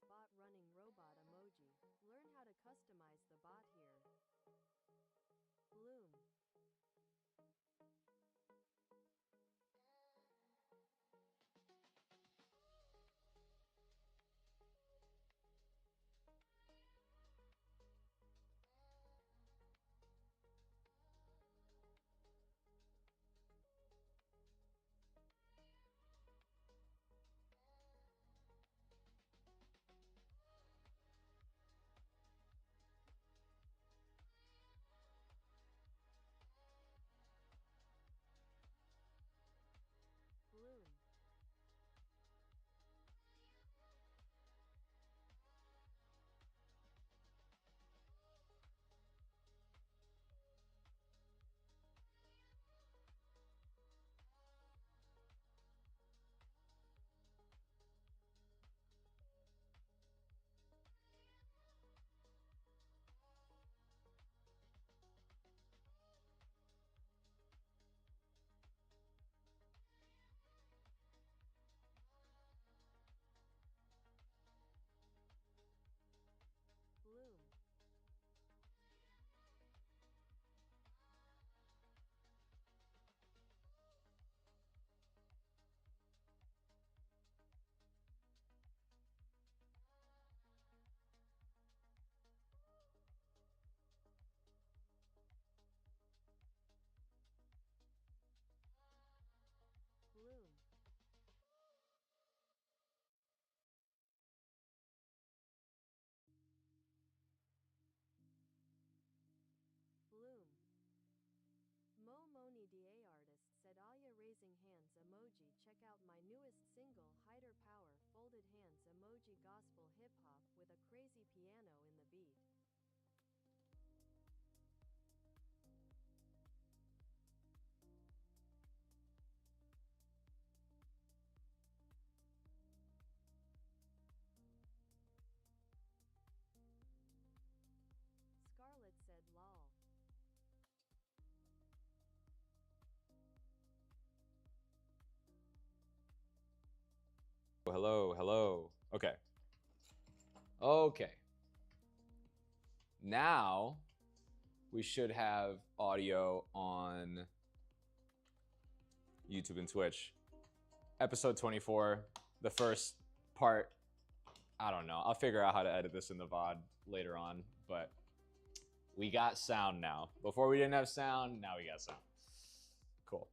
bot running robot emoji. Learn how to customize the bot here. Bloom. Bloom. Bloom. Bloom. Bloom. Mo Moni DA artist said Aya raising hands emoji. Check out my newest single Hider Power folded hands emoji gospel hip hop with a crazy piano in the beat. Scarlett said lol. Hello, hello. Okay. Okay. Now we should have audio on YouTube and Twitch. Episode 24, the first part. I don't know. I'll figure out how to edit this in the VOD later on, but we got sound now. Before we didn't have sound, now we got sound. Cool.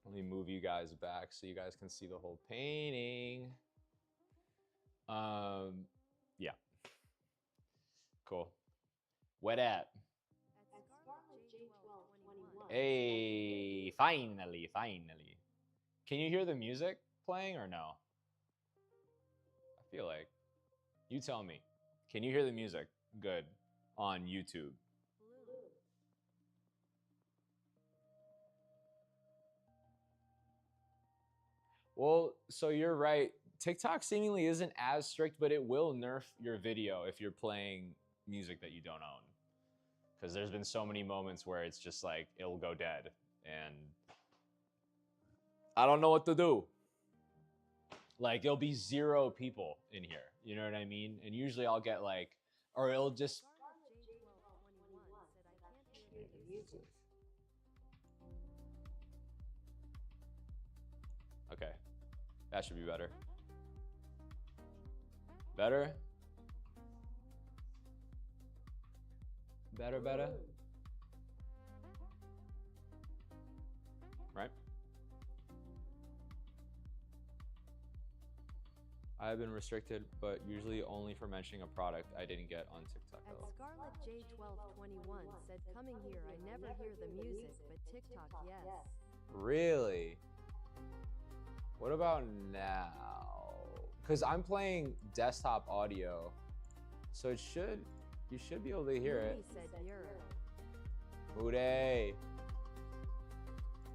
Let me move you guys back so you guys can see the whole painting. Yeah. Cool. What at? At Scarlett J1221. Hey, finally. Can you hear the music playing or no? I feel like. You tell me. Can you hear the music good on YouTube? Bloom. Well, so you're right. TikTok seemingly isn't as strict, but it will nerf your video if you're playing music that you don't own. Because there's been so many moments where it's just like, it'll go dead. And I don't know what to do. Like, there'll be 0 people in here. You know what I mean? And usually I'll get like, or it'll just. Scarlett J1221 said I can't hear the music. Okay. That should be better. Better? Better? Right? I have been restricted, but usually only for mentioning a product I didn't get on TikTok. At Scarlett J1221 said coming here I never hear the music, but TikTok yes. Really? What about now? Because I'm playing desktop audio, so you should be able to hear it. Moody said you're. Moody.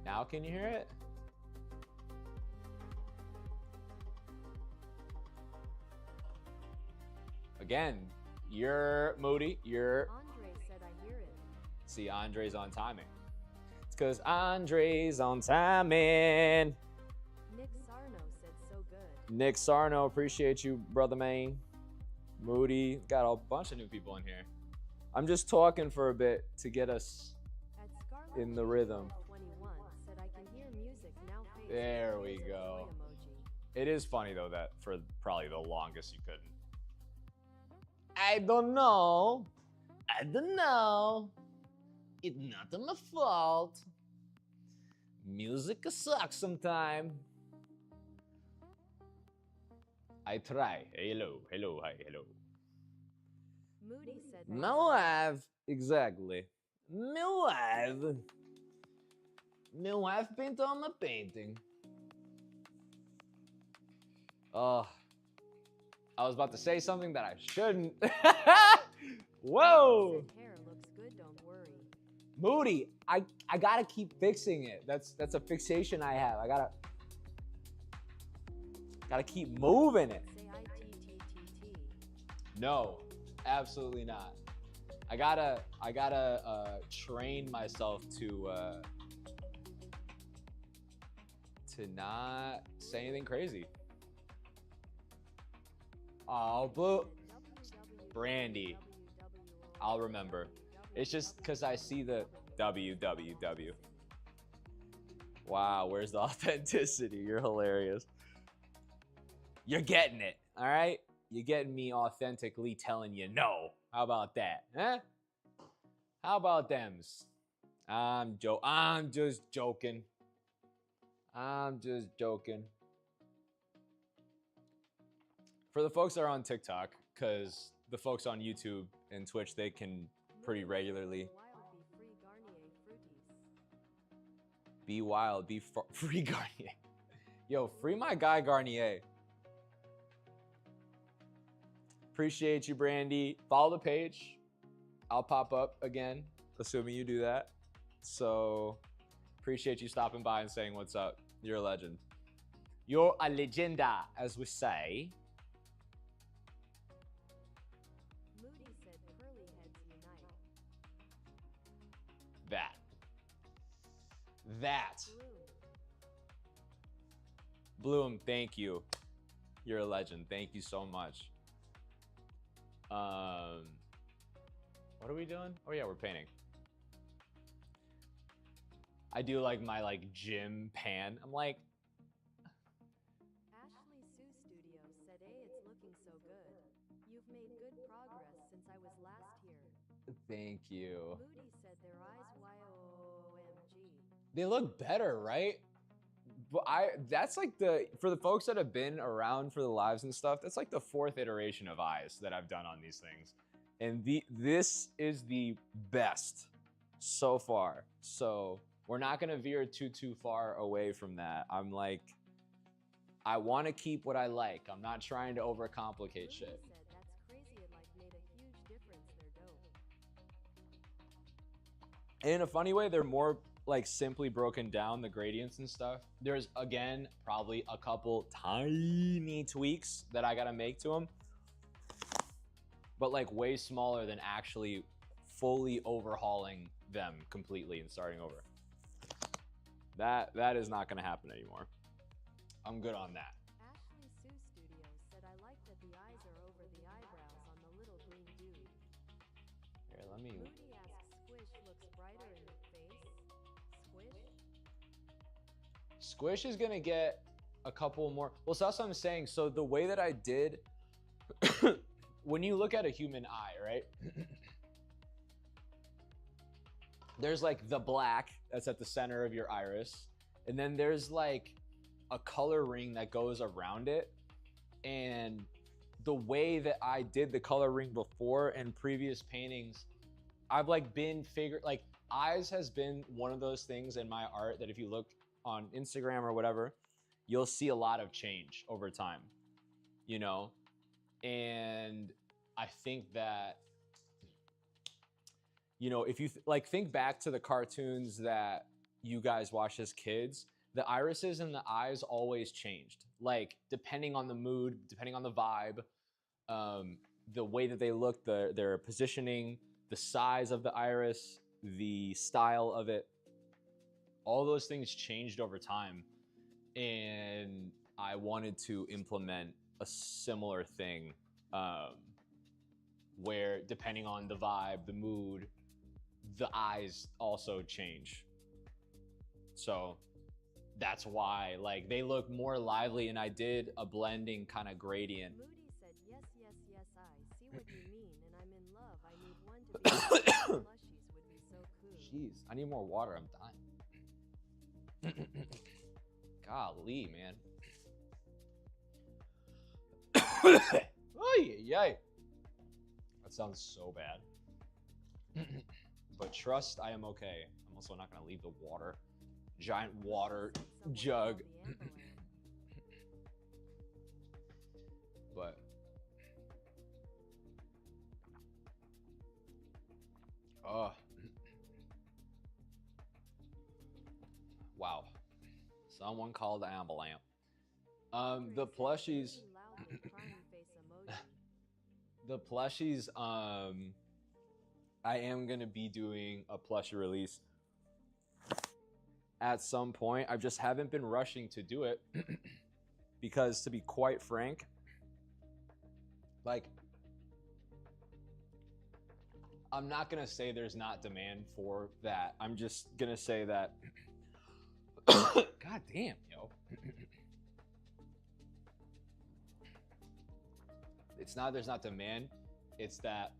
Now can you hear it? Again, you're Moody. Andre said I hear it. See, Andre's on timing. It's because Andre's on timing. Nick Sarno said so good. Nick Sarno, appreciate you, brother man. Moody, got a bunch of new people in here. I'm just talking for a bit to get us in the rhythm. 21 said I can hear music now. There we go. It is funny though that for probably the longest you couldn't. I don't know. It's not my fault. Music sucks sometimes. I try. Hello, hi, hello. Moody said My wife, exactly. My wife painted on my painting. Oh, I was about to say something that I shouldn't. Whoa. Hair looks good, don't worry. Moody, I gotta keep fixing it. That's a fixation I have. I gotta keep moving it. Say I-T-T-T-T. No, absolutely not. I gotta train myself to not say anything crazy. Oh, Blue. Brandy. I'll remember. It's just because I see the WWW. Wow, where's the authenticity? You're hilarious. You're getting it, all right? You're getting me authentically telling you no. How about that, huh? How about thems? I'm just joking. For the folks that are on TikTok, because the folks on YouTube and Twitch, they can pretty regularly. Be wild, be free Garnier. Yo, free my guy Garnier. Appreciate you, Brandy. Follow the page. I'll pop up again, assuming you do that. So, appreciate you stopping by and saying what's up. You're a legend. You're a legenda, as we say. Moody said curly heads unite. That. Bloom, thank you. You're a legend. Thank you so much. What are we doing? Oh yeah, we're painting. I do like my gym pan. I'm like, Ashley Sue Studio said, "Hey, it's looking so good. You've made good progress since I was last here." thank you. Moody said their eyes YOMG. They look better, right? But that's like for the folks that have been around for the lives and stuff, that's like the 4th iteration of eyes that I've done on these things. And this is the best so far. So we're not gonna veer too far away from that. I'm like, I want to keep what I like. I'm not trying to overcomplicate shit. Said, that's crazy. It made a huge difference. They're dope. And in a funny way, they're more simply broken down, the gradients and stuff. There's again probably a couple tiny tweaks that I gotta make to them, but way smaller than actually fully overhauling them completely and starting over. That is not gonna happen anymore. I'm good on that. Ashley Sue Studio said, "I like that the eyes are over the eyebrows on the little green dude." Here, let me. Moody asks, "Squish looks brighter in the face. Squish is gonna get a couple more. Well, so that's what I'm saying. So the way that I did, when you look at a human eye, right? There's the black that's at the center of your iris, and then there's a color ring that goes around it. And the way that I did the color ring before in previous paintings, I've been eyes has been one of those things in my art that if you look on Instagram or whatever, you'll see a lot of change over time, and I think that, if you think back to the cartoons that you guys watched as kids, the irises and the eyes always changed, depending on the mood, depending on the vibe, the way that they look, their positioning, the size of the iris, the style of it, all those things changed over time. And I wanted to implement a similar thing, where depending on the vibe, the mood, the eyes also change. So that's why like they look more lively, and I did a blending kind of gradient. Moody said, yes, yes, yes, I see what you mean, and I'm in love. I need one to be plushies would be so cool. Jeez, I need more water. I'm dying. Golly, man. Yay. That sounds so bad. But trust, I am okay. I'm also not going to leave the water. Giant water jug. But wow. Someone called the ambulance. The plushies. The plushies, I am gonna be doing a plushie release at some point. I just haven't been rushing to do it because, to be quite frank, like, I'm not gonna say there's not demand for that. I'm just gonna say that god damn, yo. It's not there's not demand, it's that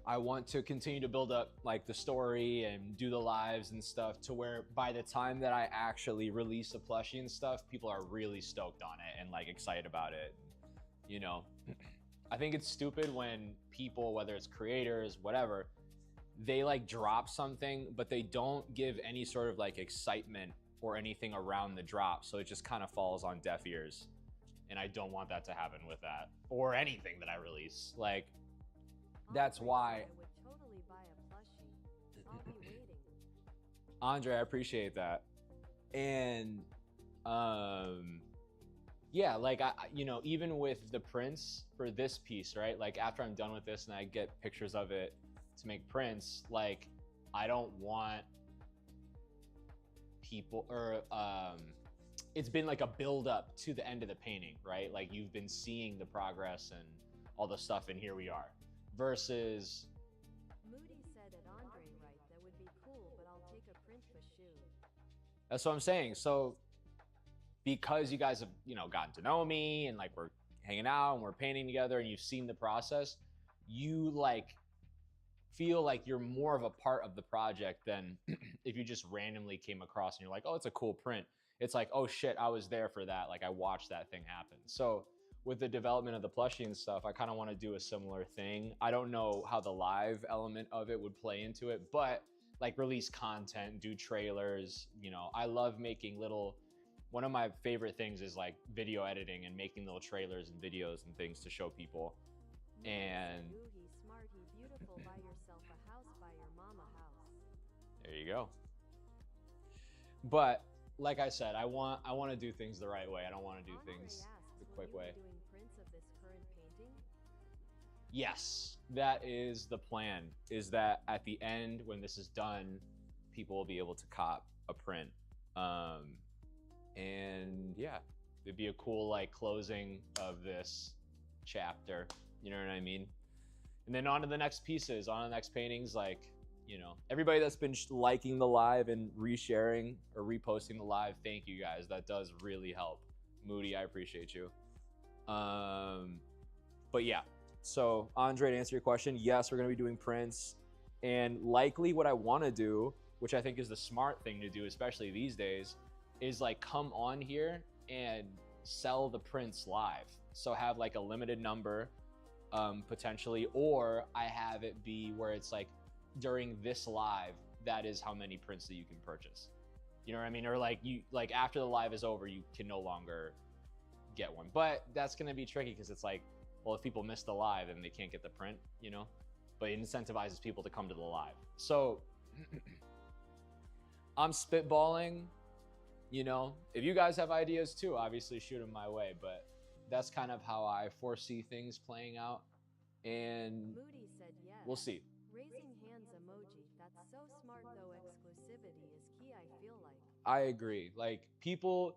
I want to continue to build up like the story and do the lives and stuff to where by the time that I actually release a plushie and stuff, people are really stoked on it and like excited about it. You know, I think it's stupid when people, whether it's creators, whatever, they like drop something, but they don't give any sort of like excitement or anything around the drop. So it just kind of falls on deaf ears. And I don't want that to happen with that or anything that I release. Like, that's why. I would totally buy a plushie. I'll be waiting. Andre, I appreciate that. And yeah, like I you know, even with the prints for this piece, right? Like after I'm done with this and I get pictures of it to make prints, like I don't want people or it's been like a build up to the end of the painting, right? Like you've been seeing the progress and all the stuff, and here we are. Versus Moody said at Andre, right, that would be cool, but I'll take a print for shoot. that's what I'm saying. So because you guys have, you know, gotten to know me and like we're hanging out and we're painting together and you've seen the process, you like feel like you're more of a part of the project than if you just randomly came across and you're like, oh, it's a cool print. It's like, oh shit, I was there for that. Like I watched that thing happen. So with the development of the plushie and stuff, I kind of want to do a similar thing. I don't know how the live element of it would play into it, but like release content, do trailers. You know, I love making little, one of my favorite things is like video editing and making little trailers and videos and things to show people. And He's smart, he beautiful, buy yourself a house, buy your mama house. there you go. But like I said, I want to do things the right way. I don't want to do things the quick way. Doing prints of this current painting? Yes, that is the plan. Is that at the end when this is done, people will be able to cop a print. And yeah, it'd be a cool like closing of this chapter. You know what I mean? And then on to the next pieces, on to the next paintings. Like, you know, everybody that's been liking the live and resharing or reposting the live, thank you guys. That does really help. Moody, I appreciate you. But yeah, so Andre, to answer your question, yes, we're gonna be doing prints, and likely what I want to do, which I think is the smart thing to do, especially these days, is like come on here and sell the prints live. So have like a limited number, potentially, or I have it be where it's like during this live, that is how many prints that you can purchase. You know what I mean? Or like you, like after the live is over, you can no longer get one. But that's gonna be tricky because it's like, well, if people miss the live then they can't get the print, you know? But it incentivizes people to come to the live. So I'm spitballing, you know? If you guys have ideas too, obviously shoot them my way, but that's kind of how I foresee things playing out. And Moody said yes. We'll see. Raising hands emoji. That's so smart though. Exclusivity is key, I feel like. I agree. Like people,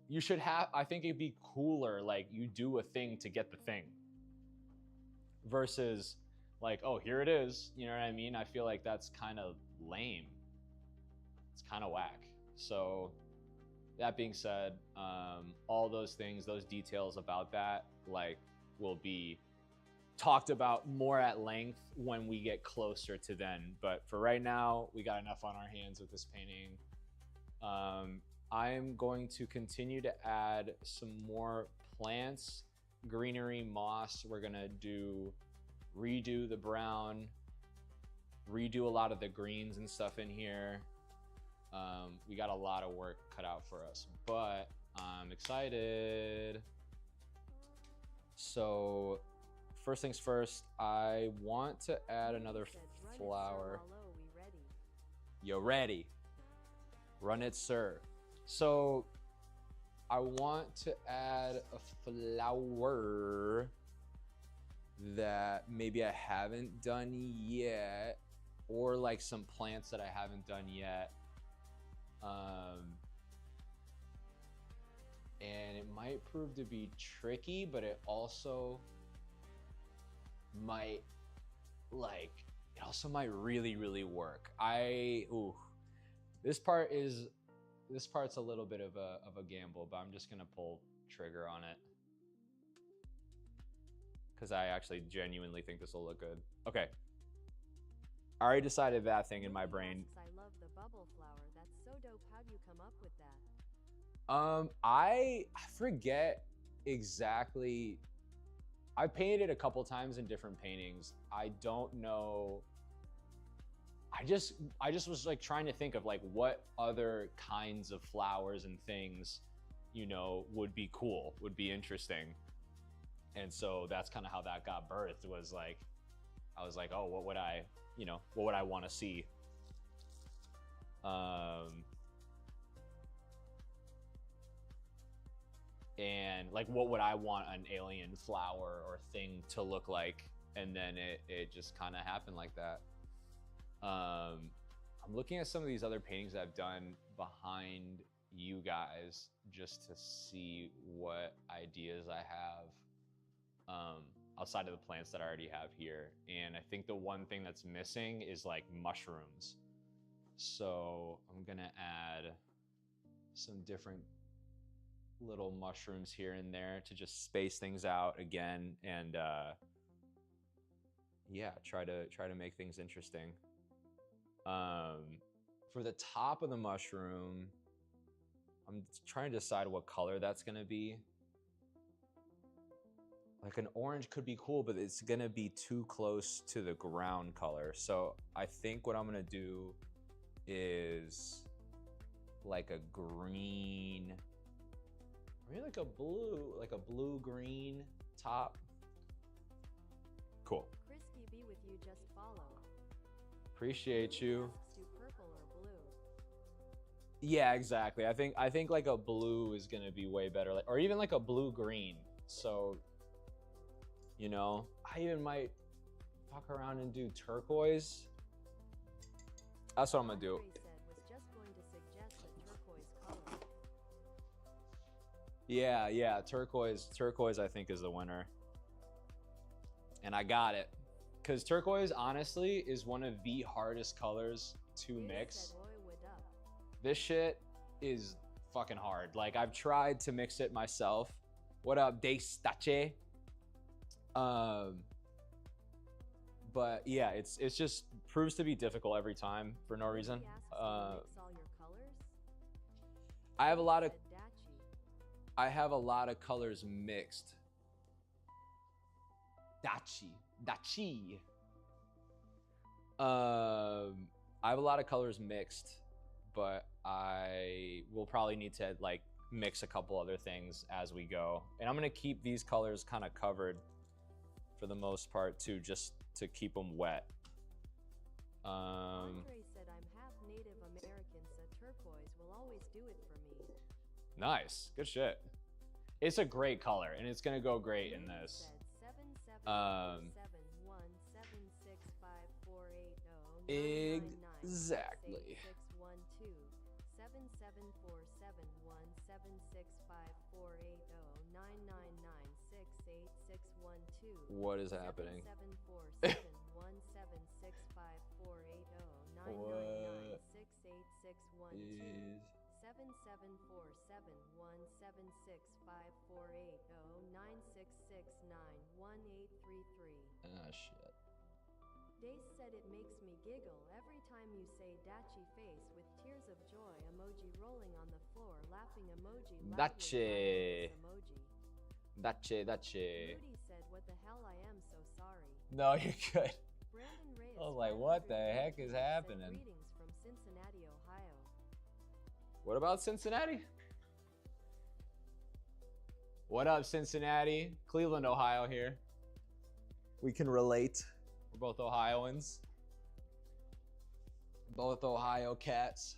you should have, I think it'd be cooler, like you do a thing to get the thing versus like, oh, here it is. You know what I mean? I feel like that's kind of lame. It's kind of whack. So that being said, all those things, those details about that, like, will be talked about more at length when we get closer to then. But for right now, we got enough on our hands with this painting. I'm going to continue to add some more plants, greenery, moss. We're gonna redo the brown, redo a lot of the greens and stuff in here. We got a lot of work cut out for us, but I'm excited. So first things first, I want to add another flower. You ready? Run it, sir. So I want to add a flower that maybe I haven't done yet, or like some plants that I haven't done yet. And it might prove to be tricky, but it also might really, really work. This part's a little bit of a gamble, but I'm just gonna pull trigger on it because I actually genuinely think this will look good. Okay. I already decided that thing in my brain. I love the bubble flower. That's so dope. How'd you come up with that? I forget exactly. I painted it a couple times in different paintings. I don't know. I just was like trying to think of like what other kinds of flowers and things, you know, would be cool, would be interesting. And so that's kind of how that got birthed, was like, I was like, oh, what would I want to see? And like, what would I want an alien flower or thing to look like? And then it just kind of happened like that. I'm looking at some of these other paintings that I've done behind you guys just to see what ideas I have outside of the plants that I already have here. And I think the one thing that's missing is like mushrooms. So I'm gonna add some different little mushrooms here and there to just space things out again, and yeah, try to make things interesting. For the top of the mushroom, I'm trying to decide what color that's gonna be. Like an orange could be cool, but it's gonna be too close to the ground color. So I think what I'm gonna do is like a green, maybe like a blue-green top. Cool. Crispy be with you, just follow. Appreciate you. Do purple or blue? Yeah, exactly. I think like a blue is gonna be way better, like, or even like a blue-green. So, you know, I even might fuck around and do turquoise. That's what I'm gonna do. Was just going to suggest a turquoise color. Yeah, turquoise I think is the winner. And I got it. Because turquoise, honestly, is one of the hardest colors to mix. This shit is fucking hard. Like, I've tried to mix it myself. What up, Destache? But yeah, it's just proves to be difficult every time for no reason. I have a lot of colors mixed. Dachi. I have a lot of colors mixed, but I will probably need to like mix a couple other things as we go. And I'm gonna keep these colors kind of covered for the most part too, just to keep them wet. Andre said I'm half Native American, so turquoise will always do it for me. Nice, good shit. It's a great color, and it's gonna go great in this. Exactly. What is happening? 774717480966548096691833. Ah, shit. Dace said it makes me giggle every time you say Dachi face with tears of joy emoji rolling on the floor laughing emoji Dachi. emoji. Dachi. Rudy said what the hell I am so sorry. No, you're good. Brandon Reyes I was like, what the heck is said, happening? greetings from Cincinnati, Ohio. What about Cincinnati? What up, Cincinnati? Cleveland, Ohio here. We can relate. We're both Ohioans. Both Ohio cats.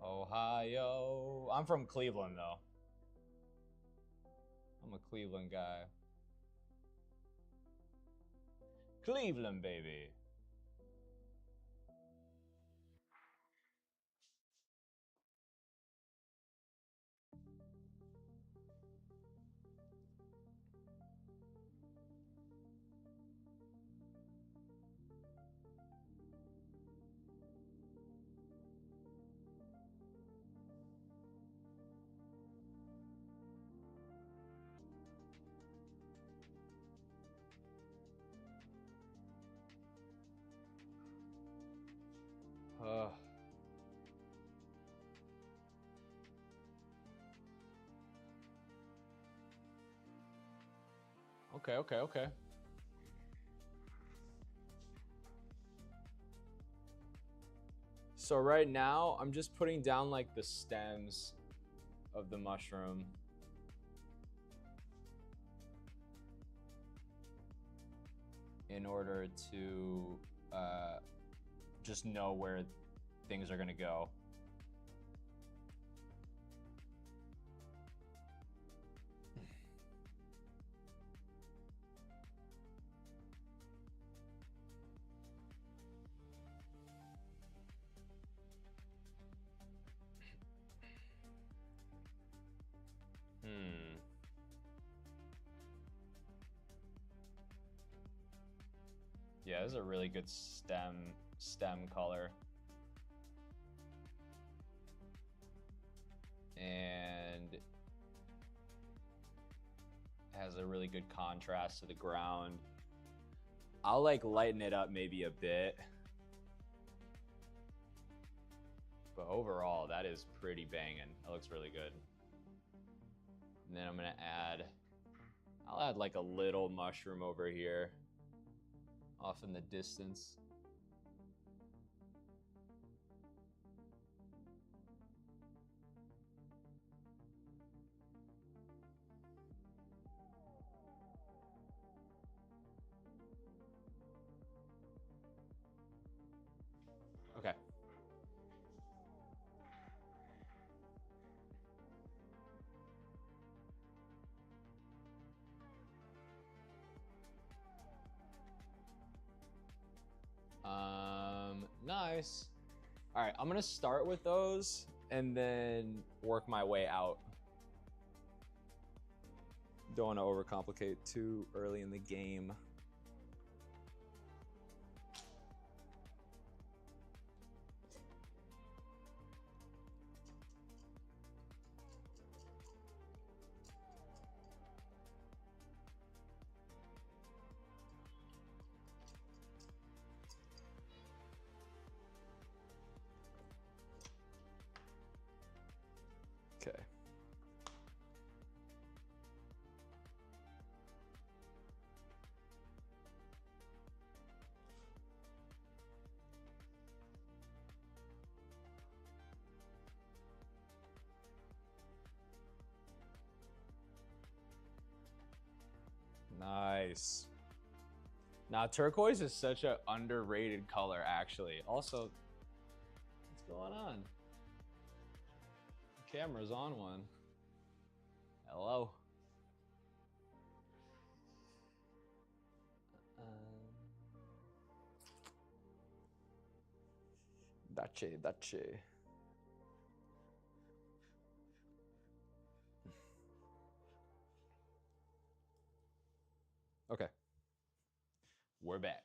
Ohio. I'm from Cleveland, though. I'm a Cleveland guy. Cleveland, baby. Okay. So right now, I'm just putting down like the stems of the mushroom. In order to just know where things are gonna go. Yeah, this is a really good stem color. And has a really good contrast to the ground. I'll like lighten it up maybe a bit. But overall, that is pretty banging. That looks really good. And then I'm gonna I'll add like a little mushroom over here, off in the distance. Okay. Nice. All right, I'm gonna start with those and then work my way out. Don't want to overcomplicate too early in the game. Okay. Nice. Now, turquoise is such an underrated color, actually. Also, what's going on? The camera's on one. Hello. Dache, dache. Okay. We're back.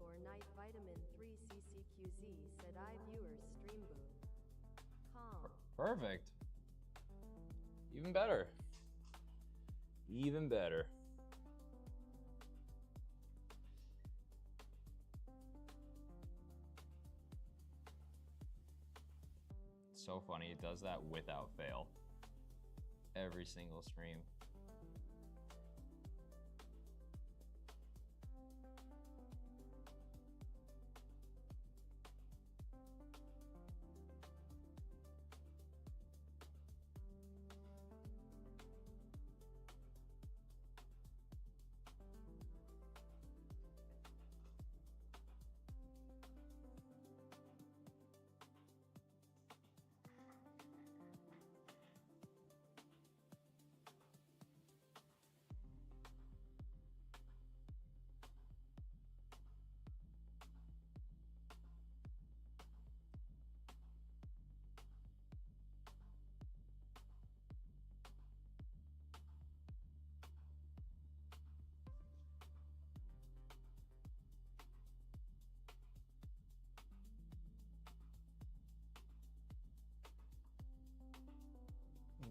Late_night vitamin 3 CCQZ said I viewers stream booth. Calm. Perfect. Even better. Even better. It's so funny. It does that without fail. Every single stream.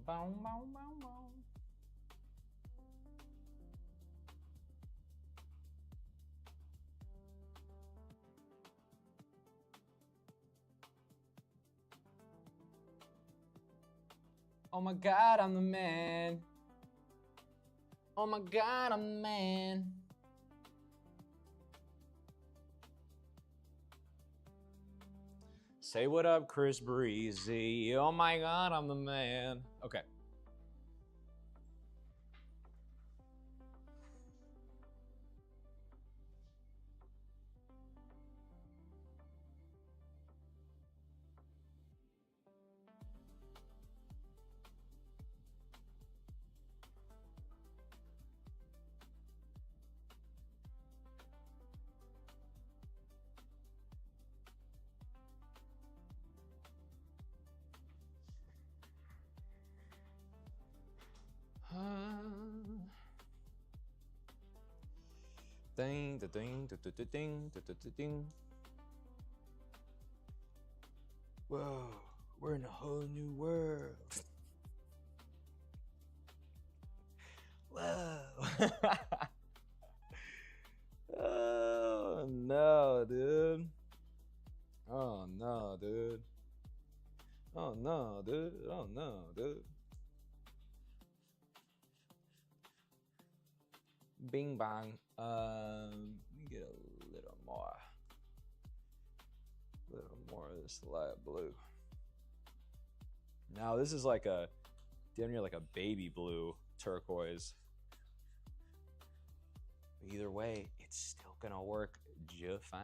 Bow, bow, bow, bow. Oh my God, I'm the man. Oh my God, I'm the man. Say what up, Chris Breezy. Oh my God, I'm the man. Okay. Ding, da, ding, da, da, da, ding, da, da, da, ding. Whoa, we're in a whole new world. Whoa. Oh no, dude. Oh no, dude. Oh no, dude. Oh no, dude. Bing bang. Let me get a little more. A little more of this light blue. Now this is like a damn near like a baby blue turquoise. Either way, it's still gonna work just fine.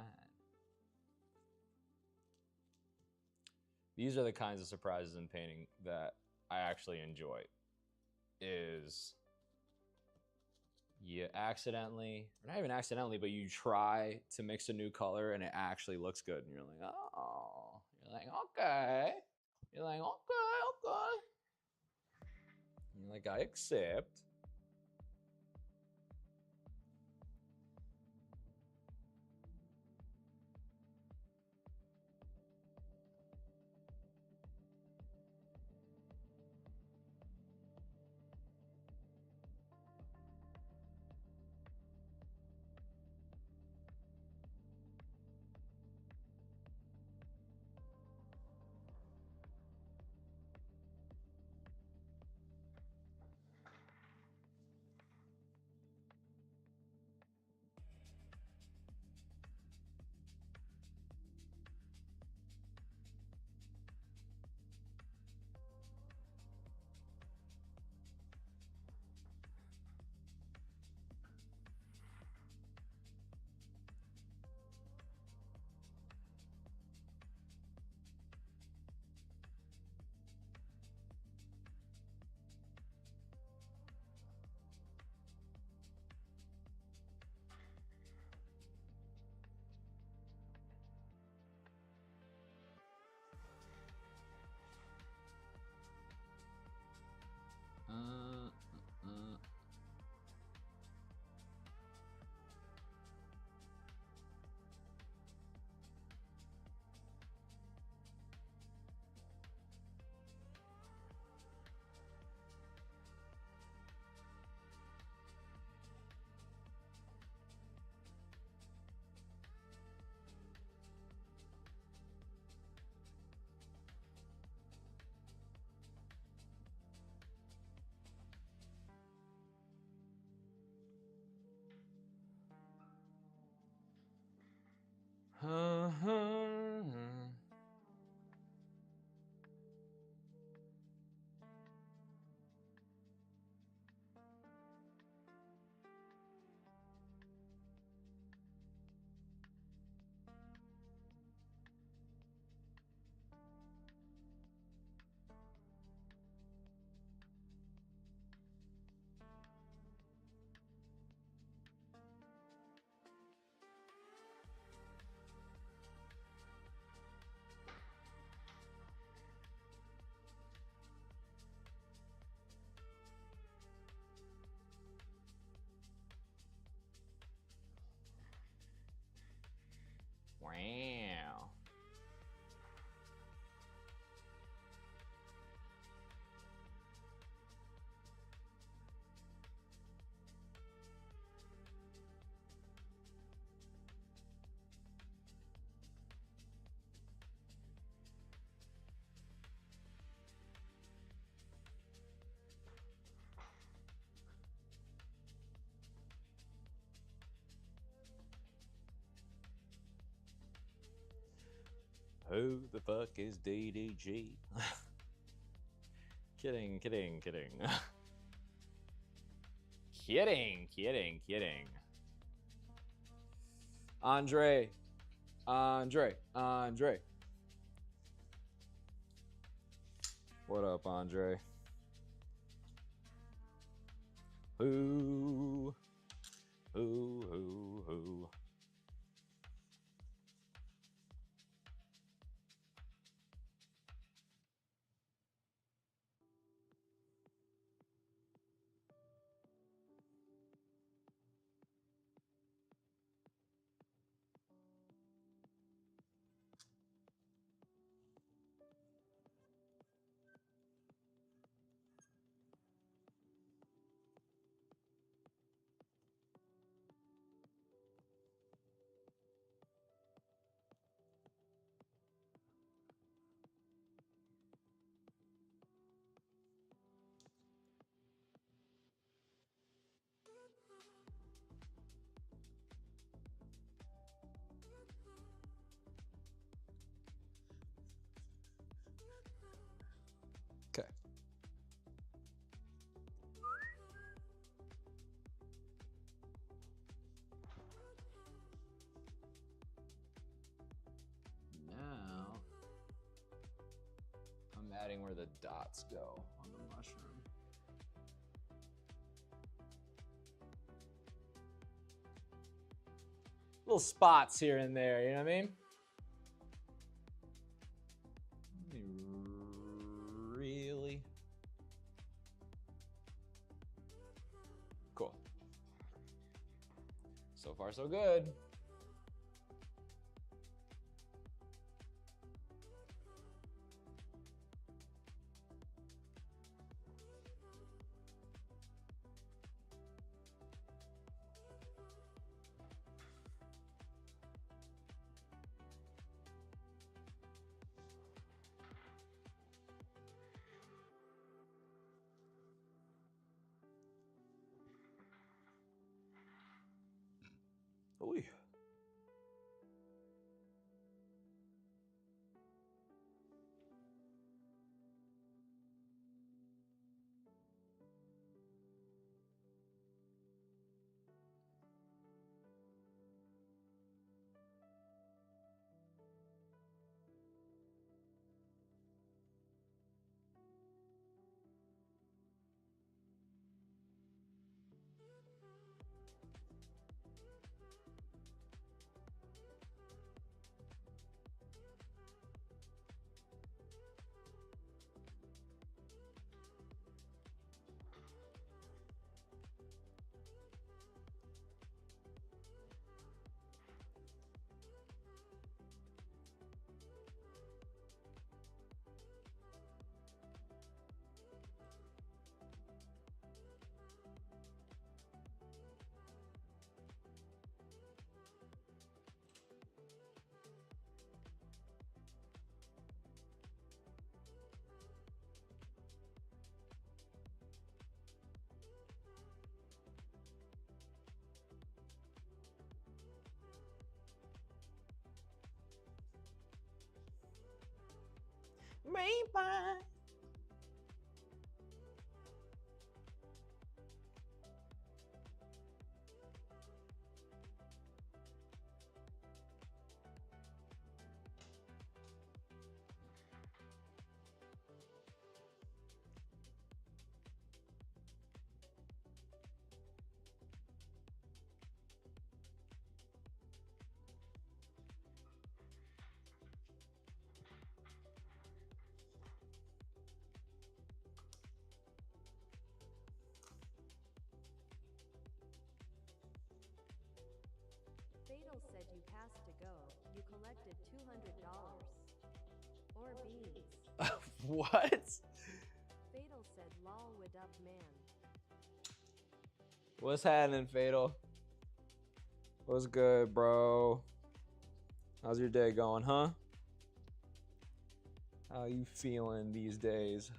These are the kinds of surprises in painting that I actually enjoy. Is you accidentally, or not even accidentally, but you try to mix a new color and it actually looks good. And you're like, oh, you're like, okay. You're like, okay, okay. And you're like, I accept. Who the fuck is DDG? Kidding. Kidding. Andre. What up, Andre? Who? Okay. Now I'm adding where the dots go on the mushroom. Little spots here and there, you know what I mean? Really? Cool. So far, so good. Ooh. Maybe. Fatal said you passed to go. You collected $200. Or beans. What? Fatal said lol with up man. What's happening, Fatal? What's good, bro? How's your day going, huh? How you feeling these days?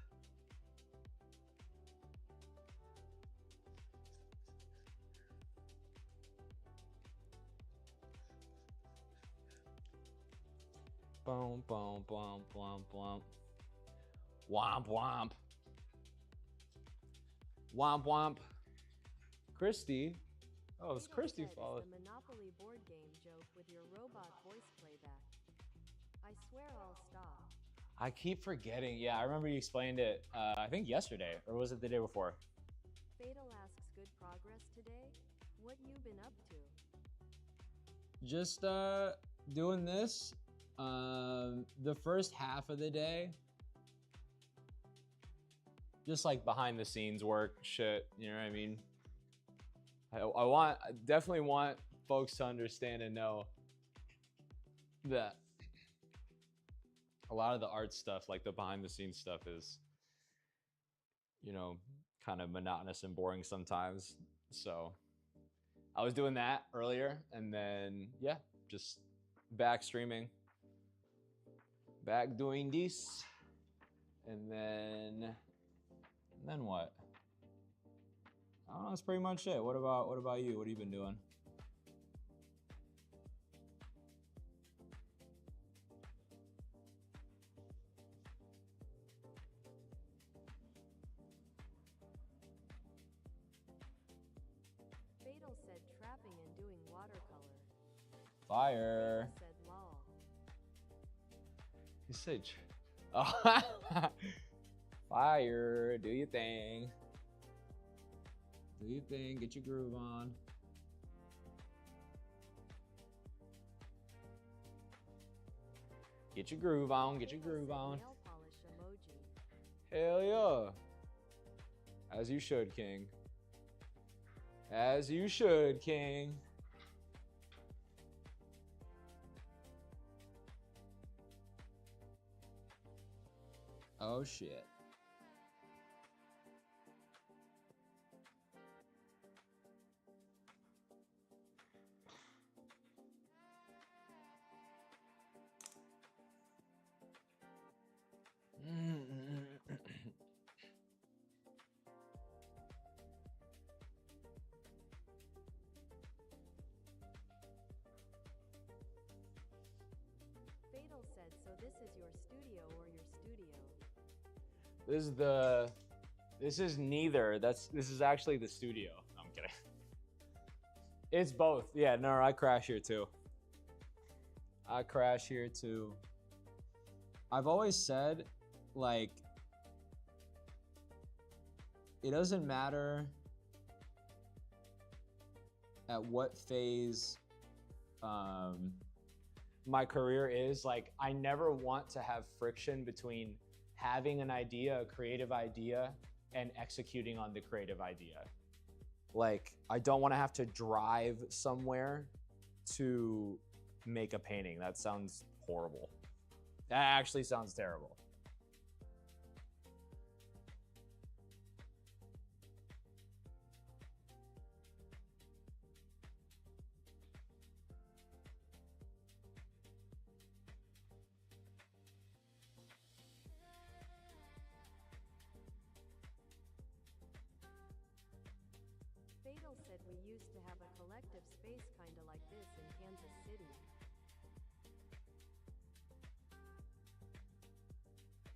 Boom, boom, boom, boom, boom. Womp, womp. Womp, womp. Christy. Oh, it's Fatal Christy Set is fault. the Monopoly board game joke with your robot voice playback. I swear I'll stop. I keep forgetting. Yeah, I remember you explained it, I think yesterday, or was it the day before? Fatal asks good progress today? What you been up to? Just doing this. The first half of the day, just like behind the scenes work shit, you know what I mean? I definitely want folks to understand and know that a lot of the art stuff, like the behind the scenes stuff, is, you know, kind of monotonous and boring sometimes. So I was doing that earlier, and then yeah, just back streaming, back doing this, and then what? I don't know. That's pretty much it. What about you? What have you been doing? Fatal said trapping and doing watercolor. Fire. Fatal said lol. You said, oh, fire. Do your thing. Do your thing. Get your groove on. Get your groove on. Get your Fatal groove said on. nail polish emoji. Hell yeah. As you should, King. As you should, King. Oh shit. Fatal said, so this is your studio or your studio? This is neither. This is actually the studio. No, I'm kidding. It's both. Yeah, no, I crash here too. I crash here too. I've always said, like, it doesn't matter at what phase my career is. Like, I never want to have friction between having an idea, a creative idea, and executing on the creative idea. Like, I don't want to have to drive somewhere to make a painting. That sounds horrible. That actually sounds terrible. Fatal said we used to have a collective space kinda like this in Kansas City.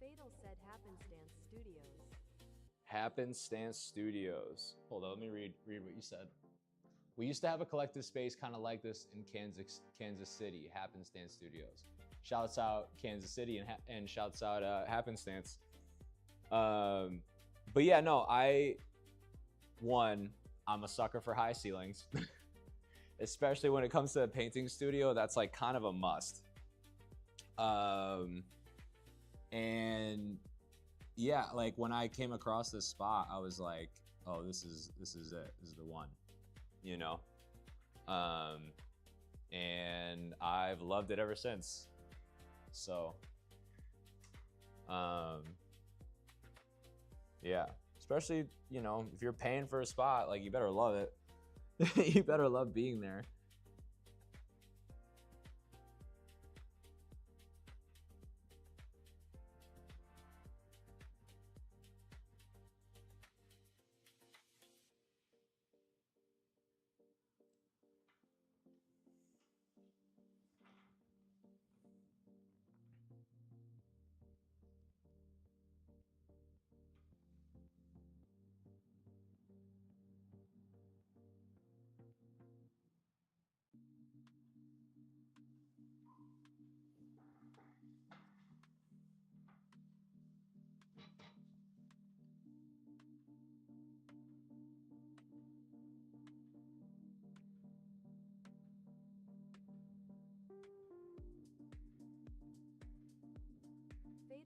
Fatal said Happenstance Studios. Happenstance Studios. Hold on, let me read what you said. We used to have a collective space kind of like this in Kansas City, Happenstance Studios. Shouts out Kansas City and shouts out Happenstance. But yeah, no, I'm a sucker for high ceilings. Especially when it comes to a painting studio, that's like kind of a must. And yeah, like when I came across this spot, I was like, oh, this is it. This is the one, you know? And I've loved it ever since. So, yeah, especially, you know, if you're paying for a spot, like, you better love it. You better love being there.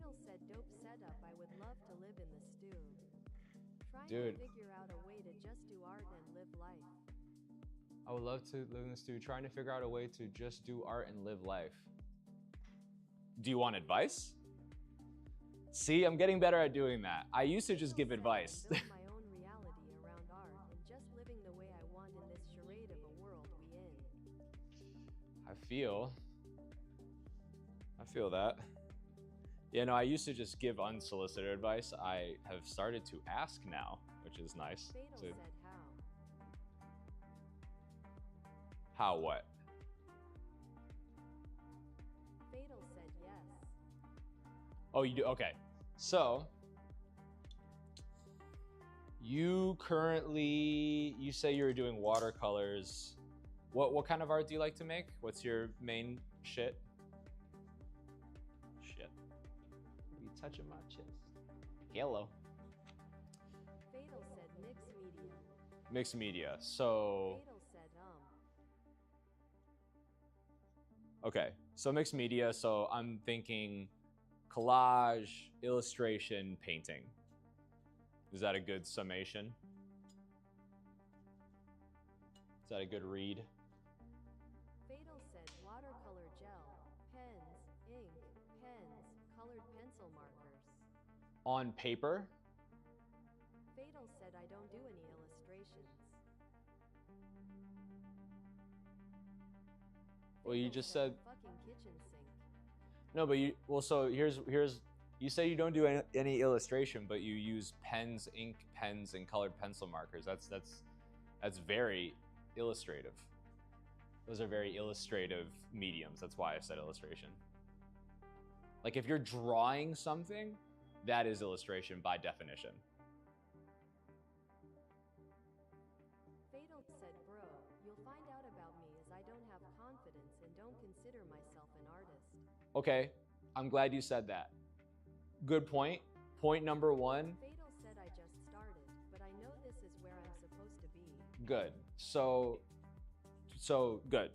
Fatal said, dope setup. I would love to live in the stew. Trying Dude. to figure out a way to just do art and live life. I would love to live in the stew, trying to figure out a way to just do art and live life. Do you want advice? See, I'm getting better at doing that. I used to just give advice. Build my own reality around art and just living the way I want in this charade of a world we in. I feel that. Yeah, no, I used to just give unsolicited advice. I have started to ask now, which is nice. Fatal said how. How what? Fatal said yes. Oh, you do? Okay. So, you say you're doing watercolors. What kind of art do you like to make? What's your main shit? Shit. You touching my chest. Hello. Fatal said mixed media. Mixed media. So, Fatal said okay. So mixed media. So I'm thinking collage, illustration, painting. Is that a good summation? Is that a good read? Fatal said watercolor gel, pens, ink, pens, colored pencil markers. On paper? Fatal said I don't do any illustrations. Well, you Fatal just said fucking kitchen sink. no, but so here's you say you don't do any illustration, but you use pens, ink pens, and colored pencil markers. That's very illustrative. Those are very illustrative mediums. That's why I said illustration. Like if you're drawing something, that is illustration by definition. Fatal said, bro, you'll find out about me as I don't have confidence and don't consider myself an artist. Okay, I'm glad you said that. Good point. Point number one. Fatal said I just started, but I know this is where I'm supposed to be. Good. So good.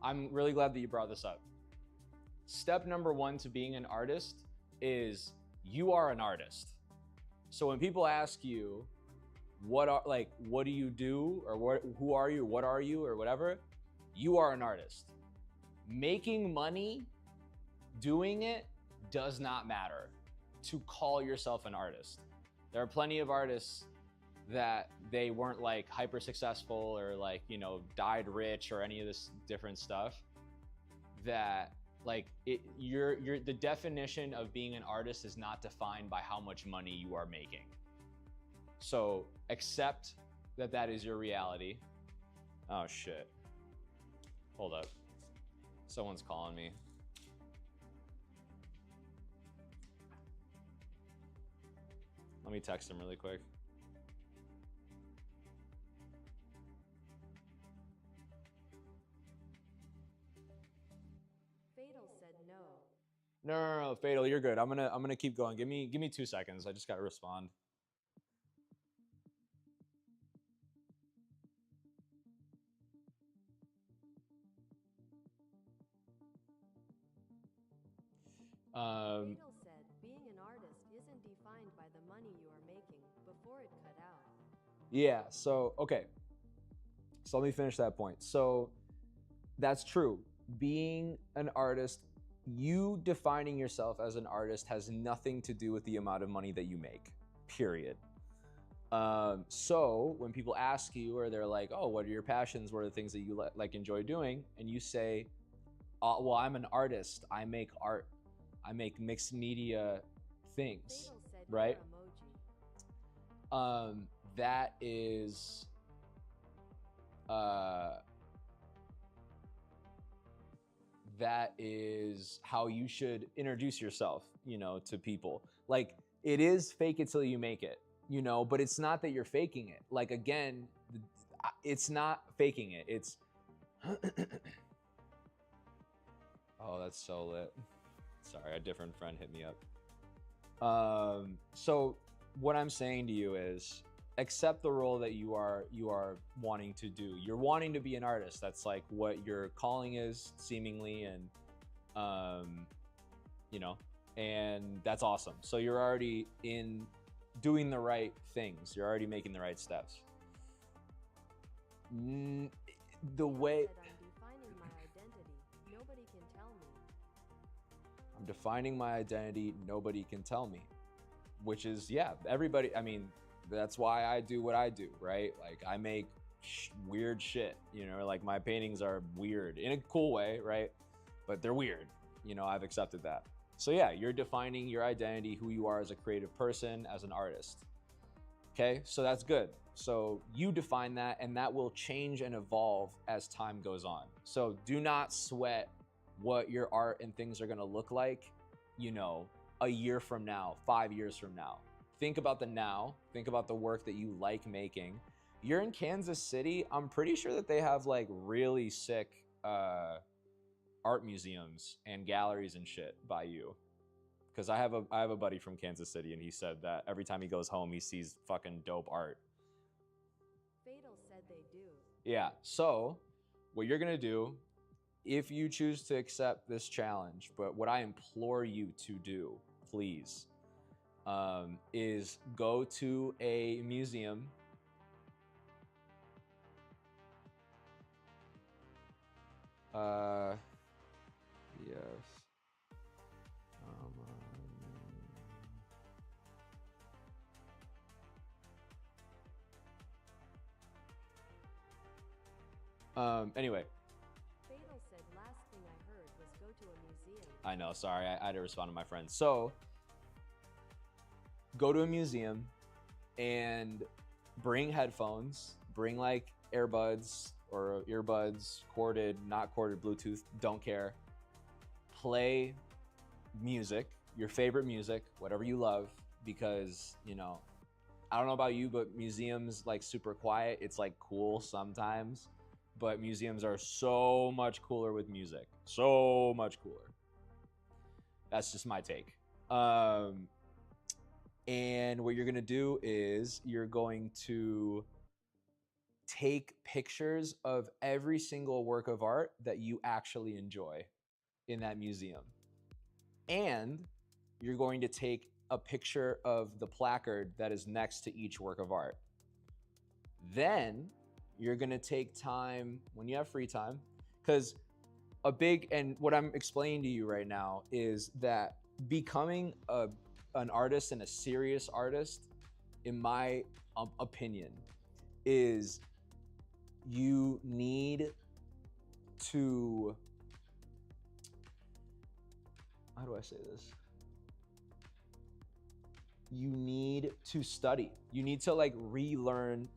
I'm really glad that you brought this up. Step number one to being an artist is you are an artist. So when people ask you, what do you do, or who are you, what are you, or whatever, you are an artist. Making money doing it does not matter to call yourself an artist. There are plenty of artists that they weren't like hyper successful or like, you know, died rich or any of this different stuff, that like the definition of being an artist is not defined by how much money you are making. So accept that that is your reality. Oh shit. Hold up. Someone's calling me. Let me text him really quick. Fatal said no. No, Fatal, you're good. I'm gonna keep going. Give me 2 seconds. I just gotta respond. Fatal said, being an artist isn't defined by the money you are making before it cut out. Yeah, so, okay. So let me finish that point. So that's true. Being an artist, you defining yourself as an artist has nothing to do with the amount of money that you make, period. So when people ask you, or they're like, oh, what are your passions? What are the things that you like enjoy doing? And you say, well, I'm an artist. I make art. I make mixed media things, Fatal said, right? Your emoji. That is how you should introduce yourself, you know, to people. Like, it is fake it till you make it, you know, but it's not that you're faking it. Like, again, it's not faking it. It's oh, that's so lit. Sorry, a different friend hit me up. So what I'm saying to you is accept the role that you are wanting to do. You're wanting to be an artist. That's like what your calling is, seemingly, and you know, And that's awesome. So you're already in doing the right things. You're already making the right steps. The Taylor way said, I'm defining my identity. Nobody can tell me. I'm defining my identity, nobody can tell me. Which is, yeah, everybody, I mean, that's why I do what I do, right? Like I make weird shit, you know, like my paintings are weird in a cool way, right? But they're weird. You know, I've accepted that. So yeah, you're defining your identity, who you are as a creative person, as an artist. Okay, so that's good. So you define that, and that will change and evolve as time goes on. So do not sweat what your art and things are going to look like, you know, a year from now, 5 years from now. Think about the now, think about the work that you like making. You're in Kansas City. I'm pretty sure that they have like really sick art museums and galleries and shit by you. Because I have a buddy from Kansas City, and he said that every time he goes home, he sees fucking dope art. Fatal said they do. Yeah. So what you're gonna do, if you choose to accept this challenge, but what I implore you to do, please, is go to a museum. Yes. Anyway. Fatal said last thing I heard was go to a museum. I know, sorry, I had to respond to my friend. So, go to a museum and bring headphones, bring like earbuds or earbuds, corded, not corded, Bluetooth, don't care. Play music, your favorite music, whatever you love, because, you know, I don't know about you, but museums like super quiet. It's like cool sometimes, but museums are so much cooler with music. So much cooler. That's just my take. And what you're going to do is you're going to take pictures of every single work of art that you actually enjoy in that museum. And you're going to take a picture of the placard that is next to each work of art. Then you're going to take time when you have free time, because and what I'm explaining to you right now is that becoming an artist and a serious artist, in my opinion, is you need to, how do I say this? You need to study. You need to like relearn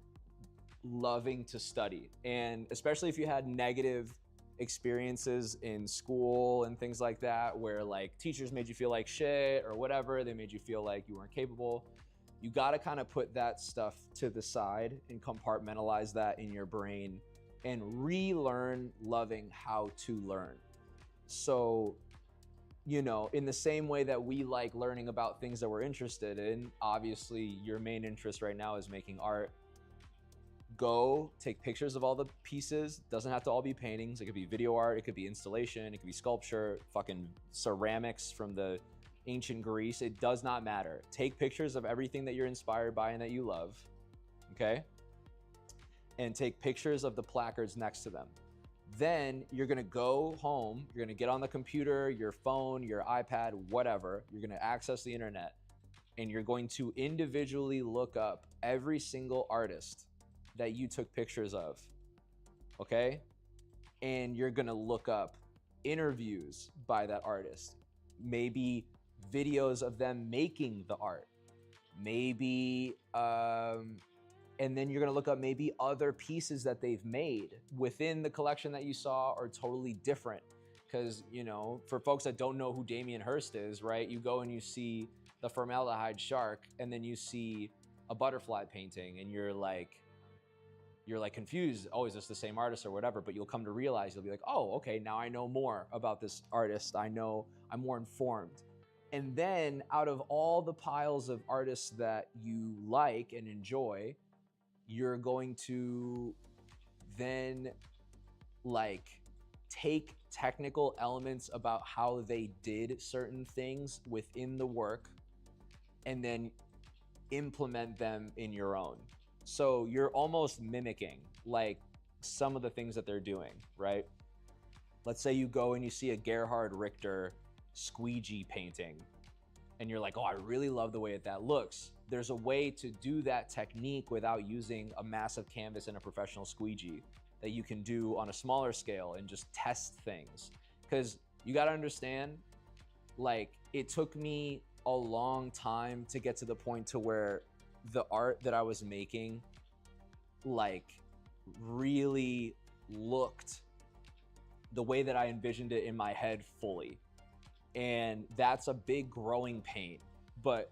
loving to study. And especially if you had negative experiences in school and things like that, where like teachers made you feel like shit or whatever, they made you feel like you weren't capable. You got to kind of put that stuff to the side and compartmentalize that in your brain and relearn loving how to learn. So, you know, in the same way that we like learning about things that we're interested in, obviously your main interest right now is making art. Go take pictures of all the pieces. Doesn't have to all be paintings. It could be video art, it could be installation, it could be sculpture, fucking ceramics from the ancient Greece. It does not matter. Take pictures of everything that you're inspired by and that you love, okay? And take pictures of the placards next to them. Then you're gonna go home, you're gonna get on the computer, your phone, your iPad, whatever. You're gonna access the internet, and you're going to individually look up every single artist that you took pictures of, okay? And you're gonna look up interviews by that artist, maybe videos of them making the art, maybe, and then you're gonna look up maybe other pieces that they've made within the collection that you saw are totally different. Because, you know, for folks that don't know who Damien Hirst is, right? You go and you see the formaldehyde shark, and then you see a butterfly painting, and you're like confused. Oh, is this the same artist or whatever? But you'll come to realize, you'll be like, oh, okay, now I know more about this artist. I know I'm more informed. And then out of all the piles of artists that you like and enjoy, you're going to then like take technical elements about how they did certain things within the work and then implement them in your own. So you're almost mimicking like some of the things that they're doing, right? Let's say you go and you see a Gerhard Richter squeegee painting and you're like, oh, I really love the way that looks. There's a way to do that technique without using a massive canvas and a professional squeegee that you can do on a smaller scale and just test things. Because you got to understand, like, it took me a long time to get to the point to where the art that I was making, like, really looked the way that I envisioned it in my head fully. And that's a big growing pain, but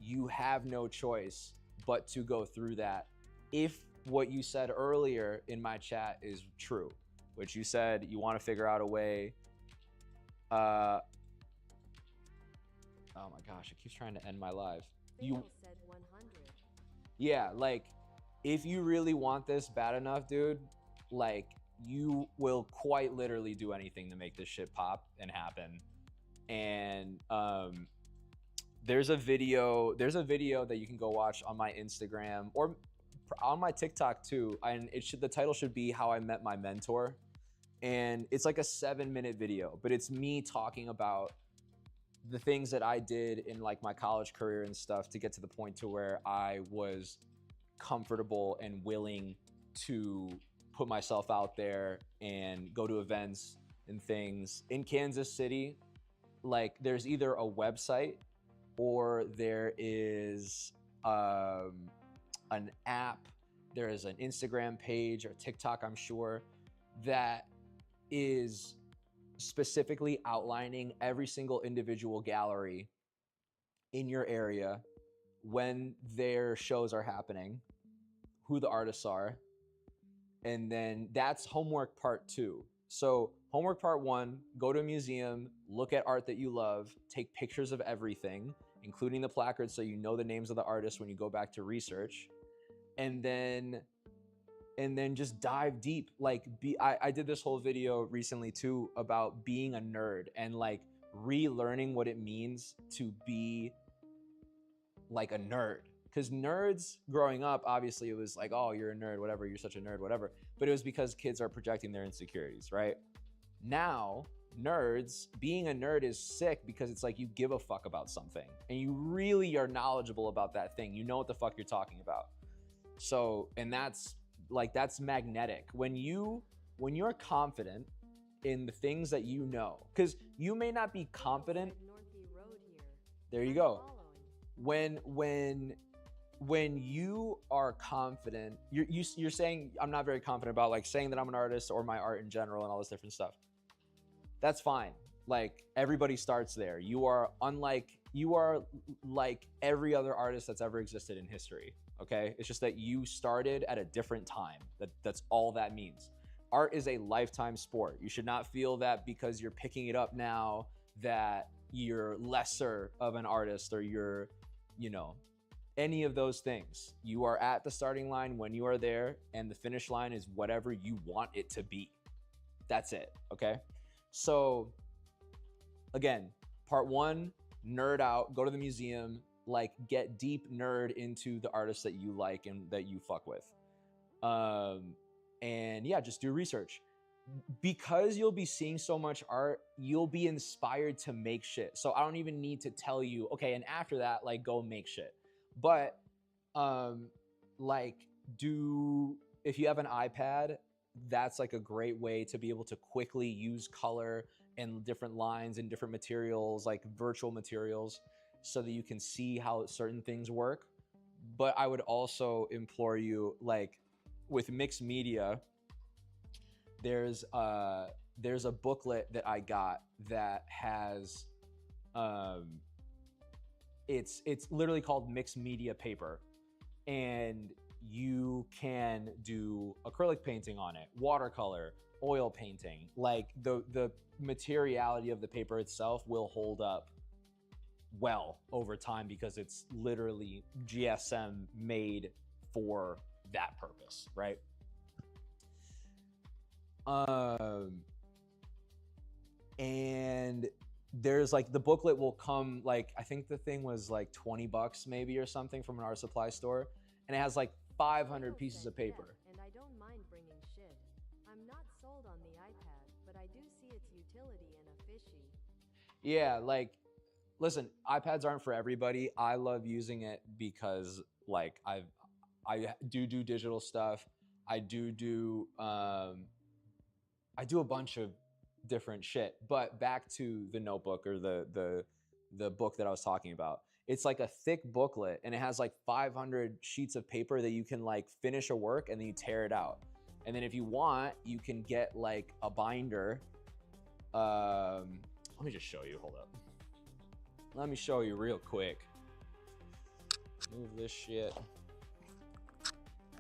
you have no choice but to go through that if what you said earlier in my chat is true, which you said you want to figure out a way. Oh my gosh, it keeps trying to end my live. You said 100. Yeah, like, if you really want this bad enough, dude, like, you will quite literally do anything to make this shit pop and happen. And there's a video that you can go watch on my Instagram or on my TikTok too, and the title should be How I Met My Mentor. And it's like a 7-minute video, but it's me talking about the things that I did in like my college career and stuff to get to the point to where I was comfortable and willing to put myself out there and go to events and things in Kansas City. Like, there's either a website or there is an app, there is an Instagram page or TikTok, I'm sure, that is specifically outlining every single individual gallery in your area, when their shows are happening, who the artists are, and then that's homework part 2. So homework part 1, go to a museum, look at art that you love, take pictures of everything, including the placards so you know the names of the artists when you go back to research. And then just dive deep. Like, I did this whole video recently too about being a nerd and like relearning what it means to be like a nerd. Because nerds growing up, obviously it was like, oh, you're a nerd, whatever, you're such a nerd, whatever. But it was because kids are projecting their insecurities, right? Now, nerds, being a nerd is sick because it's like you give a fuck about something and you really are knowledgeable about that thing. You know what the fuck you're talking about. So, and that's magnetic. When you're confident in the things that you know, because you may not be confident. There you go. When you are confident, you're saying, I'm not very confident about like saying that I'm an artist or my art in general and all this different stuff. That's fine. Like, everybody starts there. You are like every other artist that's ever existed in history. Okay. It's just that you started at a different time. That's all that means. Art is a lifetime sport. You should not feel that because you're picking it up now that you're lesser of an artist or you're, any of those things. You are at the starting line when you are there, and the finish line is whatever you want it to be. That's it. Okay. So again, part 1, nerd out, go to the museum, like get deep nerd into the artists that you like and that you fuck with. And yeah, just do research. Because you'll be seeing so much art, you'll be inspired to make shit. So I don't even need to tell you, okay, and after that, like, go make shit. But if you have an iPad, that's like a great way to be able to quickly use color and different lines and different materials, like virtual materials, so that you can see how certain things work. But I would also implore you, like, with mixed media, there's a booklet that I got that has it's literally called mixed media paper, and you can do acrylic painting on it, watercolor, oil painting. Like, the materiality of the paper itself will hold up well over time because it's literally GSM made for that purpose, right? there's like the booklet will come, like I think the thing was like $20 maybe or something from an art supply store, and it has like 500 pieces of paper. And I don't mind bringing shit. I'm not sold on the iPad, but I do see its utility in a fishy. Yeah, like listen, iPads aren't for everybody. I love using it because like I do digital stuff. I do I do a bunch of different shit. But back to the notebook or the book that I was talking about. It's like a thick booklet and it has like 500 sheets of paper that you can like finish a work and then you tear it out. And then if you want, you can get like a binder. Let me just show you. Hold up. Let me show you real quick. Move this shit. All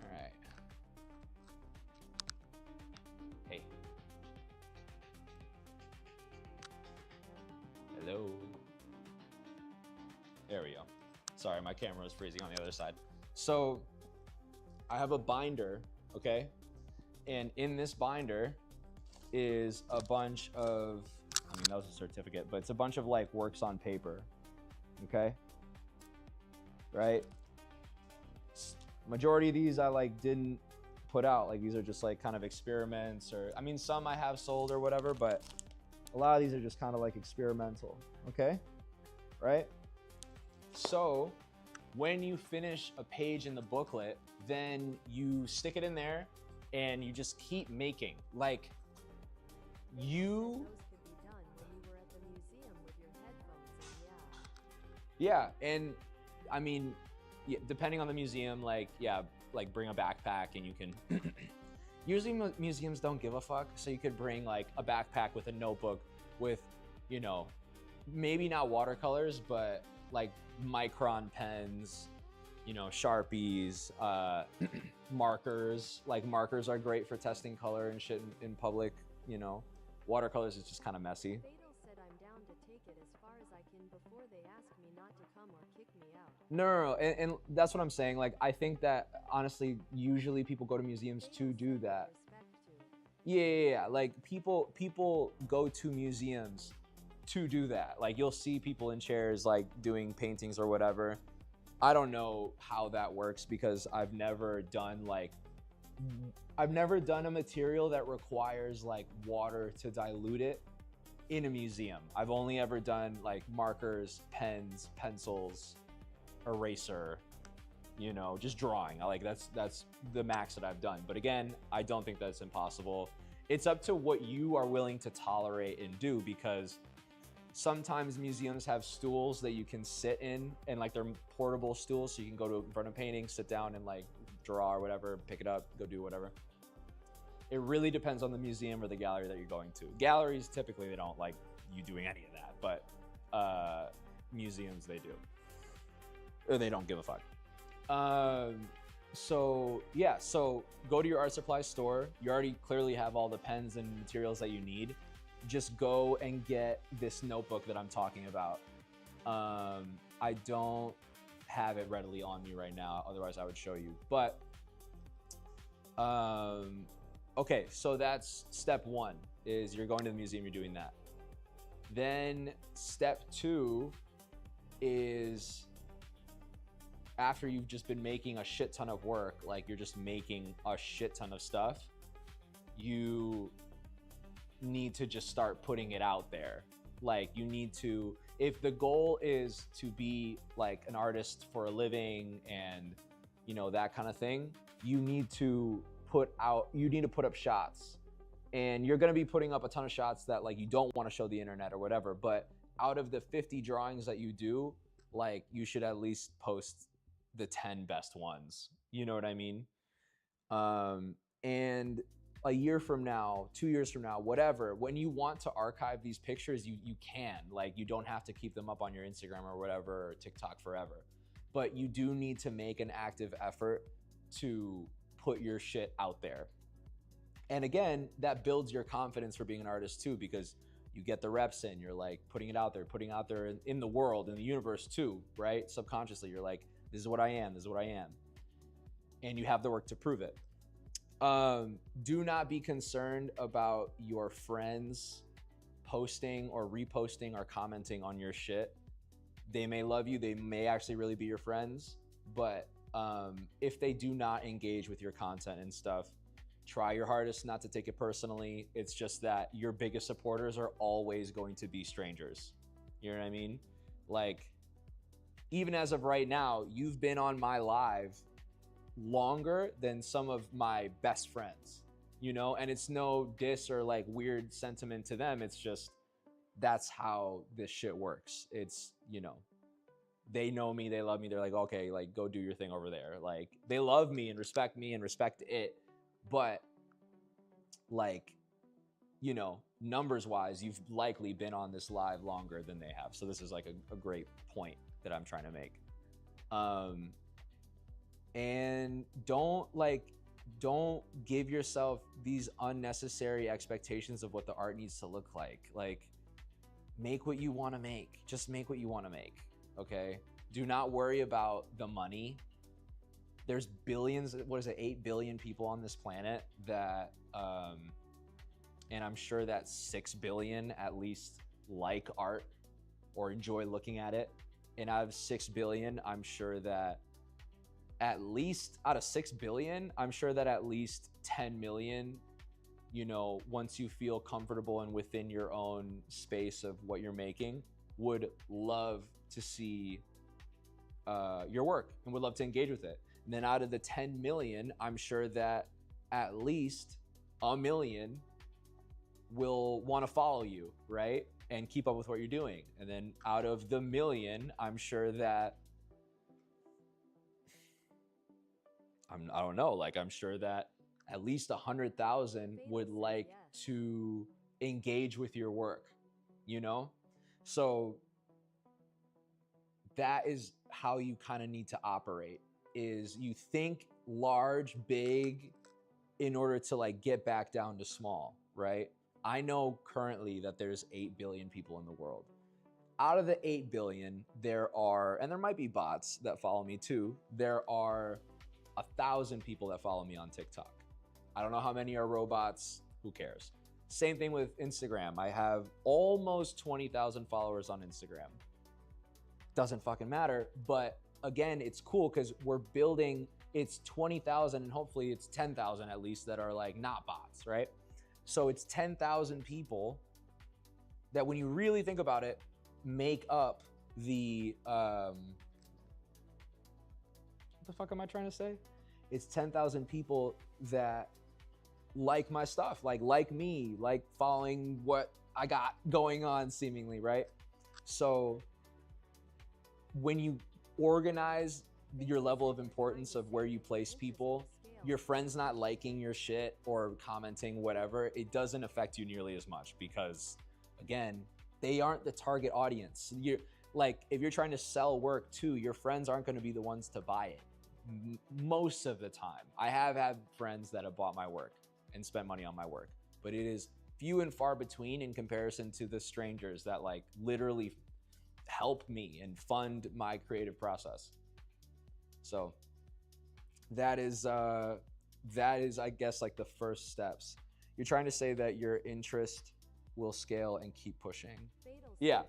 right. Hey. Hello. There we go. Sorry, my camera was freezing on the other side. So I have a binder, okay? And in this binder is a bunch of, I mean, that was a certificate, but it's a bunch of like works on paper, okay? Right? Majority of these I like didn't put out. Like these are just like kind of experiments, or I mean, some I have sold or whatever, but a lot of these are just kind of like experimental, okay? Right? So when you finish a page in the booklet, then you stick it in there and you just keep making. Like you... Those could be done when you were at the museum with your headphones and Yeah, and I mean, yeah, depending on the museum, like, yeah, like bring a backpack and you can... Usually museums don't give a fuck, so you could bring like a backpack with a notebook with, you know, maybe not watercolors, but like micron pens, you know, Sharpies, markers. Like markers are great for testing color and shit in public, you know. Watercolors is just kind of messy. Fatal said I'm down to take it as far as I can before they ask me not to come or kick me out. No. And that's what I'm saying. Like, I think that honestly, usually people go to museums to do that. Yeah. Like people go to museums to do that. Like you'll see people in chairs like doing paintings or whatever. I don't know how that works because I've never done a material that requires like water to dilute it in a museum. I've only ever done like markers, pens, pencils, eraser, you know, just drawing. That's the max that I've done. But again, I don't think that's impossible. It's up to what you are willing to tolerate and do, because sometimes museums have stools that you can sit in, and like they're portable stools, so you can go to in front of a painting, sit down and like draw or whatever, pick it up, go do whatever. It really depends on the museum or the gallery that you're going to. Galleries, typically they don't like you doing any of that, but museums, they do. Or they don't give a fuck. So yeah, so go to your art supply store. You already clearly have all the pens and materials that you need. Just go and get this notebook that I'm talking about. I don't have it readily on me right now, otherwise I would show you. But okay, so that's step one, is you're going to the museum, you're doing that. Then step two is, after you've just been making a shit ton of work, like you're just making a shit ton of stuff, you need to just start putting it out there. Like you need to, if the goal is to be like an artist for a living and, you know, that kind of thing, you need to put up shots. And you're gonna be putting up a ton of shots that like you don't want to show the internet or whatever, but out of the 50 drawings that you do, like you should at least post the 10 best ones. You know what I mean? And a year from now, 2 years from now, whatever, when you want to archive these pictures, you can. Like, you don't have to keep them up on your Instagram or whatever, or TikTok forever. But you do need to make an active effort to put your shit out there. And again, that builds your confidence for being an artist too, because you get the reps in, you're like putting it out there in the world, in the universe too, right? Subconsciously, you're like, this is what I am, this is what I am. And you have the work to prove it. Do not be concerned about your friends posting or reposting or commenting on your shit. They may love you, they may actually really be your friends, but if they do not engage with your content and stuff, try your hardest not to take it personally. It's just that your biggest supporters are always going to be strangers. You know what I mean? Like, even as of right now, you've been on my live longer than some of my best friends, you know? And it's no diss or like weird sentiment to them. It's just, that's how this shit works. It's, you know, they know me, they love me. They're like, okay, like go do your thing over there. Like they love me and respect it. But like, you know, numbers wise, you've likely been on this live longer than they have. So this is like a great point that I'm trying to make. And don't give yourself these unnecessary expectations of what the art needs to look like. Like, make what you want to make. Just make what you want to make. Okay. Do not worry about the money. There's billions, 8 billion people on this planet that, and I'm sure that 6 billion at least like art or enjoy looking at it. And out of 6 billion, I'm sure that at least out of 6 billion, I'm sure that at least 10 million, you know, once you feel comfortable and within your own space of what you're making, would love to see your work and would love to engage with it. And then out of the 10 million, I'm sure that at least 1 million will want to follow you, right? And keep up with what you're doing. And then out of the million, I'm sure that, I don't know, like I'm sure that at least 100,000 would like to engage with your work, you know? So that is how you kind of need to operate, is you think large, big, in order to like get back down to small, right? I know currently that there's 8 billion people in the world. Out of the 8 billion, there are, and there might be bots that follow me too, there are 1,000 people that follow me on TikTok. I don't know how many are robots, who cares? Same thing with Instagram. I have almost 20,000 followers on Instagram. Doesn't fucking matter, but again, it's cool because we're building, it's 20,000 and hopefully it's 10,000 at least that are like not bots, right? So it's 10,000 people that when you really think about it, make up the, what the fuck am I trying to say? It's 10,000 people that like my stuff, like me, like following what I got going on seemingly, right? So when you organize your level of importance of where you place people, your friends not liking your shit or commenting whatever, it doesn't affect you nearly as much because, again, they aren't the target audience. You're like, if you're trying to sell work too, your friends aren't going to be the ones to buy it most of the time. I have had friends that have bought my work and spent money on my work, but it is few and far between in comparison to the strangers that like literally help me and fund my creative process. So that is I guess like the first steps. You're trying to say that your interest will scale and keep pushing. Yeah,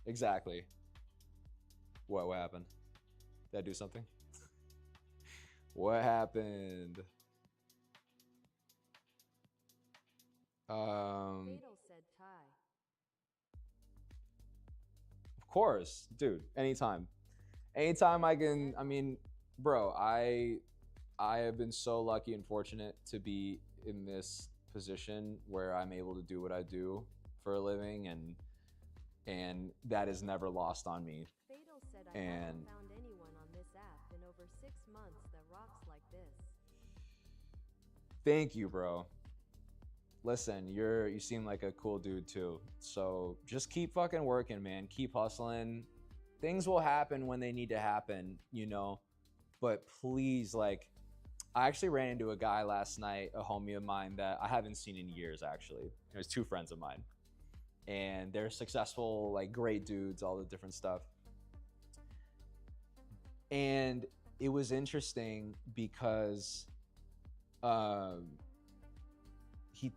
exactly. What happened? Did I do something? What happened? Of course, dude, anytime I can. I mean, bro, I have been so lucky and fortunate to be in this position where I'm able to do what I do for a living, and that is never lost on me. I haven't found anyone on this app in over 6 months that rocks like this. Thank you, bro. Listen, you seem like a cool dude too. So just keep fucking working, man. Keep hustling. Things will happen when they need to happen, you know? But please, like, I actually ran into a guy last night, a homie of mine that I haven't seen in years, actually. It was 2 friends of mine. And they're successful, like, great dudes, all the different stuff. And it was interesting because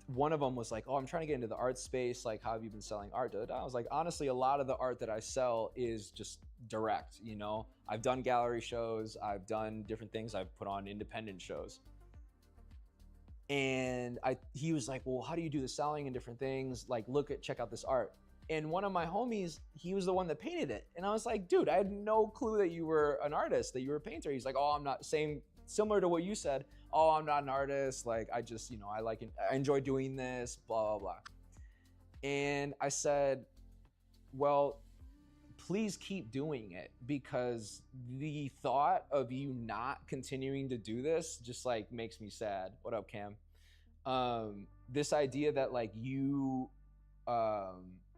one of them was like, oh, I'm trying to get into the art space. Like, how have you been selling art? Da, da, da. I was like, honestly, a lot of the art that I sell is just direct, you know? I've done gallery shows. I've done different things. I've put on independent shows. And he was like, well, how do you do the selling and different things? Like, check out this art. And one of my homies, he was the one that painted it. And I was like, dude, I had no clue that you were an artist, that you were a painter. He's like, oh, I'm not. Similar to what you said. Oh, I'm not an artist. Like, I just, you know, I enjoy doing this, blah, blah, blah. And I said, well, please keep doing it, because the thought of you not continuing to do this just like makes me sad. What up, Cam? This idea that like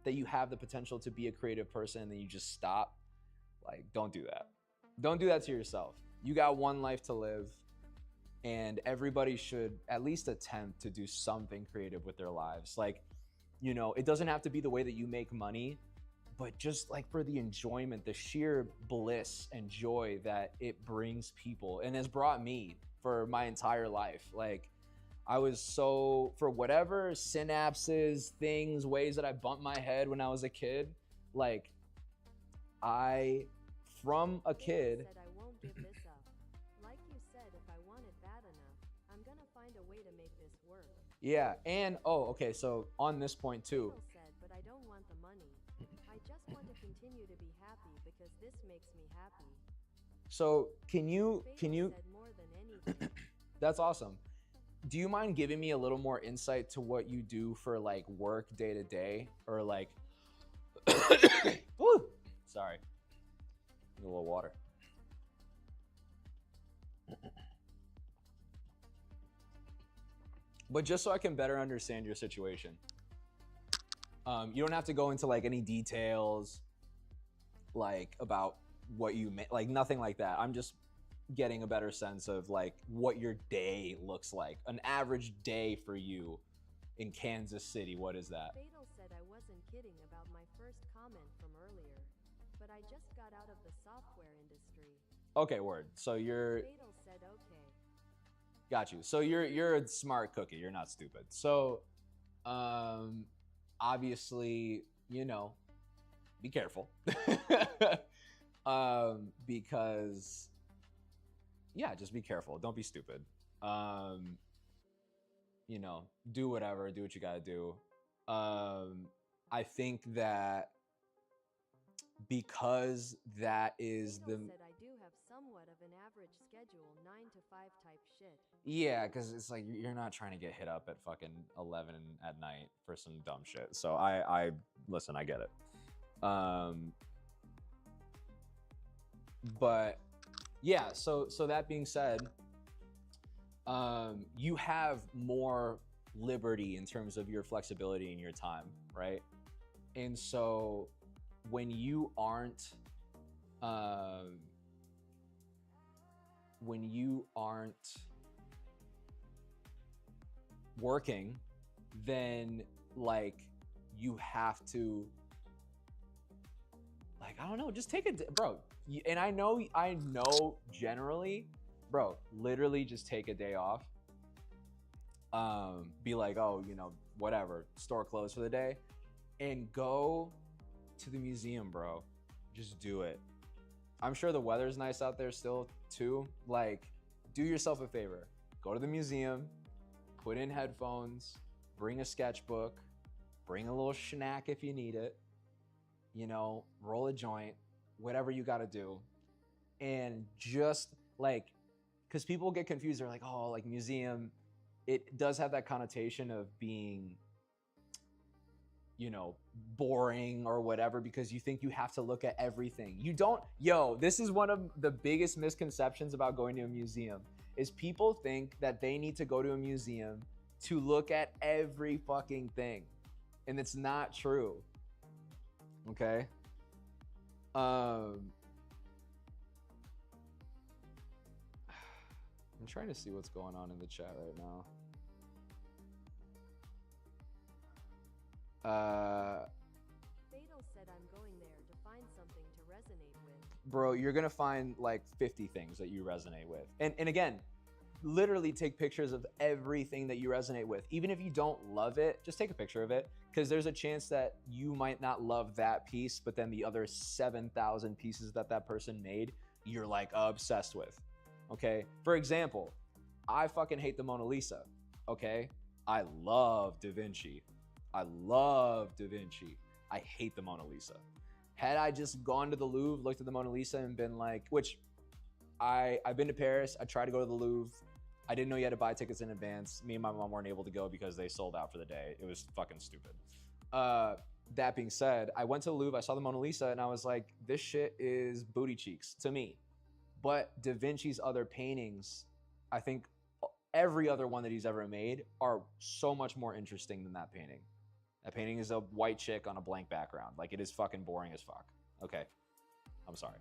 that you have the potential to be a creative person and then you just stop, like, don't do that. Don't do that to yourself. You got one life to live, and everybody should at least attempt to do something creative with their lives. Like, you know, it doesn't have to be the way that you make money, but just like for the enjoyment, the sheer bliss and joy that it brings people and has brought me for my entire life. Like, I was so, for whatever synapses, things, ways that I bumped my head when I was a kid, like, from a kid, said, I won't give this up. Like you said, if I want it bad enough, I'm gonna find a way to make this work. yeah. And, okay, so on this point too, Fatal said, but I don't want the money. I just want to continue to be happy because this makes me happy. so can you, Said more than anything. that's awesome. Do you mind giving me a little more insight to what you do for like work day to day, or like, Woo! Sorry, need a little water. But just so I can better understand your situation, you don't have to go into like any details, like about what you make, like nothing like that. I'm just getting a better sense of like what your day looks like. An average day for you in Kansas City, what is that? Fatal said I wasn't kidding about my first comment from earlier, but I just got out of the software industry. Okay, word. So you're, Fatal said okay. got you. So you're a smart cookie. You're not stupid. So, obviously, you know, be careful. Because, yeah, just be careful. Don't be stupid. You know, do whatever, do what you gotta do. I think that because that is Fatal the, said I do have somewhat of an average schedule, 9 to 5 type shit. yeah, because it's like you're not trying to get hit up at fucking 11 at night for some dumb shit. So I listen, I get it. But yeah, so that being said, you have more liberty in terms of your flexibility in your time, right? And so when you aren't working, then like you have to, like, I don't know, just take a bro. And I know generally, bro, literally just take a day off. Be like, oh, you know, whatever, store closed for the day, and go to the museum, bro. Just do it. I'm sure the weather's nice out there still too. Like, do yourself a favor. Go to the museum, put in headphones, bring a sketchbook, bring a little snack if you need it, you know, roll a joint, whatever you got to do. And just like, because people get confused. They're like, oh, like museum, it does have that connotation of being, you know, boring or whatever, because you think you have to look at everything. You don't. This is one of the biggest misconceptions about going to a museum, is people think that they need to go to a museum to look at every fucking thing. And it's not true. Okay? I'm trying to see what's going on in the chat right now. Fatal said I'm going there to find something to resonate with. Bro, you're gonna find like 50 things that you resonate with. And again, literally take pictures of everything that you resonate with. Even if you don't love it, just take a picture of it, because there's a chance that you might not love that piece, but then the other 7,000 pieces that that person made, you're like obsessed with. Okay? For example, I fucking hate the Mona Lisa. Okay? I love Da Vinci. I love Da Vinci. I hate the Mona Lisa. Had I just gone to the Louvre, looked at the Mona Lisa and been like, which I've been to Paris. I tried to go to the Louvre. I didn't know you had to buy tickets in advance. Me and my mom weren't able to go because they sold out for the day. It was fucking stupid. That being said, I went to the Louvre. I saw the Mona Lisa and I was like, this shit is booty cheeks to me. But Da Vinci's other paintings, I think every other one that he's ever made are so much more interesting than that painting. That painting is a white chick on a blank background. Like, it is fucking boring as fuck. Okay. I'm sorry.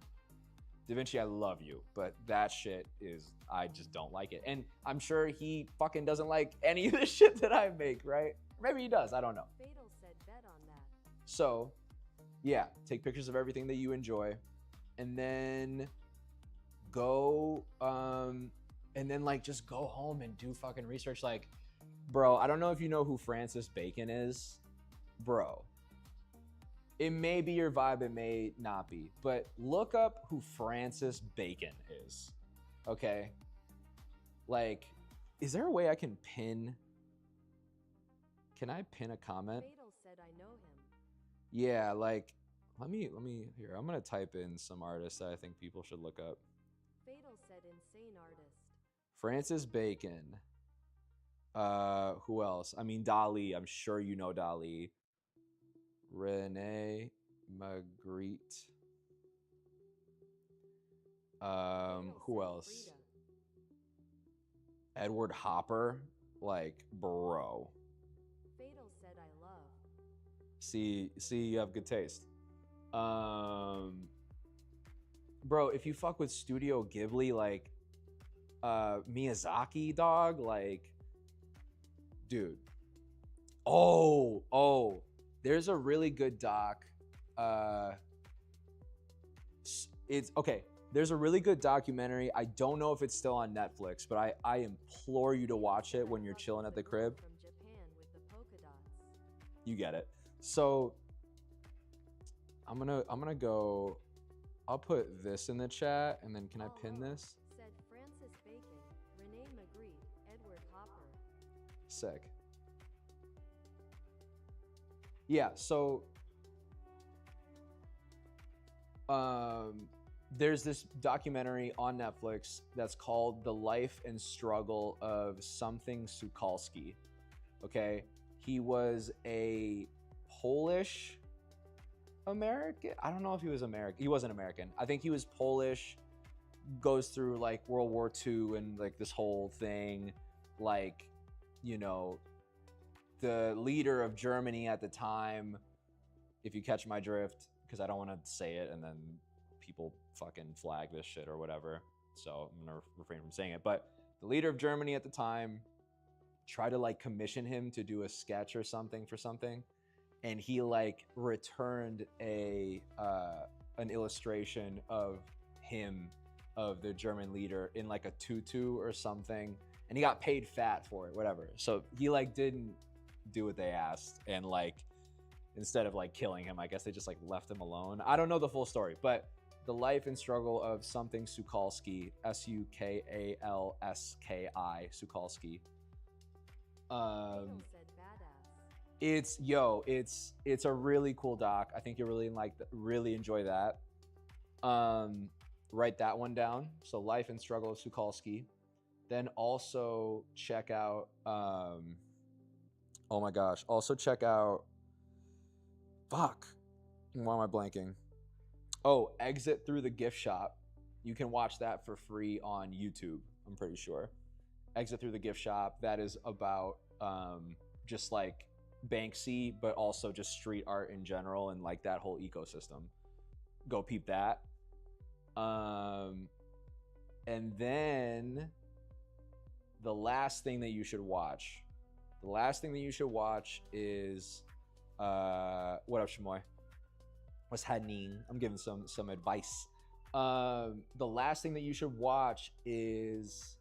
Da Vinci, I love you, but that shit is, I just don't like it. And I'm sure he fucking doesn't like any of the shit that I make, right? Maybe he does, I don't know. Fatal said bet on that. So, yeah, take pictures of everything that you enjoy, and then go, and then like just go home and do fucking research. Like, bro, I don't know if you know who Francis Bacon is, bro. It may be your vibe, it may not be, but look up who Francis Bacon is, okay? Like, is there a way I can pin? Can I pin a comment? Fatal said I know him. Yeah, like, let me, here, I'm gonna type in some artists that I think people should look up. Fatal said insane artist. Francis Bacon. Who else? I mean, Dali, I'm sure you know Dali. Rene Magritte. Who else? Frida. Edward Hopper. Like, bro. Fatal said I love. See, you have good taste. Bro, if you fuck with Studio Ghibli, like, Miyazaki, dog, like, dude. Oh. There's a really good doc. It's okay. There's a really good documentary. I don't know if it's still on Netflix, but I implore you to watch it when you're chilling at the crib. From Japan with the polka dots. You get it. So I'm gonna go. I'll put this in the chat, and then can I pin this? Said Francis Bacon, Rene Magritte, Edward Hopper. Sick. Yeah, so there's this documentary on Netflix that's called The Life and Struggle of Something Sukalski. Okay? He was a Polish American? I don't know if he was American. He wasn't American. I think he was Polish, goes through like World War II and like this whole thing, like, you know, the leader of Germany at the time, if you catch my drift, because I don't want to say it and then people fucking flag this shit or whatever. So I'm going to refrain from saying it. But the leader of Germany at the time tried to like commission him to do a sketch or something for something. And he like returned an illustration of him, of the German leader, in like a tutu or something. And he got paid fat for it, whatever. So he like didn't do what they asked, and like instead of like killing him, I guess they just like left him alone. I don't know the full story, but the life and struggle of something Sukalski, Sukalski, Sukalski. Fatal said badass. It's a really cool doc. I think you'll really enjoy that. Write that one down. So life and struggle of Sukalski. Then also check out oh my gosh. Also check out, fuck, why am I blanking? Oh, Exit Through the Gift Shop. You can watch that for free on YouTube, I'm pretty sure. Exit Through the Gift Shop. That is about just like Banksy, but also just street art in general and like that whole ecosystem. Go peep that. And then the last thing that you should watch. The last thing that you should watch is what up, Shamoy? What's happening? I'm giving some advice. The last thing that you should watch is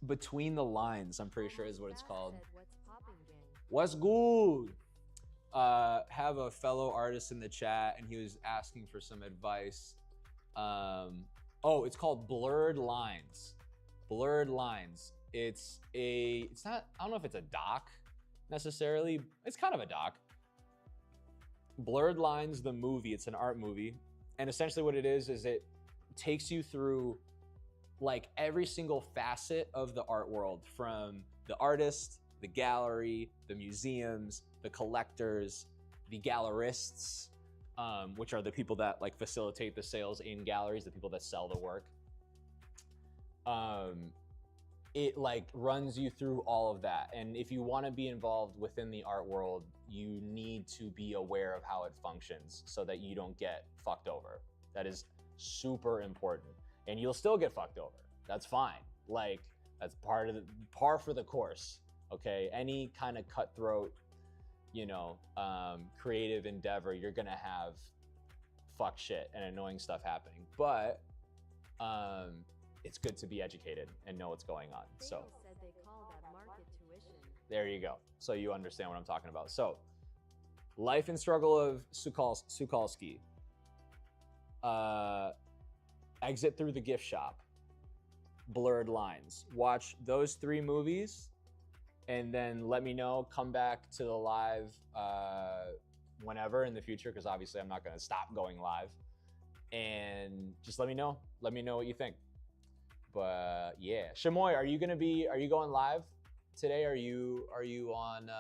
Between the Lines, I'm pretty sure is what it's called. Said, what's popping, gang? What's good? Have a fellow artist in the chat, and he was asking for some advice. Oh, it's called Blurred Lines. Blurred Lines. It's not, I don't know if it's a doc necessarily. It's kind of a doc. Blurred Lines, the movie, it's an art movie. And essentially what it is it takes you through like every single facet of the art world, from the artist, the gallery, the museums, the collectors, the gallerists, which are the people that like facilitate the sales in galleries, the people that sell the work. It like runs you through all of that. And if you want to be involved within the art world, you need to be aware of how it functions so that you don't get fucked over. That is super important. And you'll still get fucked over. That's fine. Like, that's par for the course. Okay, any kind of cutthroat, creative endeavor, you're gonna have fuck shit and annoying stuff happening. But it's good to be educated and know what's going on. So Said they call that market tuition. there you go. So you understand what I'm talking about. So Life and Struggle of Sukalski. Exit Through the Gift Shop. Blurred Lines. Watch those 3 movies and then let me know. Come back to the live whenever in the future, because obviously I'm not going to stop going live. And just let me know. Let me know what you think. But yeah, Shamoy, are you going live today? Are you on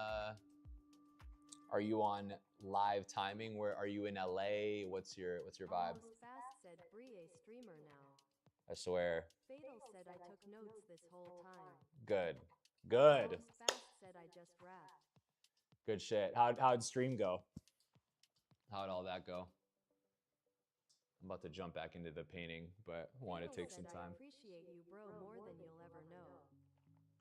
live timing? Where are you in LA? What's your vibe? Almost Fast said Brie streamer now. I swear. Fatal said I took notes this whole time. Good. Almost Fast said I just rapped. Good shit. How'd stream go? How'd all that go? I'm about to jump back into the painting, but wanted to take some time. I appreciate you, bro, more than you'll ever know.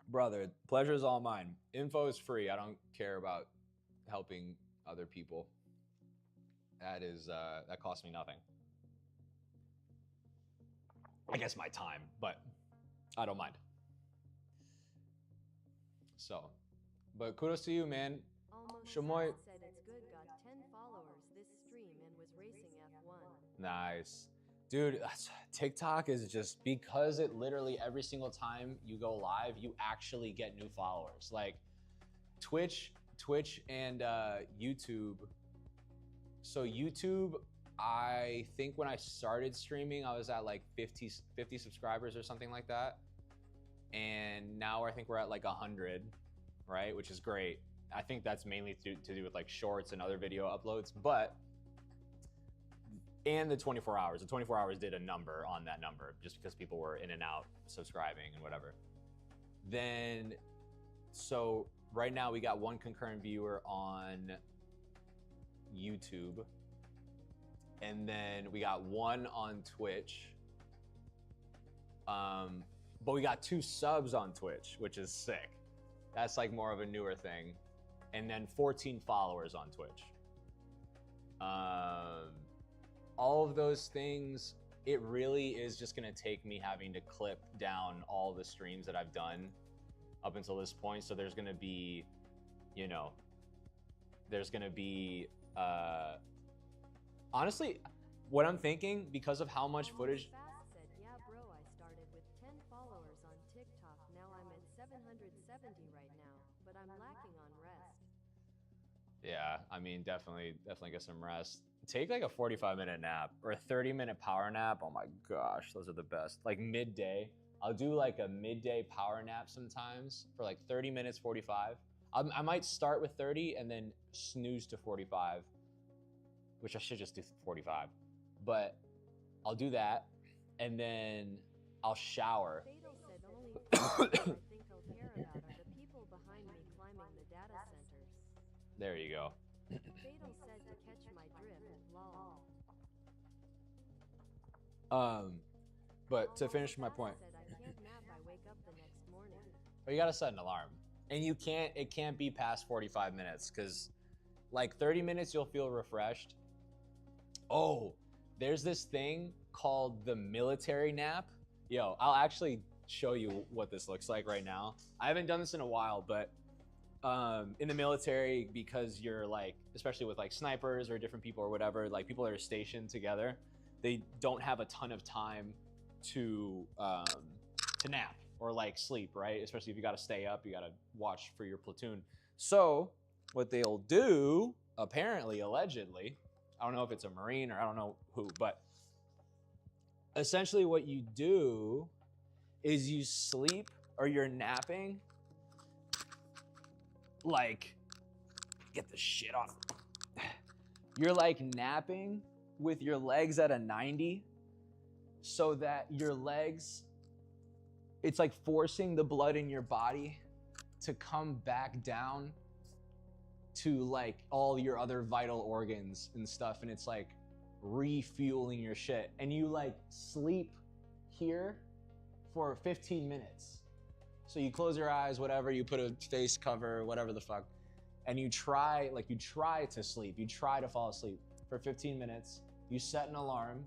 Brother, pleasure is all mine. Info is free. I don't care about helping other people. That costs me nothing. I guess my time, but I don't mind. So, but kudos to you, man. Almost Shamoy said it's good, got 10 followers this stream and was racing F1. Nice. Dude, TikTok is just, because it literally every single time you go live, you actually get new followers. Like Twitch and YouTube. So YouTube, I think when I started streaming, I was at like 50 subscribers or something like that. And now I think we're at like 100, right? Which is great. I think that's mainly to do with like shorts and other video uploads, and the 24 hours. The 24 hours did a number on that number just because people were in and out subscribing and whatever. Then, so right now we got 1 concurrent viewer on YouTube. And then we got 1 on Twitch. But we got 2 subs on Twitch, which is sick. That's like more of a newer thing. And then 14 followers on Twitch. All of those things, it really is just gonna take me having to clip down all the streams that I've done up until this point. So there's gonna be, honestly, what I'm thinking, because of how much footage. Fast said, yeah, bro, I started with 10 followers on TikTok. Now I'm at 770 right now, but I'm lacking on rest. Yeah, I mean, definitely get some rest. Take like a 45-minute nap or a 30-minute power nap. Oh my gosh, those are the best. Like midday. I'll do like a midday power nap sometimes for like 30 minutes, 45. I might start with 30 and then snooze to 45, which I should just do 45. But I'll do that and then I'll shower. Fatal said only thing I think he'll care about are the people behind me climbing the data centers. There you go. Fatal said to catch my drift, lol. But to finish my point. Said, I can't nap, I wake up the next morning. But you gotta set an alarm. And it can't be past 45 minutes, because like 30 minutes you'll feel refreshed. Oh, there's this thing called the military nap. Yo, I'll actually show you what this looks like right now. I haven't done this in a while, but in the military, because you're like, especially with like snipers or different people or whatever, like people that are stationed together, they don't have a ton of time to nap or like sleep, right? Especially if you got to stay up, you got to watch for your platoon. So what they'll do, apparently, allegedly, I don't know if it's a Marine or I don't know who, but essentially what you do is you sleep or you're napping, like, get the shit off. You're like napping with your legs at a 90 so that your legs, it's like forcing the blood in your body to come back down to like all your other vital organs and stuff. And it's like refueling your shit. And you like sleep here for 15 minutes. So you close your eyes, whatever, you put a face cover, whatever the fuck, and you try to sleep. You try to fall asleep for 15 minutes. You set an alarm,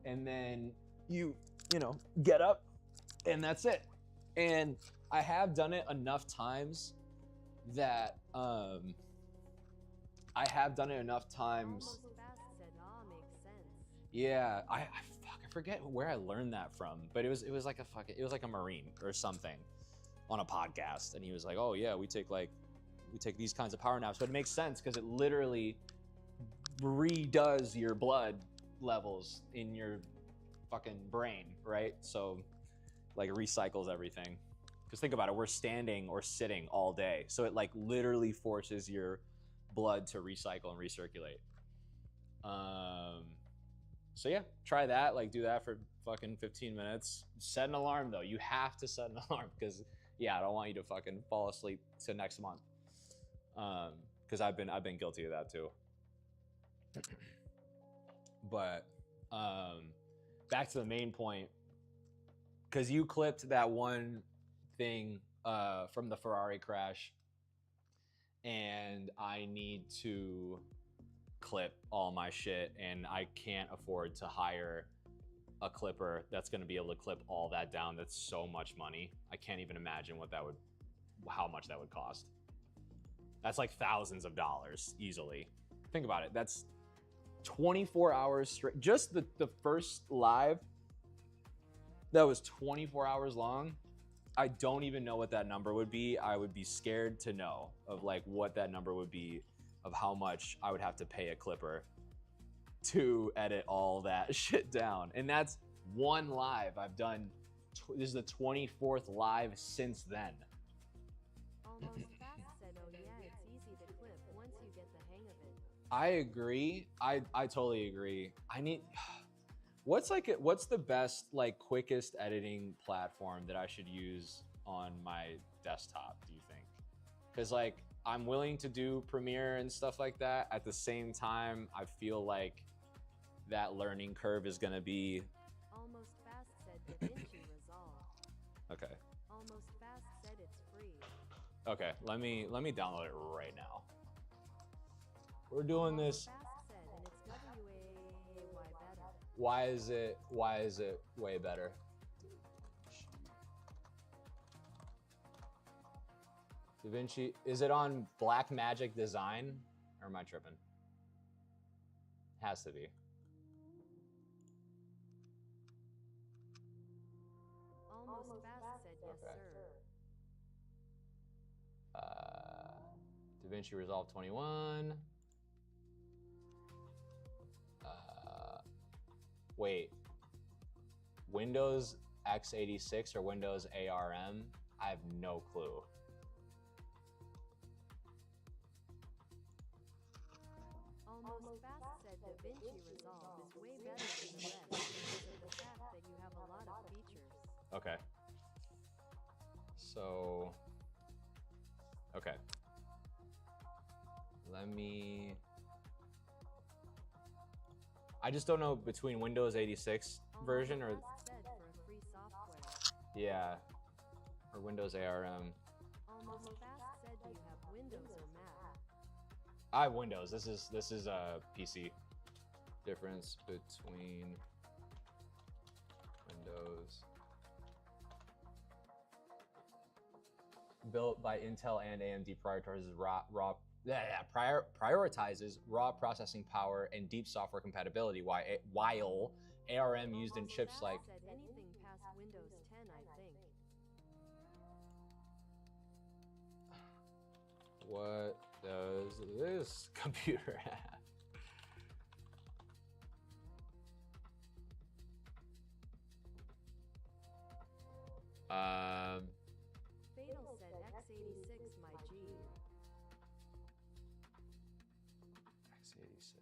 and then you get up, and that's it. And I have done it enough times that Almost fast said, makes sense. Yeah, I forget where I learned that from, but it was like a Marine or something on a podcast, and he was like, "Oh yeah, we take these kinds of power naps," but it makes sense because it literally redoes your blood levels in your fucking brain, right? So like recycles everything. Because think about it, we're standing or sitting all day, so it like literally forces your blood to recycle and recirculate. So yeah, try that. Like do that for fucking 15 minutes. Set an alarm though. You have to set an alarm because I don't want you to fucking fall asleep to next month. Because I've been guilty of that too. But back to the main point, because you clipped that one thing from the Ferrari crash, and I need to clip all my shit, and I can't afford to hire a clipper that's going to be able to clip all that down. That's so much money. I can't even imagine how much that would cost. That's like thousands of dollars easily. Think about it. That's 24 hours straight. Just the first live that was 24 hours long. I don't even know what that number would be. I would be scared to know of like what that number would be, of how much I would have to pay a clipper to edit all that shit down. And that's one live I've done. This is the 24th live since then. Almost fast said, "Oh yeah, it's easy to clip once you get the hang of it." I agree. I totally agree. What's the best, like, quickest editing platform that I should use on my desktop, do you think? Because like I'm willing to do Premiere and stuff like that. At the same time, I feel like that learning curve is gonna be. Almost fast said DaVinci Resolve. Okay. Almost fast said it's free. Okay, let me download it right now. We're doing this. Fast said, and it's way better. Why is it way better? DaVinci, is it on Blackmagic Design, or am I tripping? Has to be. Almost fast said, yes sir. DaVinci Resolve 21. Wait, Windows x86 or Windows ARM? I have no clue. Almost fast said DaVinci Resolve is way better than the rest because of the fact that you have a lot of features. Okay. So, okay. I just don't know between Windows 86 version or Almost fast said for a free software. yeah, or Windows ARM. Almost fast said, do you have Windows or Mac? I have Windows. This is a PC. Difference between Windows built by Intel and AMD prioritizes raw processing power and deep software compatibility, while ARM used in chips like said anything past Windows 10, I think. What does this computer have? Fatal said x86, my G. x86.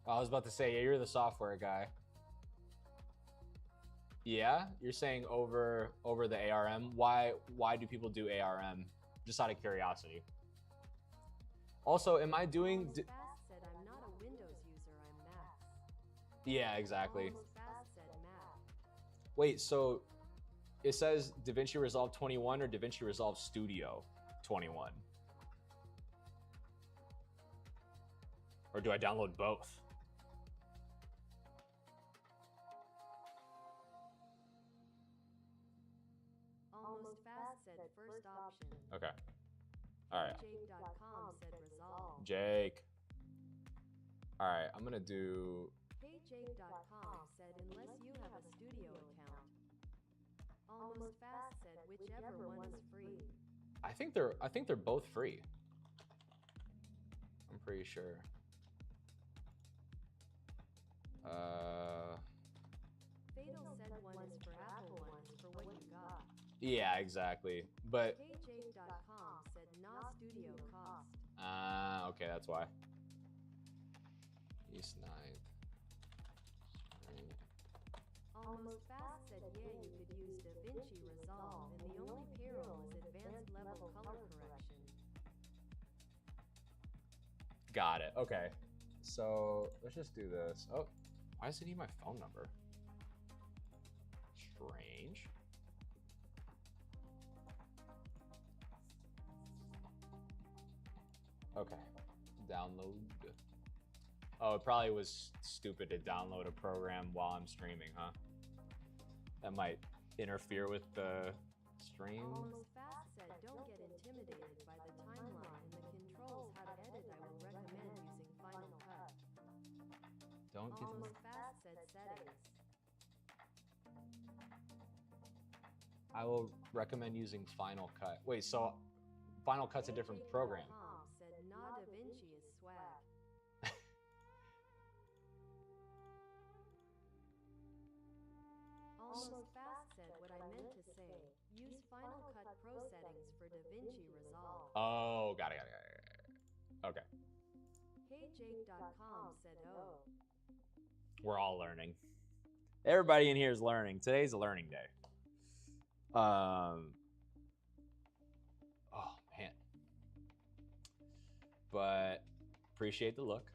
I was about to say, yeah, you're the software guy. Yeah, you're saying over the ARM. Why do people do ARM? Just out of curiosity. Also, am I doing? Fast said I'm not a Windows user, I'm Mac. Yeah, exactly. Fast said Mac. Wait, so it says DaVinci Resolve 21 or DaVinci Resolve Studio 21? Or do I download both? Almost fast said first option. Okay. All right. Jake.com said resolve. Jake. All right, I'm gonna do. HeyJake.com said unless you have a studio account. Almost fast said whichever one is free. I think they're both free. I'm pretty sure. Fatal said one is for Apple, one is for what you got. Yeah, exactly. But HeyJake.com said nah studio cost. okay, that's why. East 9th. Almost fast said yeah you could use DaVinci Resolve and the only peril is advanced level color correction. Got it. Okay. So let's just do this. Oh, why does it need my phone number? Strange. Okay. Download. Oh, it probably was stupid to download a program while I'm streaming, huh? That might interfere with the stream. Almost fast said don't get intimidated by the timeline and the controls how to edit. I would recommend using Final Cut. Don't get. Almost fast said settings. I will recommend using Final Cut. Wait, so Final Cut's a different program. Said nah DaVinci is swag. Almost fast said what I meant to say. Use Final Cut Pro settings for DaVinci Resolve. Oh, got it. Okay. HeyJake.com said oh. We're all learning. Everybody in here is learning. Today's a learning day. Oh man. But appreciate the look.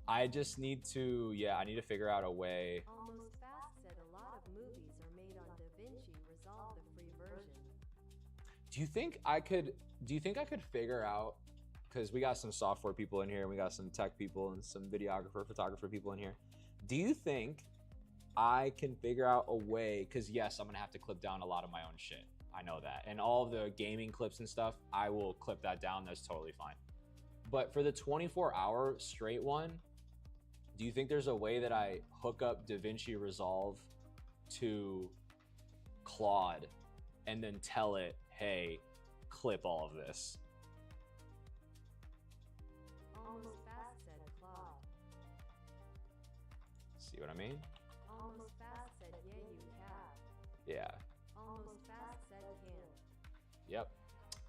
I just need to, I need to figure out a way. Almost fast said a lot of movies are made on DaVinci Resolve, the free version. Do you think I could figure out, because we got some software people in here and we got some tech people and some videographer, photographer people in here. Do you think I can figure out a way, because yes, I'm gonna have to clip down a lot of my own shit. I know that. And all of the gaming clips and stuff, I will clip that down. That's totally fine. But for the 24-hour straight one, do you think there's a way that I hook up DaVinci Resolve to Claude and then tell it, hey, clip all of this? Almost fast said Claude. See what I mean? Almost fast said yeah you have. Yeah. Almost fast said can. Yep.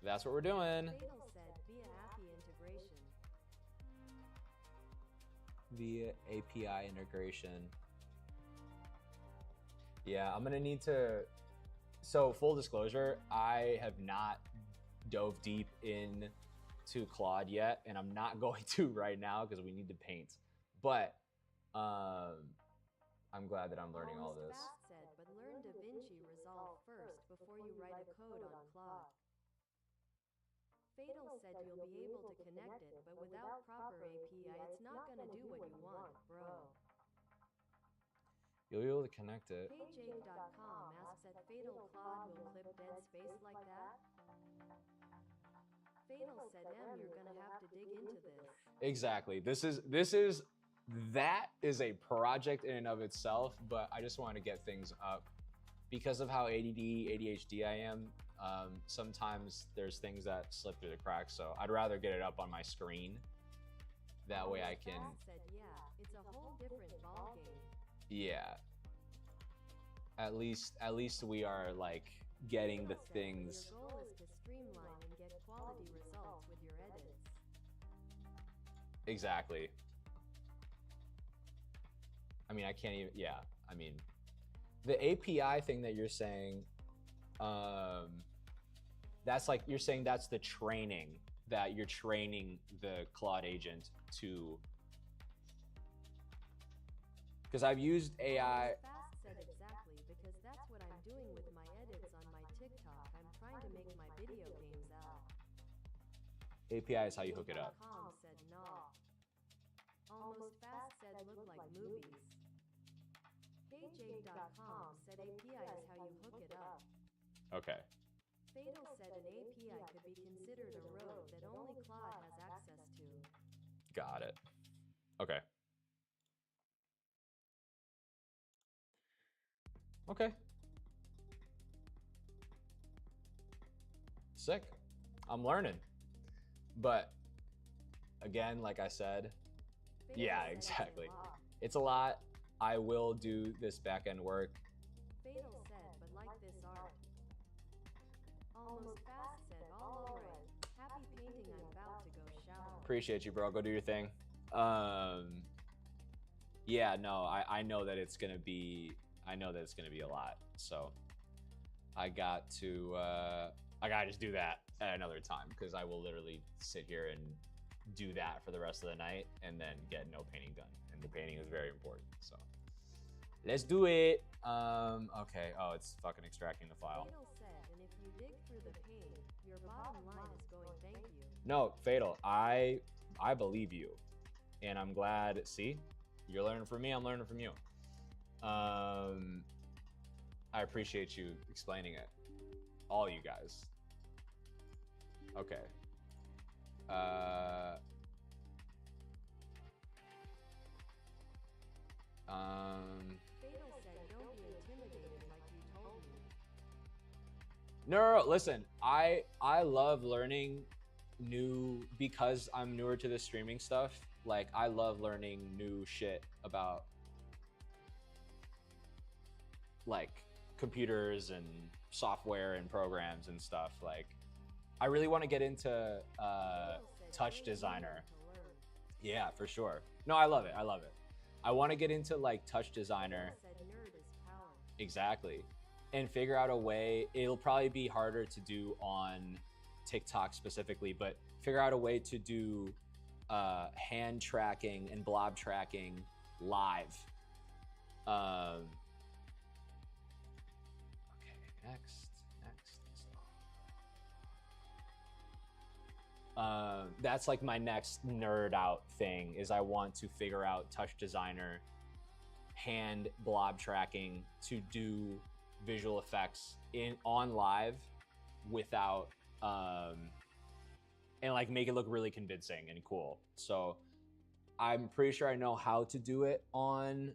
That's what we're doing. Fatal said via API integration. Via API integration. Yeah, I'm gonna need to. So full disclosure, I have not dove deep into Claude yet, and I'm not going to right now because we need to paint. But I'm glad that I'm learning all this. Fast said, but learn DaVinci Resolve first before you write a code on Claude. Fatal said you'll be able to connect it, but without proper API, it's not gonna do what you want, bro. You'll be able to connect it. PageApe.com asks at Fatal Claude will clip dead space like that? Fatal said you're gonna have to dig into this. Exactly. That is a project in and of itself, but I just want to get things up because of how ADD, ADHD I am. Sometimes there's things that slip through the cracks, so I'd rather get it up on my screen. That way I can. Said, yeah, it's a whole different ball game. Yeah. At least we are like getting the things. Your goal is to streamline and get quality results with your edits. Exactly. I mean, I can't even. Yeah. I mean, the API thing that you're saying, that's like you're saying that's the training that you're training the Claude agent to. Because I've used AI. Fast said exactly, because that's what I'm doing with my edits on my TikTok. I'm trying to make my video games out. API is how you hook it up. Said nah. Almost Fast said look like movies. PageApe.com said API is how you hook it up. Okay. Fatal said an API could be considered a road that only Claude has access to. Got it. Okay. Okay. Sick. I'm learning. But again, like I said, yeah, exactly. It's a lot. I will do this back end work. Fatal said, but like this art. Almost Fast said, all right. Happy painting, I'm about to go shower. Appreciate you, bro. Go do your thing. Yeah, no, I know that it's gonna be a lot. So I got to just do that at another time because I will literally sit here and do that for the rest of the night and then get no painting done. And the painting is very important. So let's do it. Okay. Oh, it's fucking extracting the file. Fatal said, and if you dig through the pain, your bottom line is going thank you. No, Fatal, I believe you. And I'm glad, see, you're learning from me, I'm learning from you. I appreciate you explaining it. All you guys. Okay. Fatal said, don't be intimidated like you told me. No, listen, I love learning new, because I'm newer to the streaming stuff. Like, I love learning new shit about like computers and software and programs and stuff. Like, I really want to get into touch designer. Yeah, for sure. No, I love it. I love it. I want to get into like touch designer. Exactly. And figure out a way. It'll probably be harder to do on TikTok specifically, but figure out a way to do hand tracking and blob tracking live. Okay, next. That's like my next nerd out thing is I want to figure out touch designer, hand blob tracking to do visual effects on live without and like make it look really convincing and cool. So I'm pretty sure I know how to do it on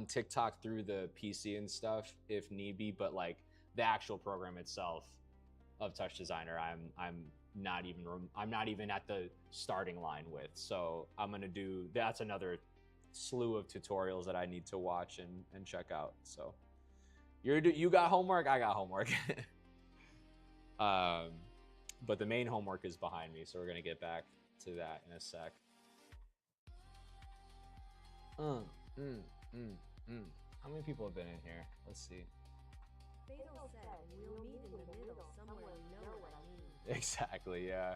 TikTok through the PC and stuff if need be, but like the actual program itself of touch designer, I'm not even at the starting line with. So I'm gonna do, that's another slew of tutorials that I need to watch and check out. So you got homework, I got homework. But the main homework is behind me, so we're gonna get back to that in a sec. How many people have been in here? Let's see. Fatal said, and we'll meet in the middle somewhere, you know what I mean. Exactly, yeah.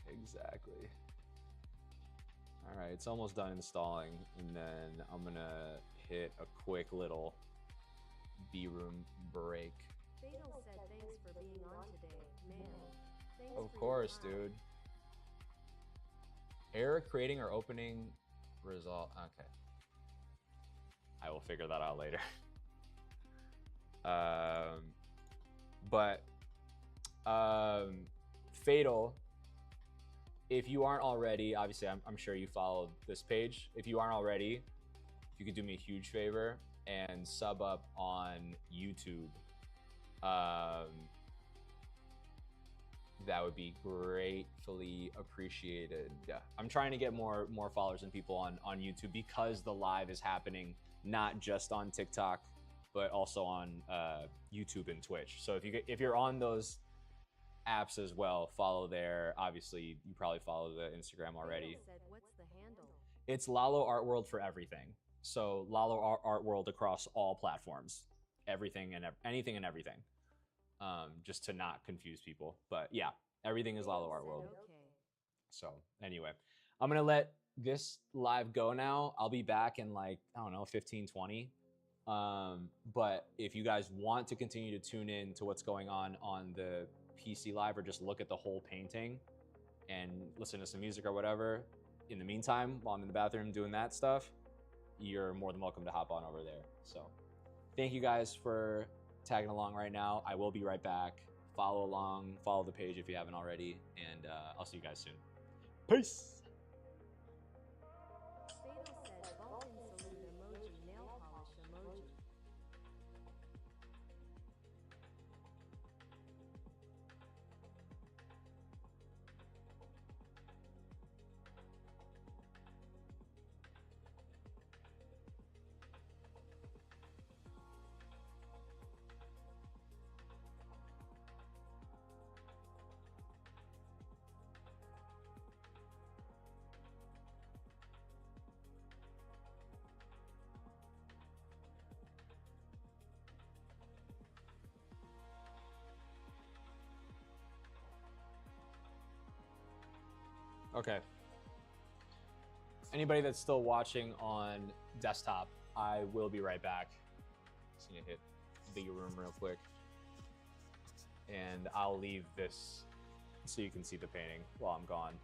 Exactly. All right, it's almost done installing, and then I'm gonna hit a quick little B-room break. Fatal said, thanks for being on today, man. Thanks of course, dude. Error creating or opening result. Okay. I will figure that out later. But Fatal, if you aren't already, obviously I'm sure you followed this page. If you aren't already, if you could do me a huge favor and sub up on YouTube, that would be gratefully appreciated. Yeah, I'm trying to get more followers and people on YouTube because the live is happening not just on TikTok, but also on YouTube and Twitch. So if you're on those apps as well, follow there. Obviously, you probably follow the Instagram already. Said, what's the handle? It's Lalo Art World for everything. So Lalo Art World across all platforms, everything and anything and everything. Just to not confuse people. But yeah, everything is Lalo Art World. Okay. So anyway, I'm going to let this live go now. I'll be back in like, I don't know, 15, 20. But if you guys want to continue to tune in to what's going on the PC live or just look at the whole painting and listen to some music or whatever, in the meantime, while I'm in the bathroom doing that stuff, you're more than welcome to hop on over there. So thank you guys for tagging along right now. I will be right back. Follow along, follow the page if you haven't already, and I'll see you guys soon. Peace. Fatal said, Vulcan salute emoji, nail polish emoji. Okay. Anybody that's still watching on desktop, I will be right back. Just gonna hit the room real quick. And I'll leave this so you can see the painting while I'm gone.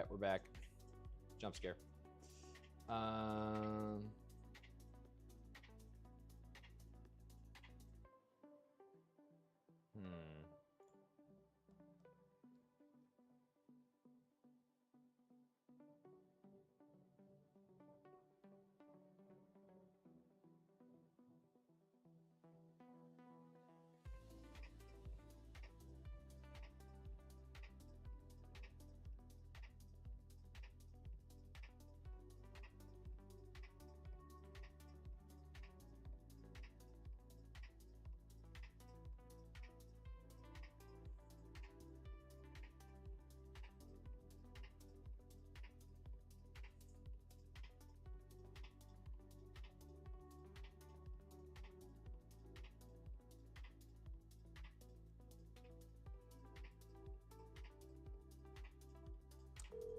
chat. We're back. Jump scare.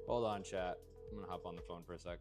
Hold on, chat. I'm gonna hop on the phone for a sec.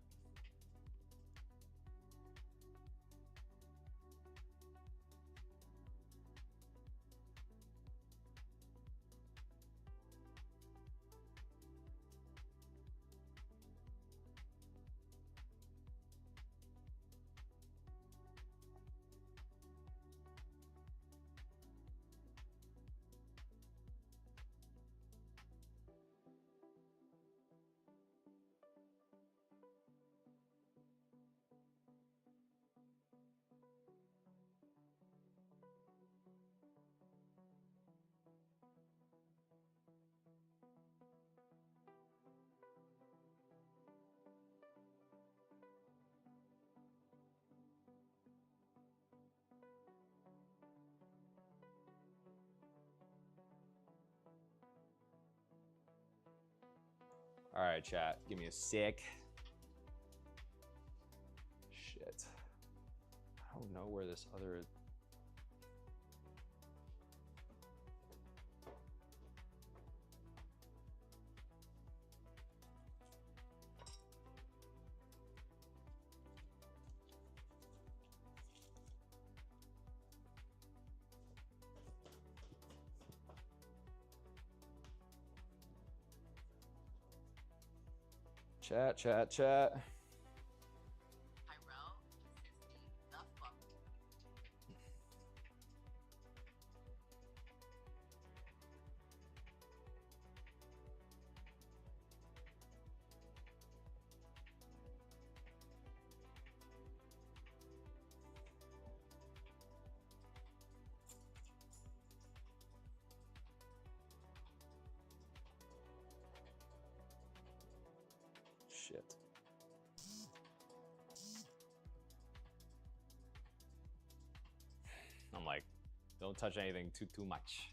All right, chat. Give me a sec. Shit. I don't know where this other. Chat, chat, chat. Shit. I'm like, don't touch anything too much.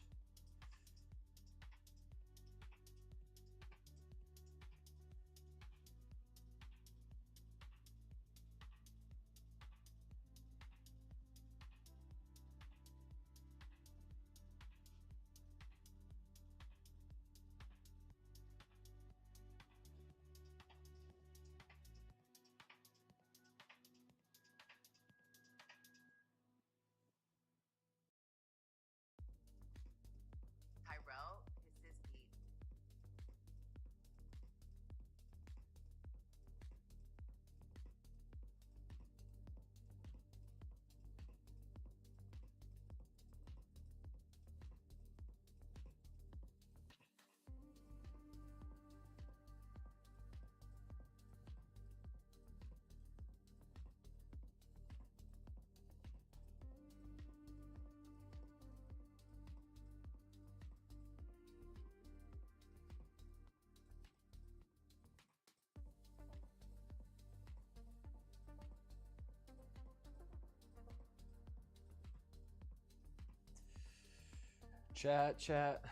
Chat, chat,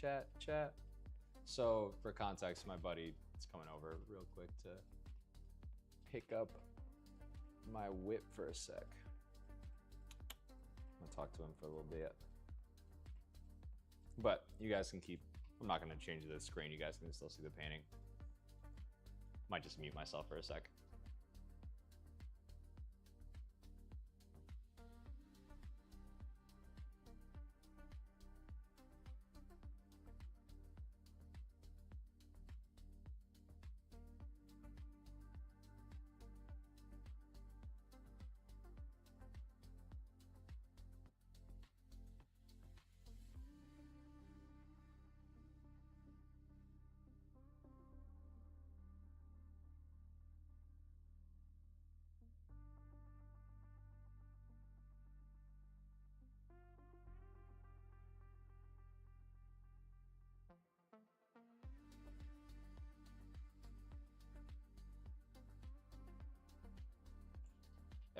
chat, chat. So for context, my buddy is coming over real quick to pick up my whip for a sec. I'm gonna talk to him for a little bit. But you guys can keep, I'm not gonna change the screen. You guys can still see the painting. Might just mute myself for a sec.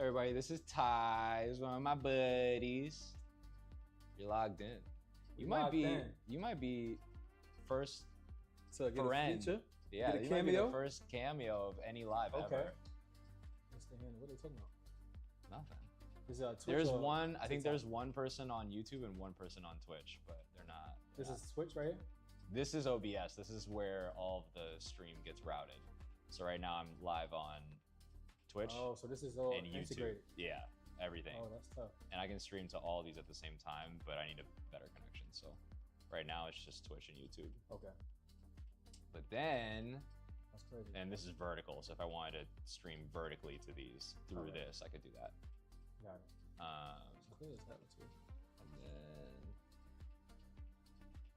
everybody? This is Ty. This is one of my buddies. You're logged in. You might be first So get friend. a feature. Yeah, Get a you might be cameo? the first cameo of any live Okay. ever. What's the handle? What are they talking about? Nothing. Is Twitch There's or one. I think TikTok? there's one person on YouTube and one person on Twitch, but they're not. This is Twitch right here. This is OBS. This is where all of the stream gets routed. So right now I'm live on Twitch Oh, so this is all and YouTube. integrated. Yeah, everything. Oh, that's tough. And I can stream to all these at the same time, but I need a better connection. So right now it's just Twitch and YouTube. Okay, But then, that's crazy. and this is vertical. So if I wanted to stream vertically to these through Okay. this, I could do that. Got it. It's clear as that with Twitch. And then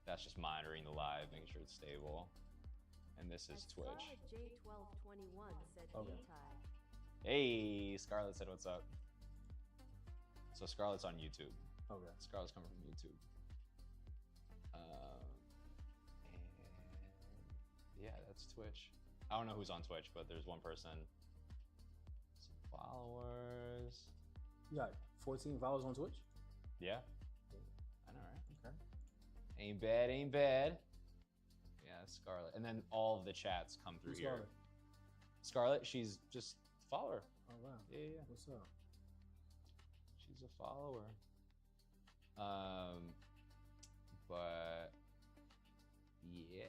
that's just monitoring the live, making sure it's stable. And this is Twitch. J1221 said Okay. hey Ty. Hey, Scarlett said what's up. So Scarlett's on YouTube. Okay. Scarlett's coming from YouTube. And yeah, that's Twitch. I don't know who's on Twitch, but there's one person. Some followers. You got 14 followers on Twitch. Yeah. I know, right? Okay. Ain't bad, ain't bad. Yeah, Scarlett. And then all of the chats come through Who's here. Scarlett? Scarlett, she's just follower. Oh wow. Yeah. What's up? She's a follower. But yeah.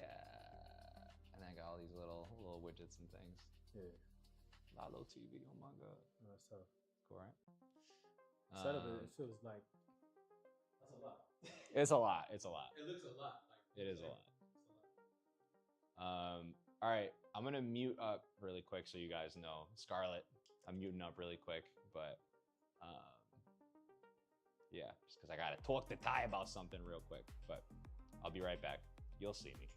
And I got all these little widgets and things. Yeah. Lalo TV, oh my god. Oh, that's tough. Cool, right? Setup it feels like that's a lot. It's a lot. It's a lot. It looks a lot. It is a lot. All right, I'm gonna mute up really quick so you guys know. Scarlett, I'm muting up really quick, but yeah, just because I gotta talk to Ty about something real quick. But I'll be right back. You'll see me.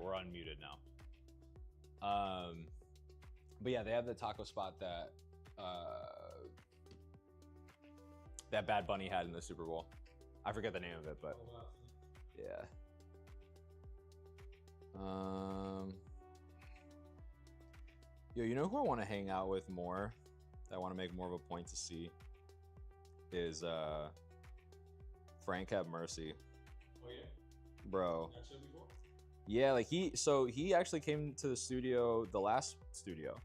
we're unmuted now. But yeah, they have the taco spot that that Bad Bunny had in the Super Bowl. I forget the name of it, but yeah. Yo, you know who I want to hang out with more? That I want to make more of a point to see is Frank Have Mercy. Oh yeah, Bro. that show before. Yeah, like he actually came to the studio, the last studio,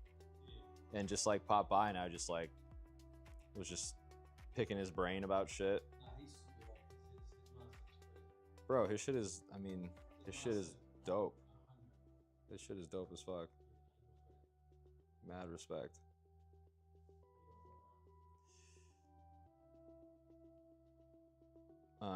and just like popped by, and I just like was just picking his brain about shit. Nah, he's super dope. His nonsense is crazy. Bro, his shit is, I mean, his shit is dope. His shit is dope as fuck. Mad respect. Okay.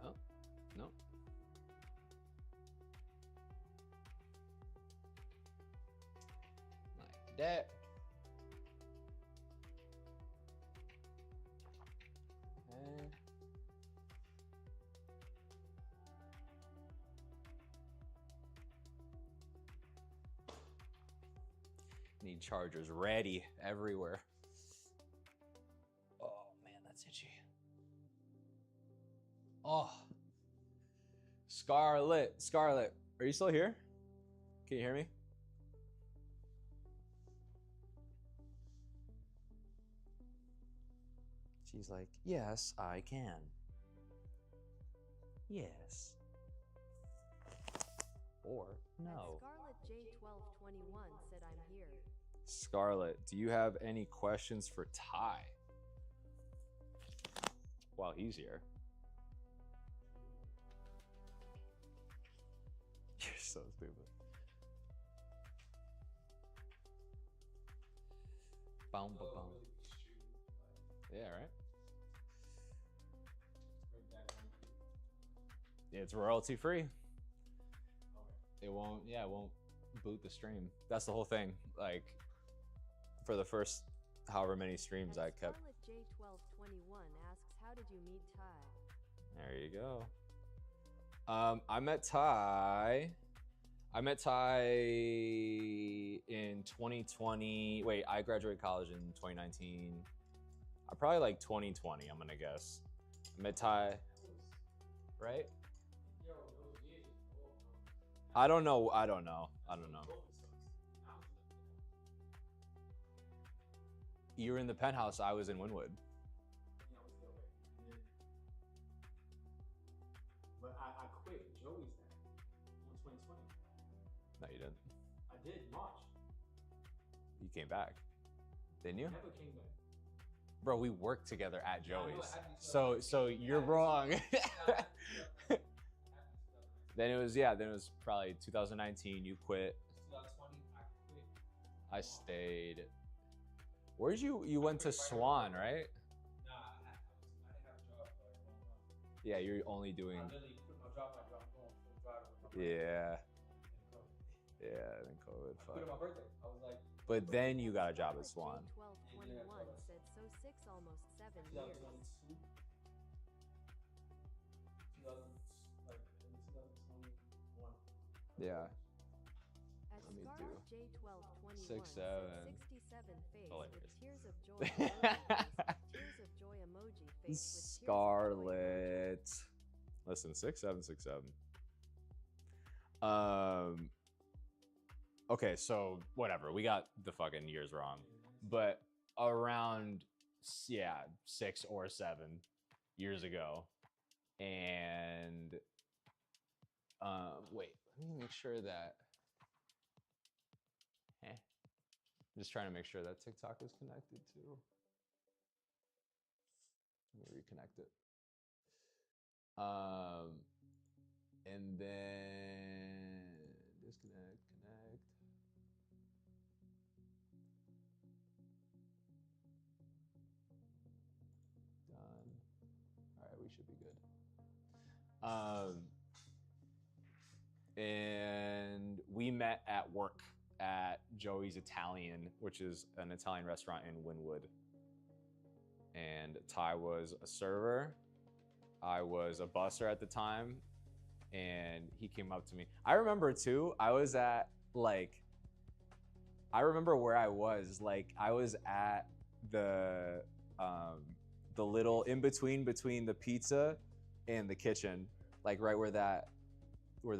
Oh, no. Like that. Okay. Need chargers ready everywhere. Oh man, that's itchy. Oh, Scarlett, are you still here? Can you hear me? She's like, yes, I can. Yes. Or no. Scarlett J1221 said I'm here. Scarlett, do you have any questions for Ty? While he's here. You're so stupid. Boom, boom, boom. Yeah, right? It's royalty free. It won't, yeah, it won't boot the stream. That's the whole thing. Like, for the first however many streams I kept. Scarlett J1221 asks, how did you meet Ty? There you go. I met Ty in 2020. Wait, I graduated college in 2019. Probably like 2020, I'm gonna guess. I met Ty, right? I don't know. You were in the penthouse. I was in Wynwood. But I quit Joey's in 2020. No, you didn't. I did March. You came back, didn't you? Never came back. Bro, we worked together at Yeah, I know, Joey's. it had to be So you're wrong. Then it was probably 2019. You quit. 2020, I quit. I stayed. Where'd you went to Swan, right? Nah, I didn't have a job for a long time. Yeah, you're only doing. I literally quit my job. I'm going full driver. Yeah. And Yeah, then COVID. I quit on Fuck. my birthday. I was like. But then you got a job at Swan. J1221 said, so 6 almost 7 years. 2022. 2021. Yeah. At Let me Scarlett do. J1221 6, said 7. 67 face Hilarious. with tears of joy emoji face, tears of joy emoji face with tears of joy emoji. Scarlett. Listen, 6767. Okay, so whatever. We got the fucking years wrong. But around 6 or 7 years ago. And wait, let me make sure that I'm just trying to make sure that TikTok is connected too. Let me reconnect it. And then disconnect, connect. Done. All right, we should be good. we met at work at Joey's Italian, which is an Italian restaurant in Wynwood. And Ty was a server. I was a busser at the time. And he came up to me. I remember too, I remember where I was. Like, I was at the little in between the pizza and the kitchen, like right where the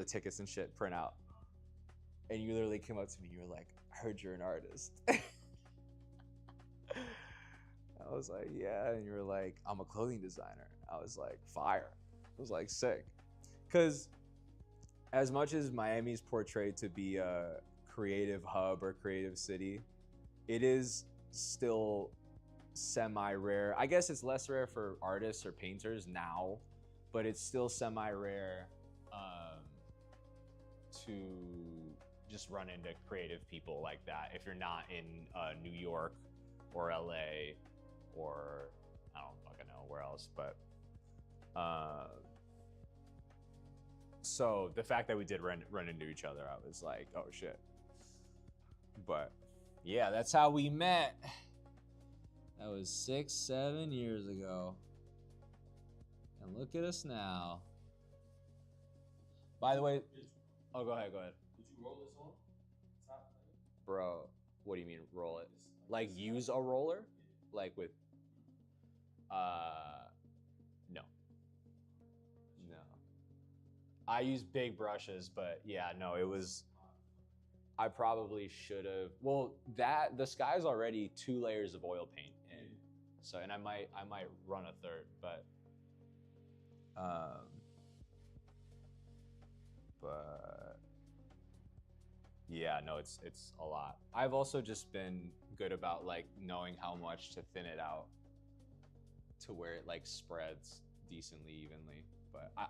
tickets and shit print out. And you literally came up to me, you were like, I heard you're an artist. I was like, yeah. And you were like, I'm a clothing designer. I was like, fire. I was like, sick. Because as much as Miami's portrayed to be a creative hub or creative city, it is still semi-rare. I guess it's less rare for artists or painters now, but it's still semi-rare to just run into creative people like that if you're not in New York or LA or I don't fucking know where else, but so the fact that we did run into each other, I was like, oh shit. But yeah, that's how we met. That was 6-7 years ago. And look at us now. By the way, oh, go ahead. Did you roll this on? Top? Bro, what do you mean roll it? Like use a roller? Like with, no. No. I use big brushes, but yeah, no, it was, I probably should have, well, the sky's already 2 layers of oil paint in. So, and I might run a third, but yeah, no, it's a lot. I've also just been good about like knowing how much to thin it out to where it like spreads decently evenly. But I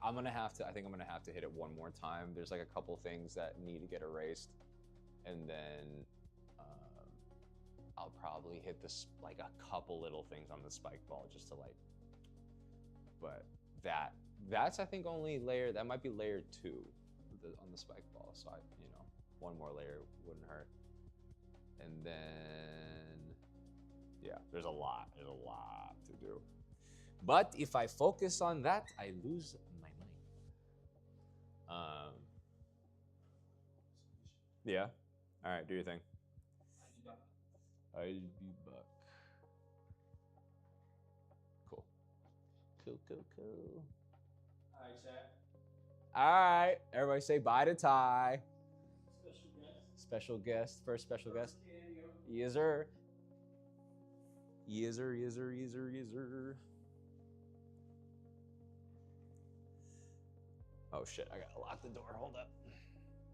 think I'm gonna have to hit it one more time. There's like a couple things that need to get erased, and then I'll probably hit this like a couple little things on the spike ball just to like. But that's I think only that might be layer 2 on the spike ball. So one more layer wouldn't hurt. And then yeah, there's a lot to do. But if I focus on that, I lose my mind. Yeah. All right, do your thing. I'll be back. Cool. All right, chat. All right, everybody say bye to Ty. Special guest. First special guest. Yes, sir. Yes, sir. Yes, sir. Yes, sir. Yes, sir. Oh shit! I gotta lock the door. Hold up.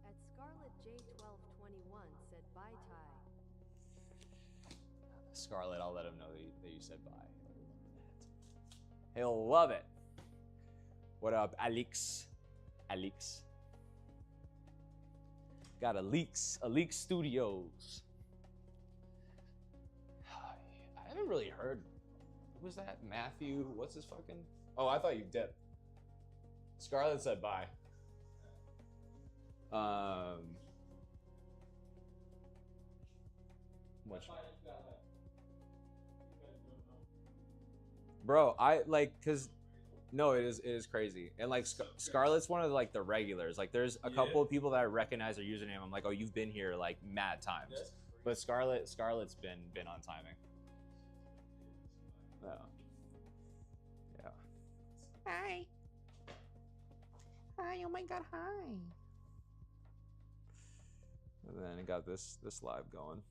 At Scarlett J1221 said bye Ty. Scarlett, I'll let him know that you said bye. He'll love it. What up, Alex? Got Alex Studios. I haven't really heard. What was that? Matthew? What's his fucking? Oh, I thought you dipped. Scarlett said bye. What? Bro, I like cause no, it is crazy. And like Scarlett's one of like the regulars. Like there's a couple of people that I recognize their username. I'm like, oh, you've been here like mad times. But Scarlett's been on timing. Yeah. Yeah. Hi. Hi, oh my god, hi. And then it got this live going.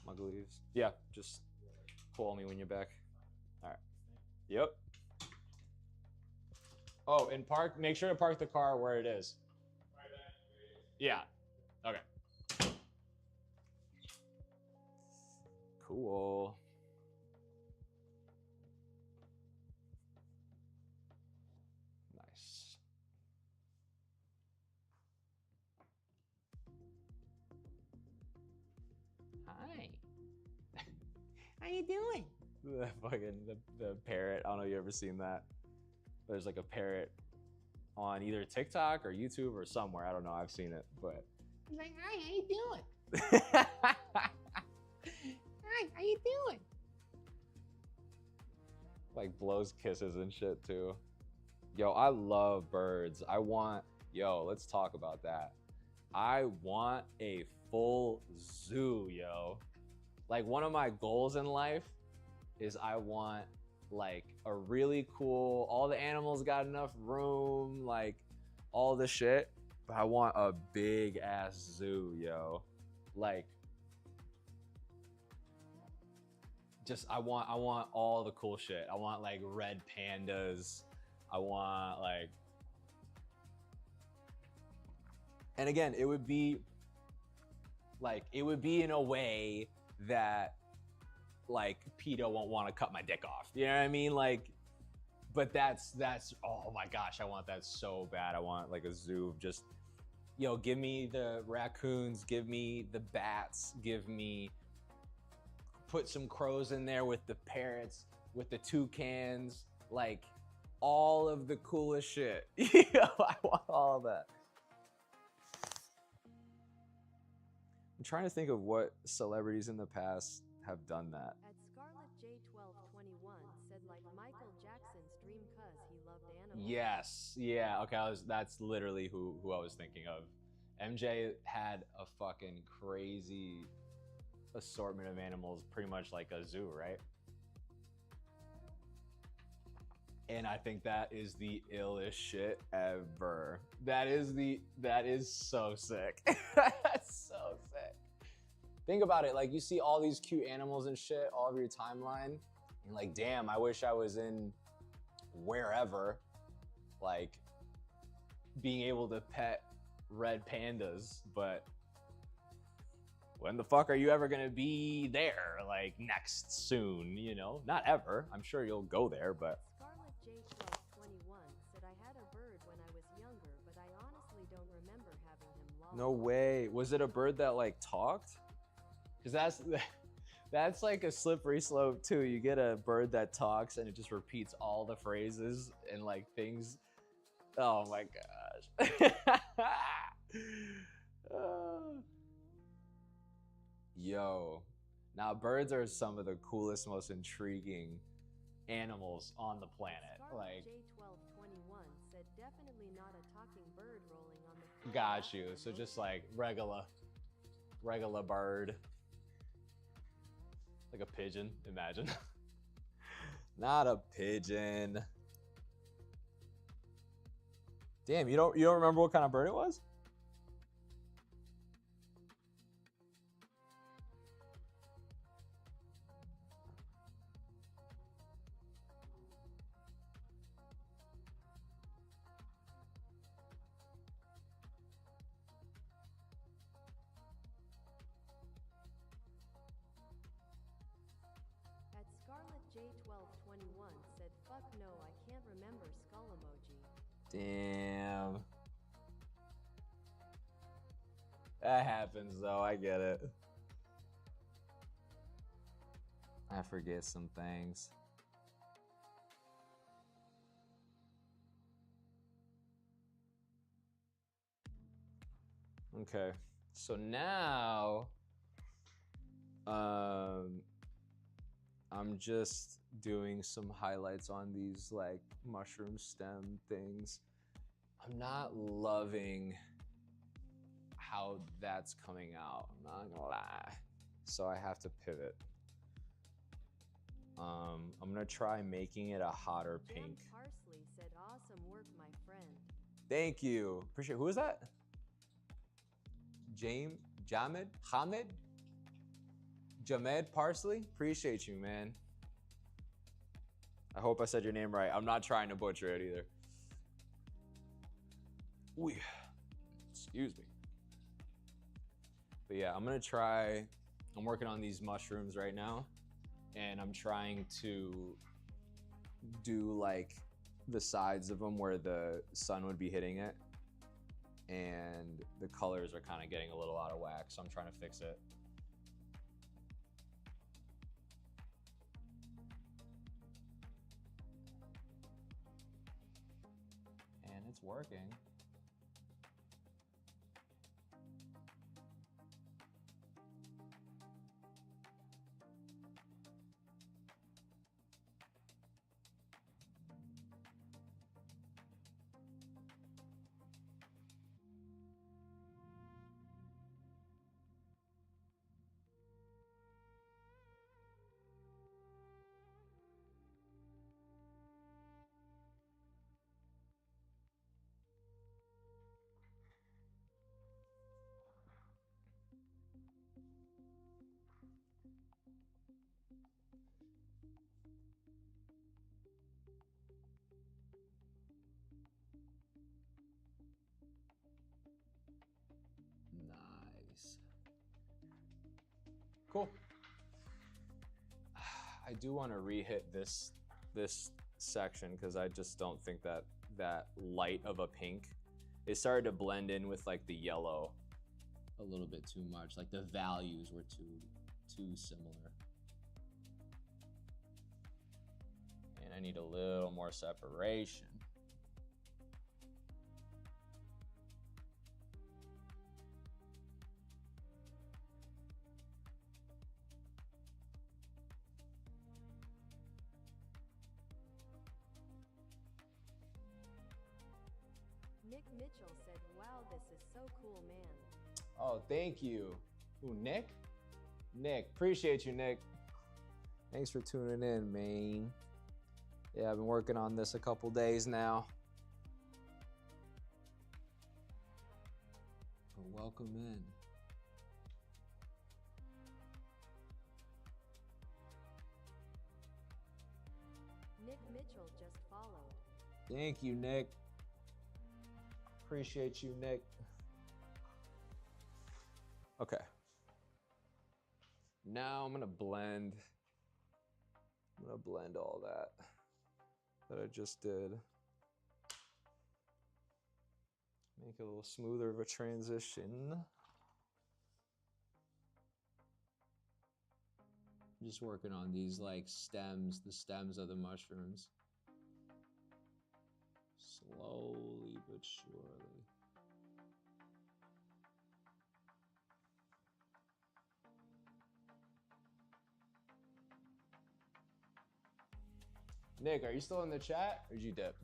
Mug leaves. Yeah, just call me when you're back. All right. Yep. Oh, and make sure to park the car where it is. Yeah. Okay. Cool. Nice. Hi. How you doing? The fucking the parrot. I don't know if you ever seen that. There's like a parrot on either TikTok or YouTube or somewhere. I don't know. I've seen it, but He's like, hi, how you doing? Hi, how you doing? like blows kisses and shit too. Yo, I love birds. Let's talk about that. I want a full zoo, yo. Like one of my goals in life is I want like a really cool, all the animals got enough room, like all the shit, but I want a big ass zoo, yo. Like just I want all the cool shit. I want like red pandas. I want like, and again, it would be in a way that like PETA won't want to cut my dick off. You know what I mean? Like, but that's oh my gosh, I want that so bad. I want like a zoo of just, give me the raccoons, give me the bats, put some crows in there with the parrots, with the toucans, like all of the coolest shit. I want all of that. I'm trying to think of what celebrities in the past have done that. At Scarlett J1221 said like Michael Jackson's dream cuz he loved animals. Yes, yeah, okay, that's literally who I was thinking of. MJ had a fucking crazy assortment of animals, pretty much like a zoo, right? And I think that is the illest shit ever. That is so sick. That's so sick. Think about it, like you see all these cute animals and shit all over your timeline, and you're like, damn, I wish I was in wherever, like being able to pet red pandas, but when the fuck are you ever gonna be there? Like next soon, Not ever. I'm sure you'll go there, but Scarlett J1221 said I had a bird when I was younger, but I honestly don't remember having him long. no way. Was it a bird that like talked? Because that's like a slippery slope too. You get a bird that talks and it just repeats all the phrases and like things. Oh my gosh. Yo, now birds are some of the coolest, most intriguing animals on the planet. Scarlett Like, J1221 said definitely not a talking bird rolling on the floor. got you. So just like regular bird. Like a pigeon, imagine. Not a pigeon. Damn, you don't remember what kind of bird it was? At Scarlett J1221 said fuck no, I can't remember skull emoji. Damn. That happens though, I get it. I forget some things. Okay, so now I'm just doing some highlights on these like mushroom stem things. I'm not loving how that's coming out, I'm not gonna lie. So I have to pivot. I'm gonna try making it a hotter Jem pink. Parsley said awesome work, my friend. Thank you, appreciate it. Who is that? Jamed? Hamid? Jamed Parsley? Appreciate you, man. I hope I said your name right. I'm not trying to butcher it either. Ooh, excuse me. But yeah, I'm working on these mushrooms right now, and I'm trying to do like the sides of them where the sun would be hitting it, and the colors are kind of getting a little out of whack, so I'm trying to fix it. And it's working. Nice. Cool. I do want to re-hit this section because I just don't think that light of a pink, it started to blend in with like the yellow a little bit too much. Like the values were too similar. And I need a little more separation. Nick Mitchell said, "Wow, this is so cool, man." Oh, thank you. Ooh, Nick? Nick, appreciate you, Nick. Thanks for tuning in, man. Yeah, I've been working on this a couple days now. But welcome in. Nick Mitchell just followed. Thank you, Nick. Appreciate you, Nick. Okay. Now I'm gonna blend all that I just did. Make it a little smoother of a transition. Just working on these like stems, the stems of the mushrooms. Slowly but surely. Nick, are you still in the chat or did you dip?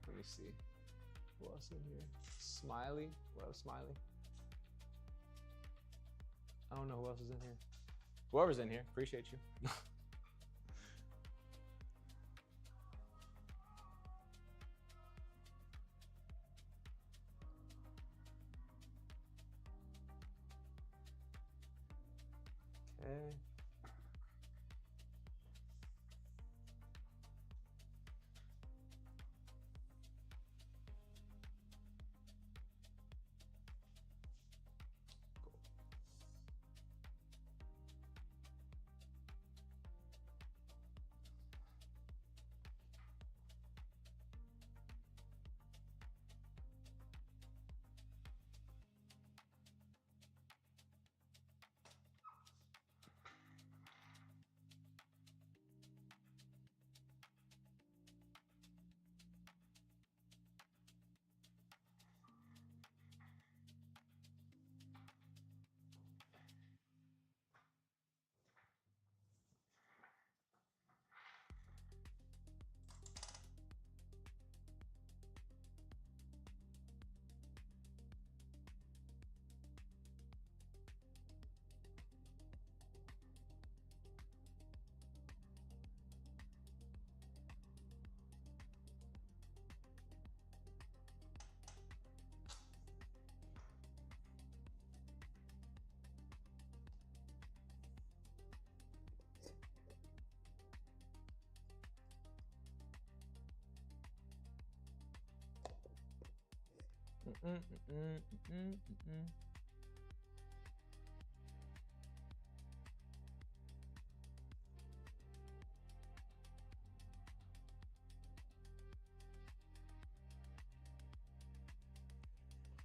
Let me see. Who else in here? Smiley? What up, Smiley? I don't know who else is in here. Whoever's in here, appreciate you. Okay.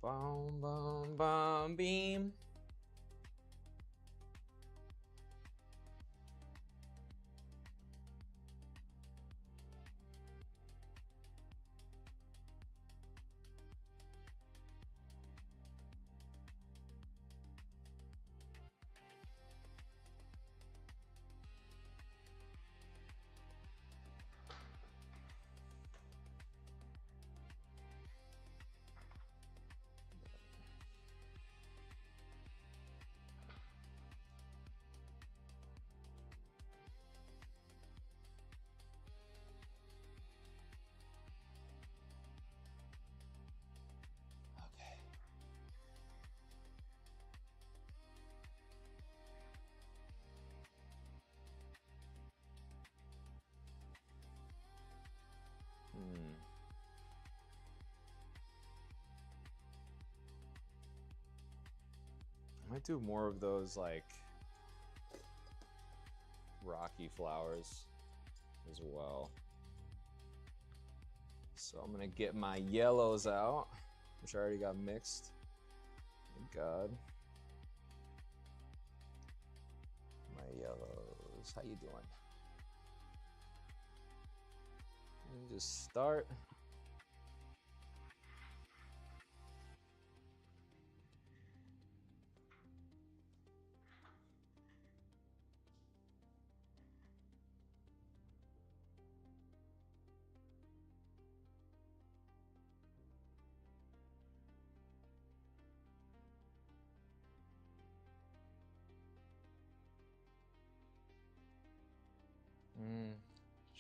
Boom, boom, boom, beam. Might do more of those like rocky flowers as well. So I'm gonna get my yellows out, which I already got mixed. Thank God. My yellows, how you doing? And just start.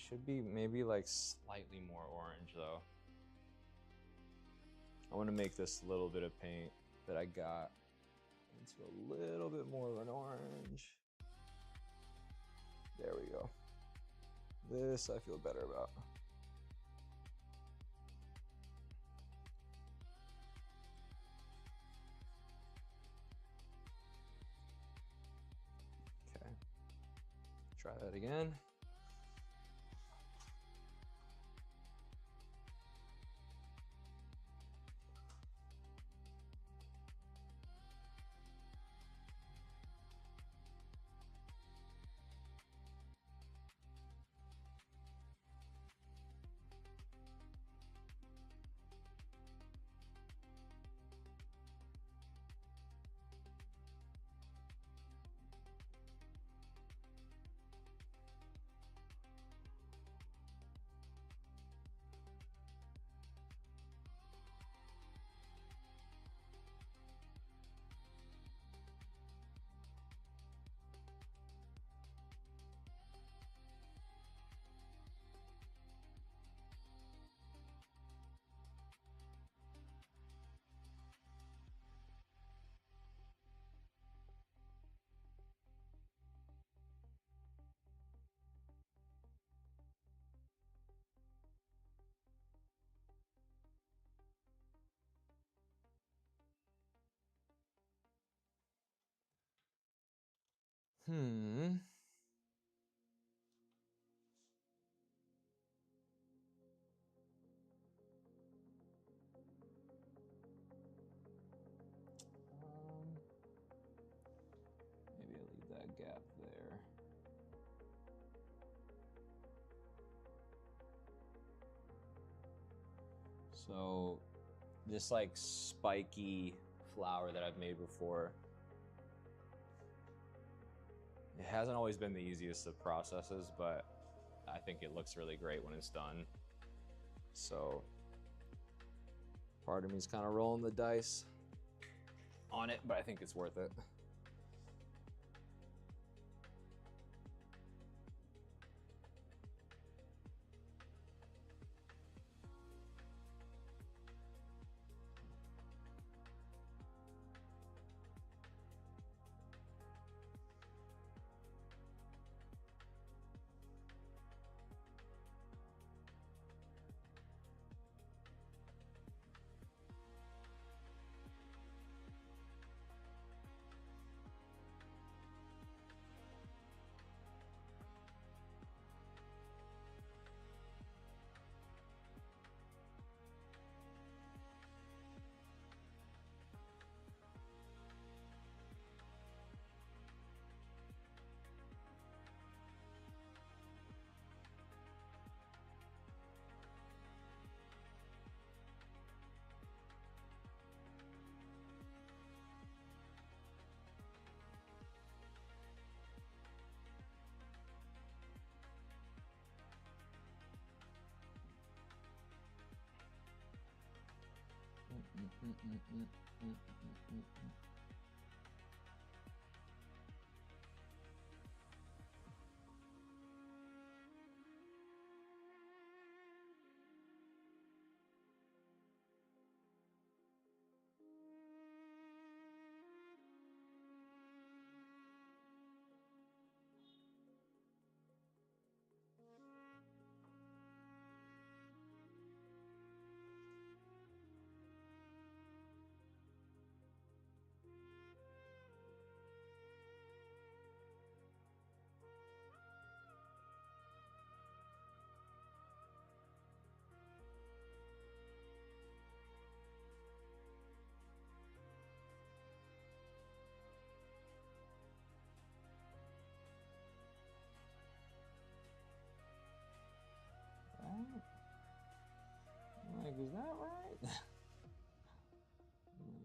Should be maybe like slightly more orange though. I want to make this little bit of paint that I got into a little bit more of an orange. There we go. This I feel better about. Okay. Try that again. Hmm. Maybe I'll leave that gap there. So this like spiky flower that I've made before, it hasn't always been the easiest of processes, but I think it looks really great when it's done. So part of me is kind of rolling the dice on it, but I think it's worth it.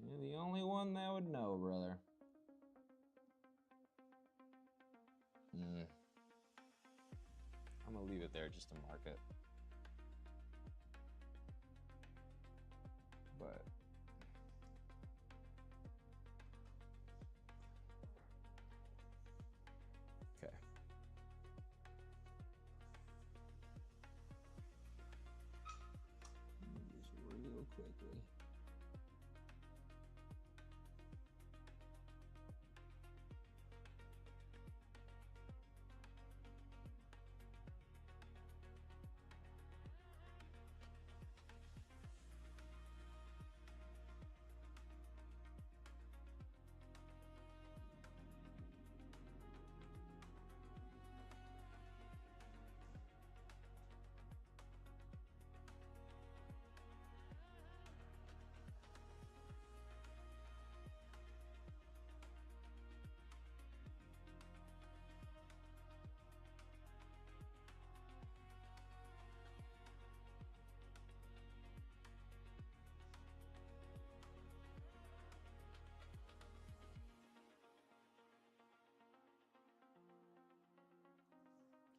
You're the only one that would know, brother. I'm gonna leave it there just to mark it. But okay. Just real quickly.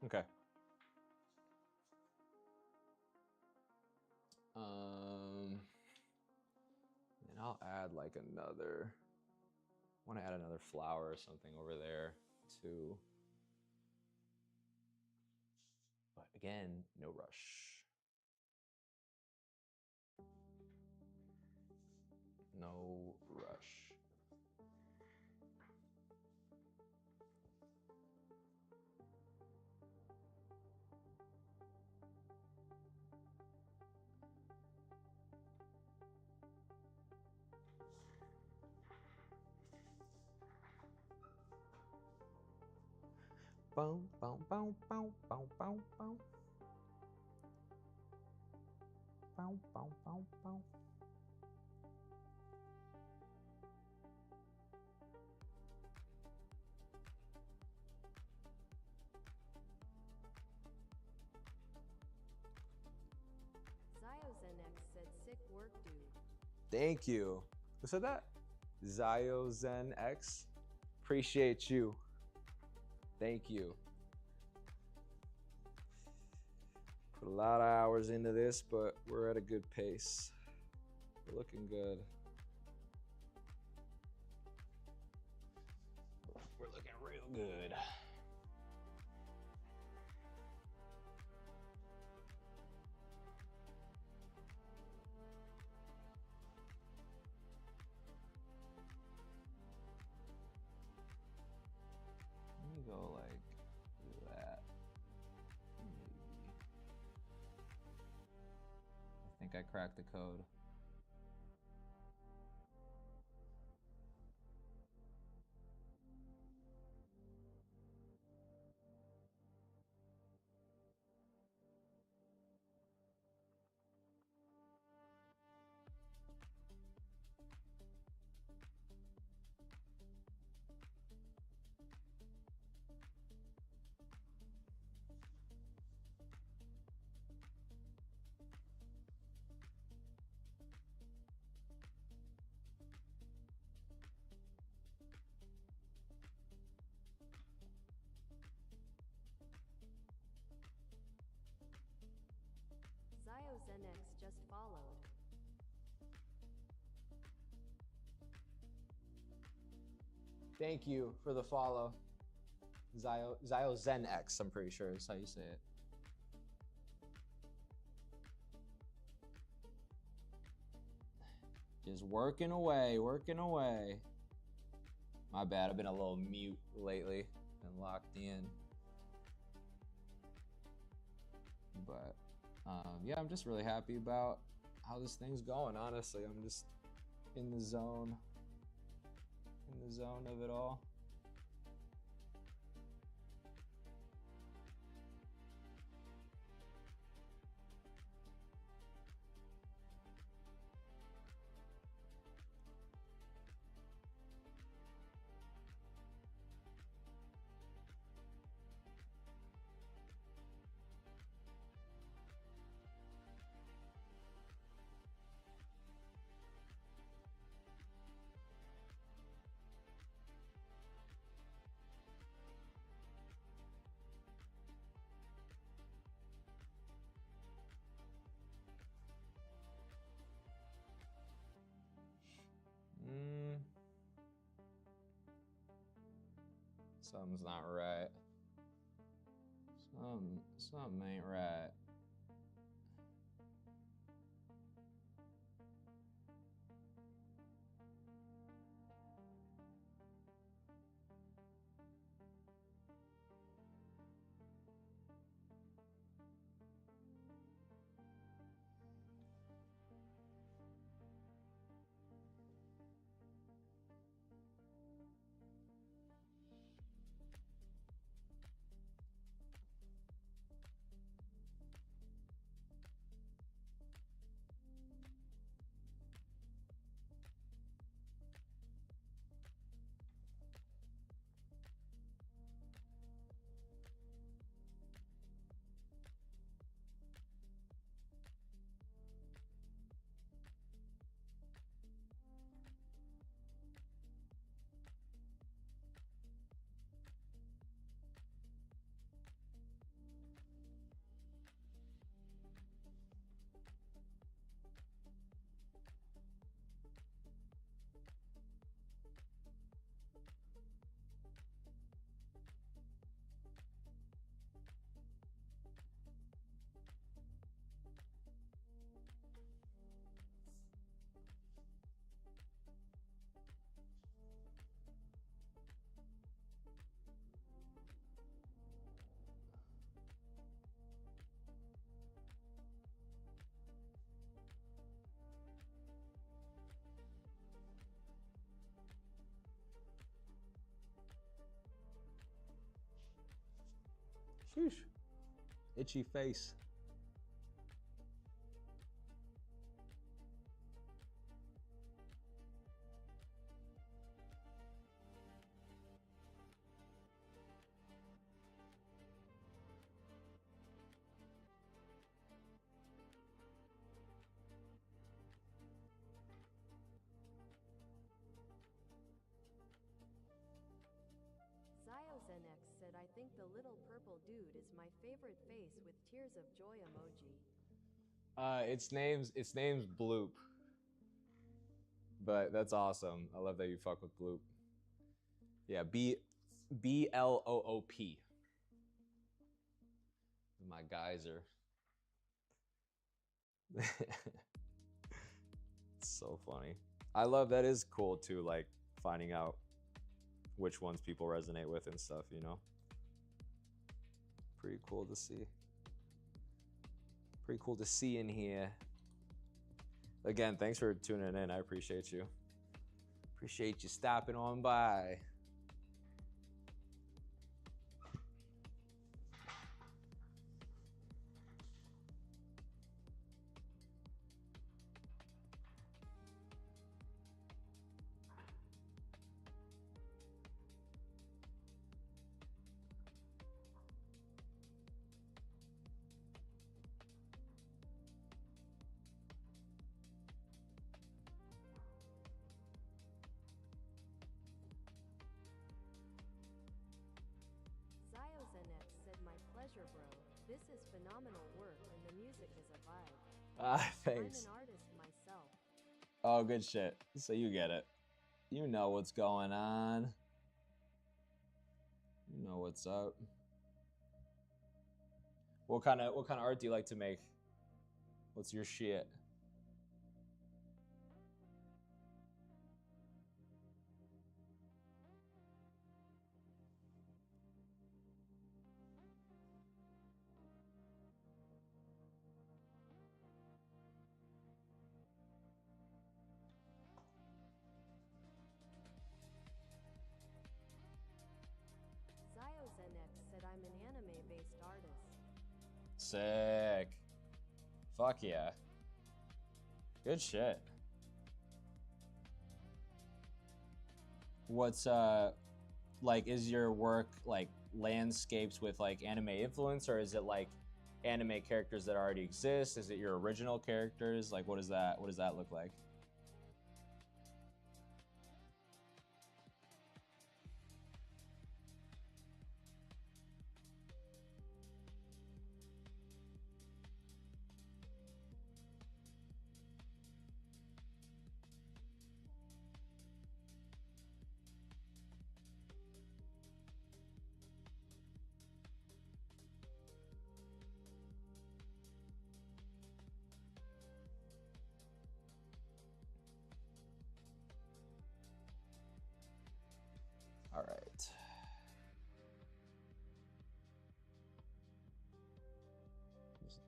Okay. And I'll add like another. I want to add another flower or something over there too. But again, no rush. No rush. Boom, boom, boom, boom, boom, boom, boom. Boom, boom, boom, boom. ZioZenX said sick work, dude. Thank you. Who said that? ZioZen X. Appreciate you. Thank you. Put a lot of hours into this, but we're at a good pace. We're looking good. We're looking real good. Let me go like that. Maybe. I think I cracked the code. ZioZenX just followed. Thank you for the follow. ZioZen X, I'm pretty sure is how you say it. Just working away, working away. My bad, I've been a little mute lately. Been locked in. But yeah, I'm just really happy about how this thing's going, honestly. I'm just in the zone of it all. Something's not right. Something ain't right. Sheesh. Itchy face. ZioZenX said, I think the little purple dude is my favorite face with tears of joy emoji. Its name's Bloop. But that's awesome. I love that you fuck with Bloop. Yeah, Bloop. My geyser. It's so funny. I love that is cool too, like finding out which ones people resonate with and stuff, you know? Pretty cool to see. Pretty cool to see in here. Again, thanks for tuning in. I appreciate you. Appreciate you stopping on by. ZioZenX said, my pleasure, bro. This is phenomenal work and the music is a vibe. Thanks. I'm an artist myself. Oh, good shit. So you get it. You know what's going on. You know what's up. What kind of art do you like to make? What's your shit? ZioZenX said, I'm an anime-based artist. Sick. Fuck yeah. Good shit. What's like, is your work like landscapes with like anime influence, or is it like anime characters that already exist? Is it your original characters? Like, what does that look like?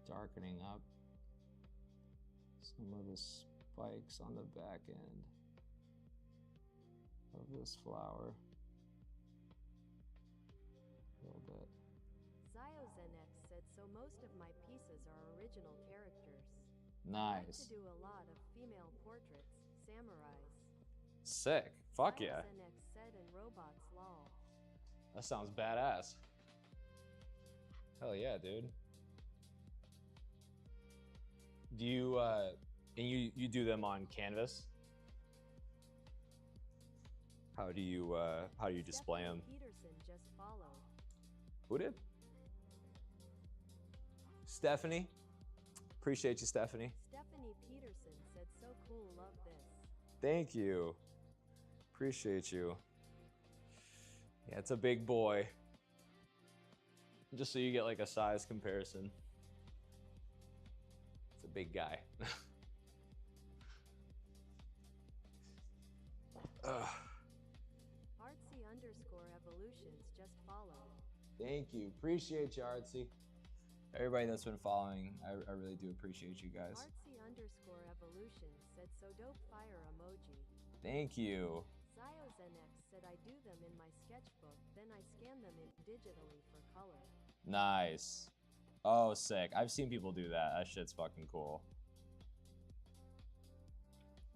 darkening up some of the spikes on the back end of this flower. A little bit. ZioZenX said, so most of my pieces are original characters. I like Nice. to do a lot of female portraits, samurais. Sick. Fuck yeah. ZioZenX said, and robots lol. That sounds badass. Hell yeah, dude. Do you and you do them on canvas? How do you display them? Stephanie Peterson just followed. Who did? Stephanie. Appreciate you, Stephanie. Stephanie Peterson said, so cool, love this. Thank you. Appreciate you. Yeah, it's a big boy. Just so you get like a size comparison. It's a big guy. Ugh. Artsy_evolutions just followed. Thank you. Appreciate you, Artsy. Everybody that's been following, I really do appreciate you guys. Artsy_evolutions said, so dope, fire emoji. Thank you. ZioZenX said, I do them in my sketchbook, then I scan them in digitally for color. Nice. Oh, sick. I've seen people do that. That shit's fucking cool.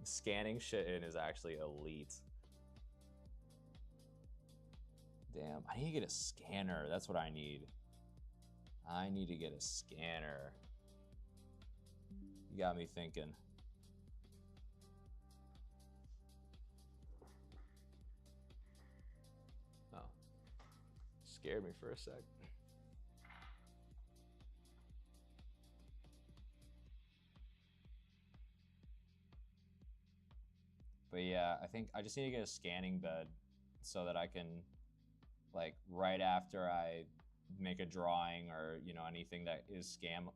Scanning shit in is actually elite. Damn, I need to get a scanner. That's what I need. I need to get a scanner. You got me thinking. Oh. Scared me for a sec. But yeah, I think I just need to get a scanning bed so that I can, like, right after I make a drawing or, you know, anything that is scannable,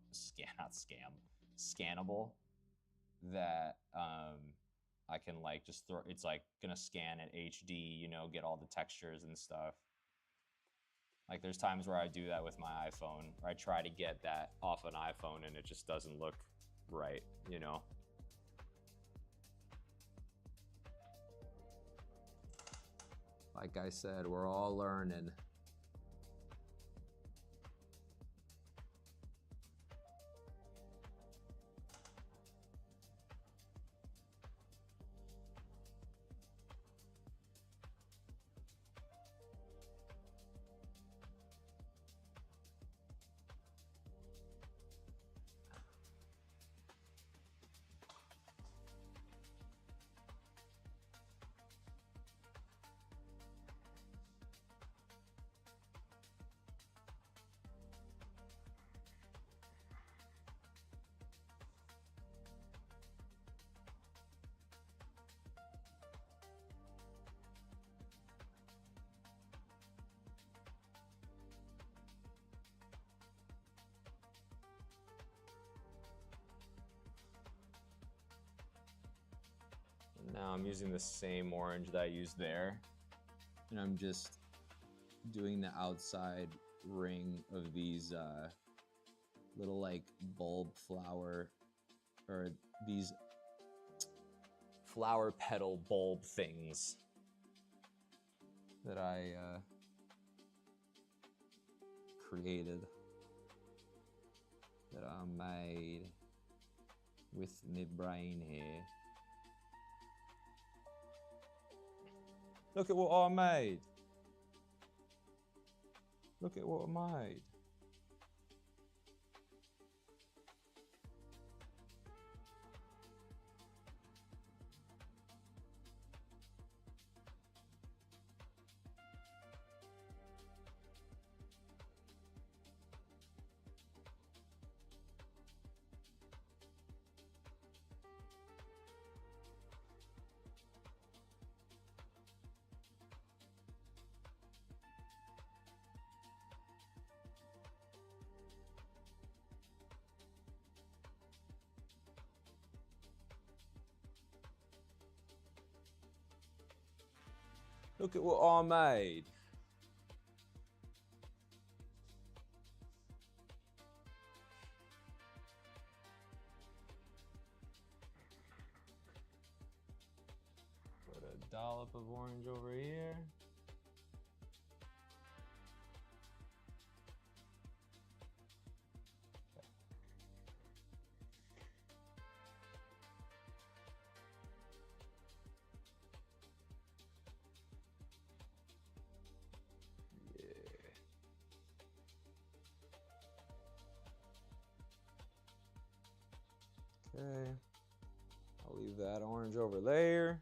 that I can, like, just throw, it's like gonna scan at HD, you know, get all the textures and stuff. Like, there's times where I do that with my iPhone, or I try to get that off an iPhone and it just doesn't look right, you know? Like I said, we're all learning. Now I'm using the same orange that I used there. And I'm just doing the outside ring of these little, like, bulb flower, or these Flower petal bulb things. that I created, that I made with my brain here. Look at what I made. Look at what I made. Look at what I made. dollop of orange over here. Okay, I'll leave that orange over there.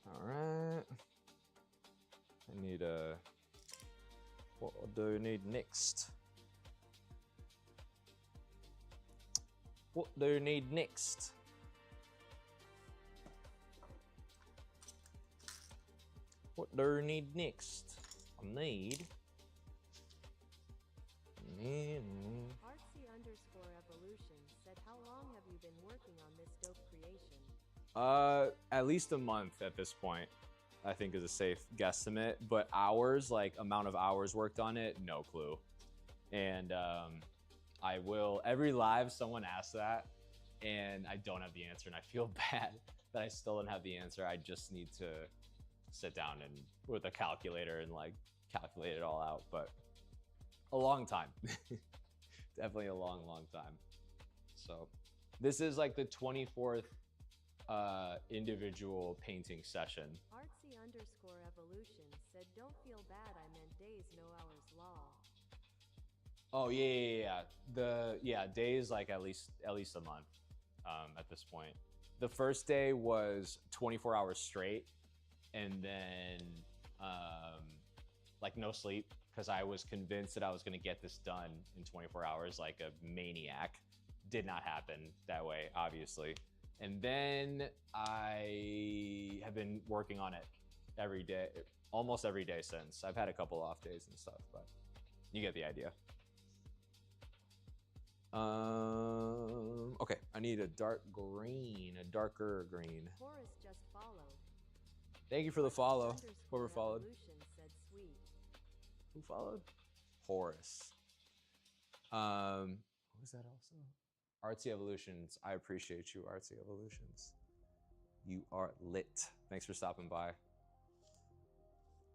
All right. I need a. What do I need next? What do you need next? What do you need next? I need. Artsy_evolution said, how long have you been working on this dope creation? At least a month at this point, I think is a safe guesstimate. But hours, like amount of hours worked on it, no clue. And I will, every live someone asks that and I don't have the answer and I feel bad that I still don't have the answer. I just need to sit down and with a calculator and like calculate it all out, but a long time. Definitely a long time. So this is like the 24th individual painting session. Artsy_evolution said, don't feel bad, I meant days, no hours law. Oh yeah. Days like at least a month at this point. The first day was 24 hours straight, and then like no sleep because I was convinced that I was gonna get this done in 24 hours like a maniac. Did not happen that way, obviously. And then I have been working on it every day, almost every day since. I've had a couple off days and stuff, but you get the idea. Okay, I need a dark green, a darker green. Horace just followed. Thank you for the follow. Whoever followed. Said, sweet. Who followed? Horace. What was that also? Artsy Evolutions. I appreciate you, Artsy Evolutions. You are lit. Thanks for stopping by.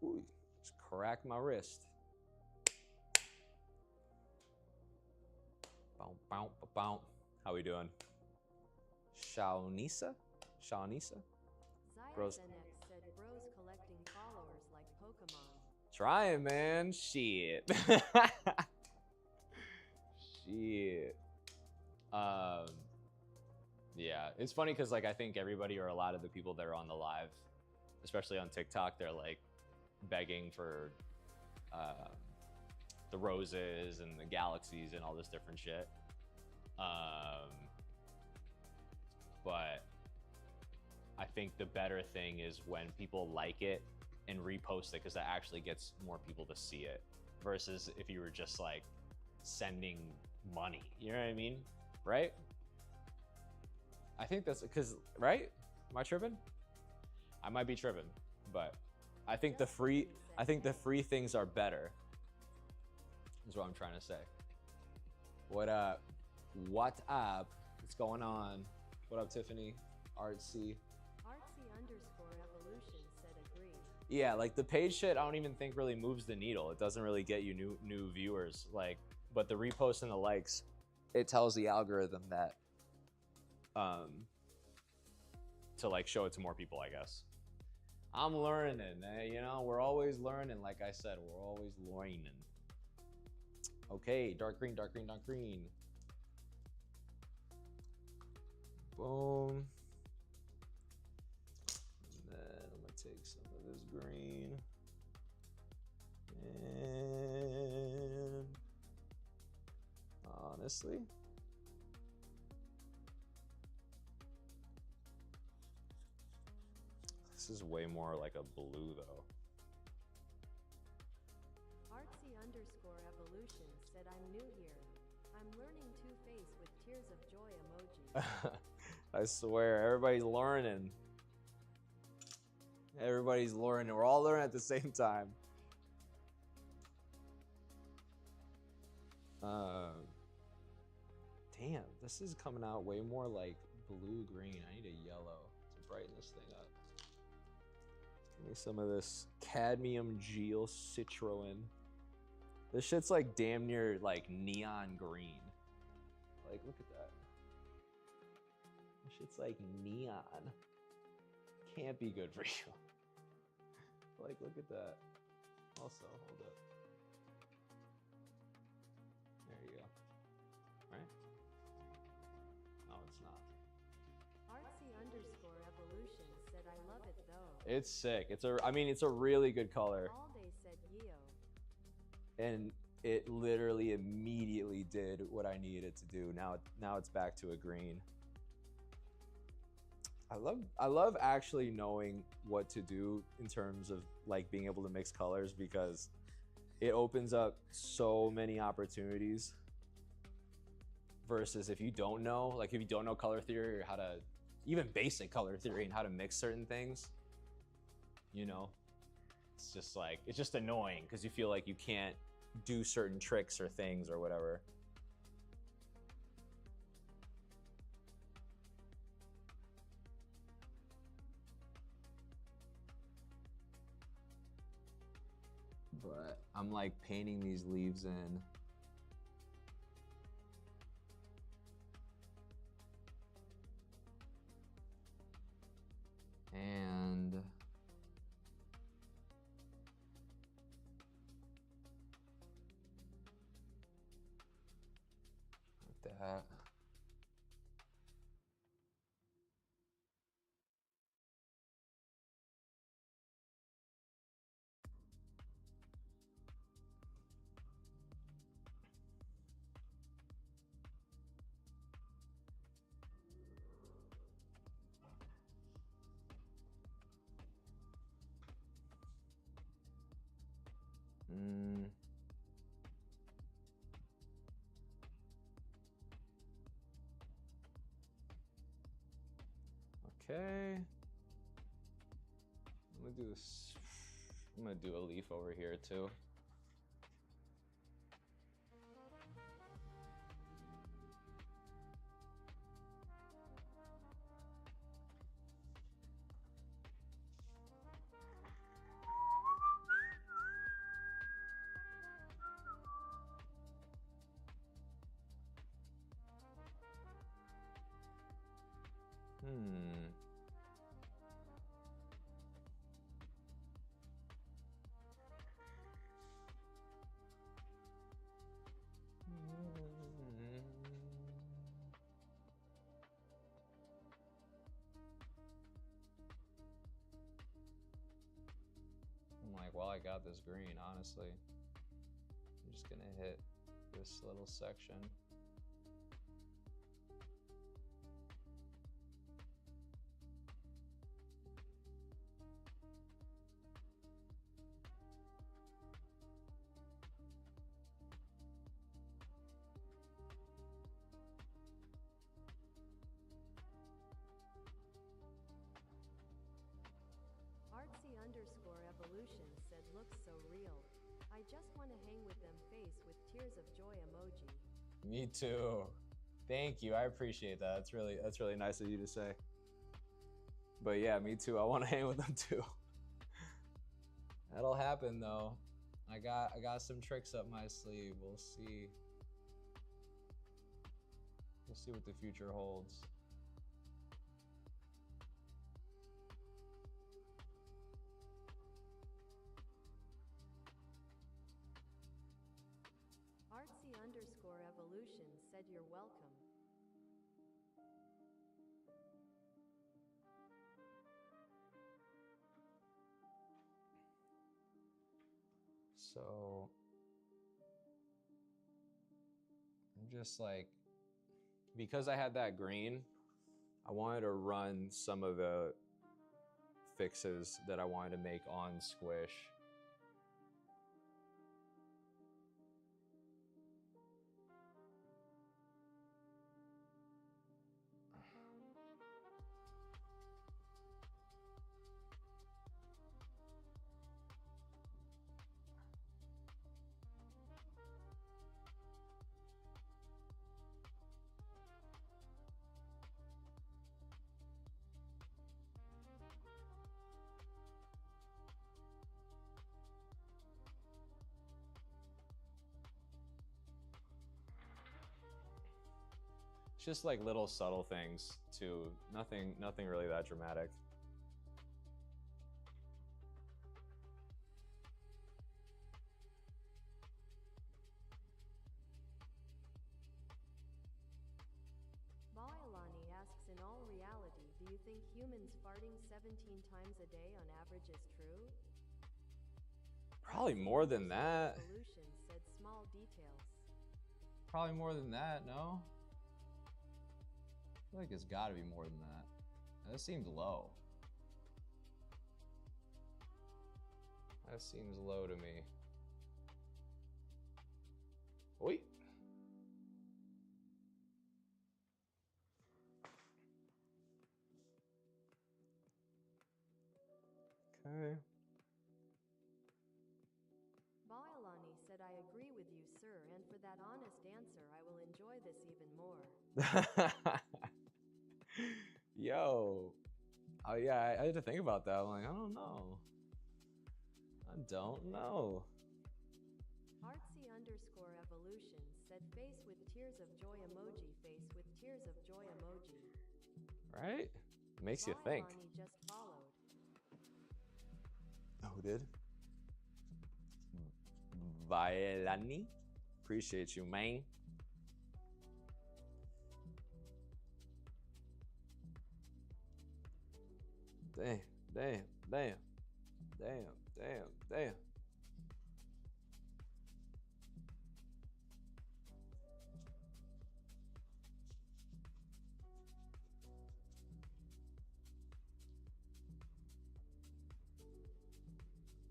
Ooh, just cracked my wrist. Bow, bow, bow, bow. How we doing? Shaunisa? Bros. ZySNX said, bros collecting followers like Pokemon. Trying, man. Shit. Shit. Yeah, it's funny because like I think everybody or a lot of the people that are on the live, especially on TikTok, they're like begging for the roses and the galaxies and all this different shit. But I think the better thing is when people like it and repost it, because that actually gets more people to see it versus if you were just like sending money, you know what I mean? Right? I think that's because, right? Am I tripping? I might be tripping, but I think the free things are better. Is what I'm trying to say. What up? What up? What's going on? What up, Tiffany? Artsy. Artsy_evolution said, agree. Yeah, like the page shit, I don't even think really moves the needle. It doesn't really get you new viewers. Like, but the reposts and the likes, it tells the algorithm that to like show it to more people, I guess. I'm learning, you know, we're always learning. Like I said, we're always learning. Okay, dark green, dark green, dark green. Boom. And then I'm gonna take some of this green. And honestly, this is way more like a blue though. Artsy_evolution said I'm new here. I'm learning Two-Face with tears of joy emoji. I swear, everybody's learning. Everybody's learning. We're all learning at the same time. Damn, this is coming out way more like blue-green. I need a yellow to brighten this thing up. Give me some of this cadmium gel citroen. This shit's like damn near like neon green. Like, look at that. This shit's like neon. Can't be good for you. Like, look at that. Also, hold up. There you go. Right? No, it's not. Artsy_evolution said I love it though. It's sick. I mean, it's a really good color. All day said Yeo. And it literally immediately did what I needed it to do. Now it's back to a green. I love actually knowing what to do in terms of like being able to mix colors, because it opens up so many opportunities versus if you don't know, like if you don't know color theory or how to, even basic color theory and how to mix certain things, you know, it's just like, it's just annoying because you feel like you can't do certain tricks or things or whatever. But I'm like painting these leaves in. And like that. Okay. I'm gonna do a leaf over here too. I'm like, well, I got this green, honestly. I'm just gonna hit this little section. Artsy_evolution said looks so real. I just want to hang with them face with tears of joy emoji. Me too. Thank you. I appreciate that. That's really nice of you to say. But yeah, me too. I want to hang with them too. That'll happen though. I got some tricks up my sleeve. We'll see. We'll see what the future holds. Artsy_evolution said you're welcome. So I'm just like, because I had that green, I wanted to run some of the fixes that I wanted to make on Squish. just like little subtle things too. Nothing really that dramatic. Bailani asks, in all reality, do you think humans farting 17 times a day on average is true? Probably more than that. Evolution said small details. Probably more than that, no? I feel like it's gotta be more than that. That seemed low. That seems low to me. Wait. Okay. Bailani said, I agree with you, sir, and for that honest answer, I will enjoy this even more. Yo. Oh yeah, I had to think about that. I'm like, I don't know. I don't know. Artsy_evolution said, face with tears of joy emoji, face with tears of joy emoji. Right? Makes you think. Bailani just followed. Oh, who did? Bailani. Appreciate you, man. Damn, damn, damn, damn, damn, damn.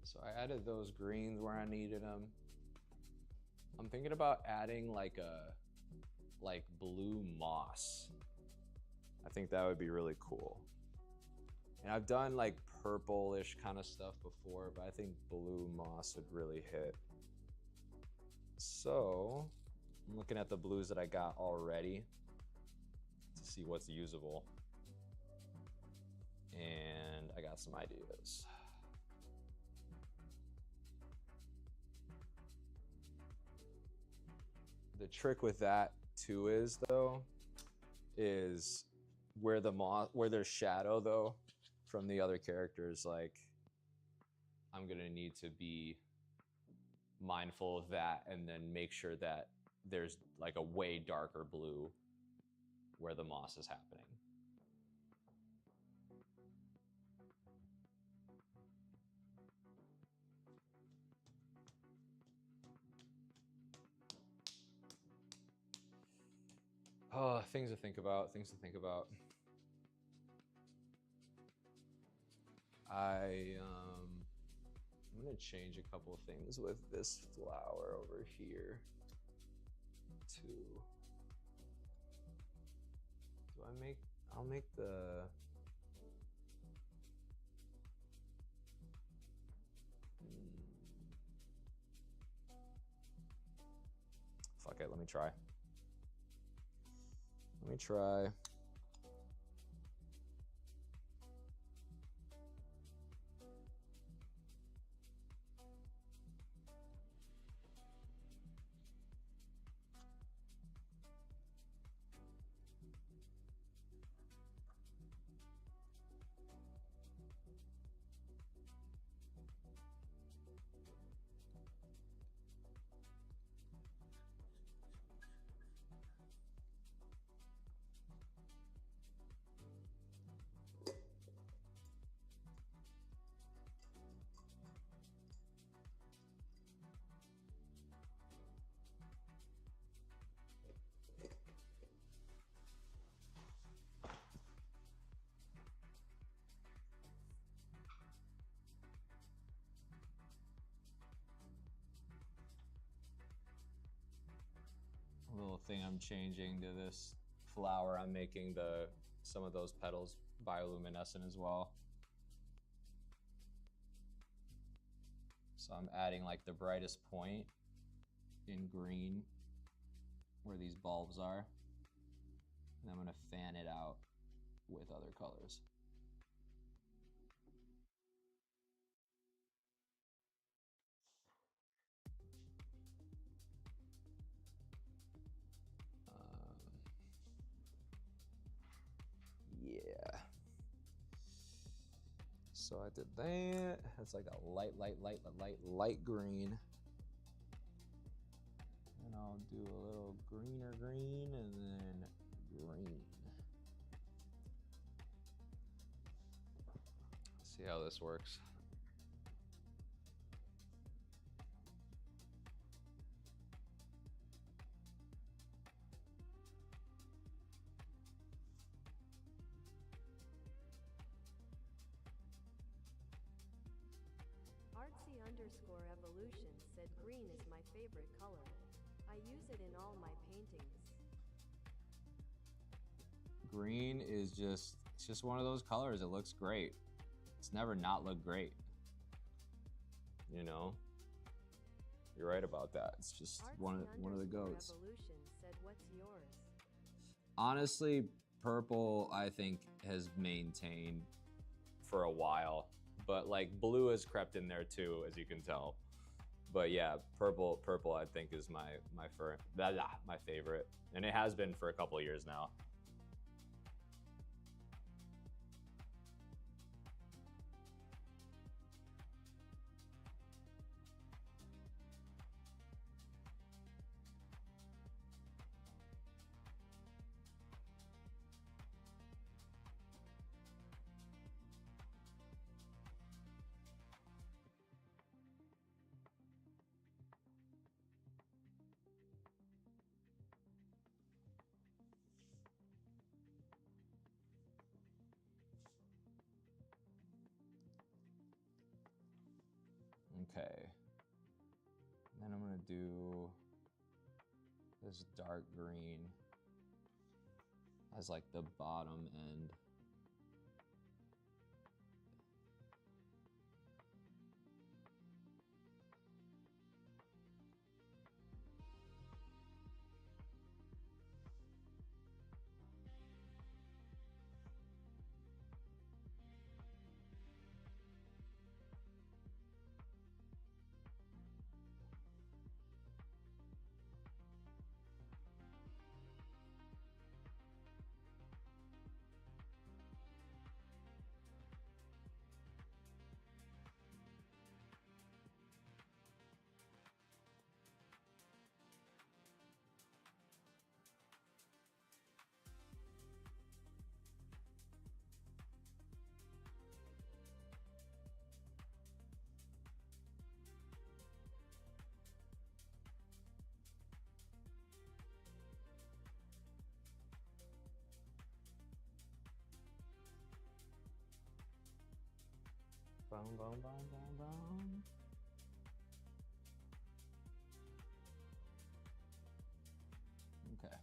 So I added those greens where I needed them. I'm thinking about adding like blue moss. I think that would be really cool. And I've done like purplish kind of stuff before, but I think blue moss would really hit. So I'm looking at the blues that I got already to see what's usable. And I got some ideas. The trick with that too is where there's shadow though from the other characters, like I'm gonna need to be mindful of that and then make sure that there's like a way darker blue where the moss is happening. Oh, things to think about, things to think about. I'm gonna change a couple of things with this flower over here too. I'll make the, fuck it, let me try. Little thing I'm changing to this flower, I'm making some of those petals bioluminescent as well. So I'm adding like the brightest point in green where these bulbs are, and I'm gonna fan it out with other colors. So I did that. It's like a light green. And I'll do a little greener green and then green. See how this works. Artsy_evolution said green is my favorite color. I use it in all my paintings. Green is it's just one of those colors. It looks great. It's never not looked great. You know? You're right about that. It's just one of the goats. Evolution said, what's yours? Honestly, purple I think has maintained for a while, but like blue has crept in there too, as you can tell. But yeah, purple I think is my favorite, and it has been for a couple of years now. Okay. Then I'm gonna do this dark green as like the bottom end. Boom, boom, boom, boom, boom. Okay.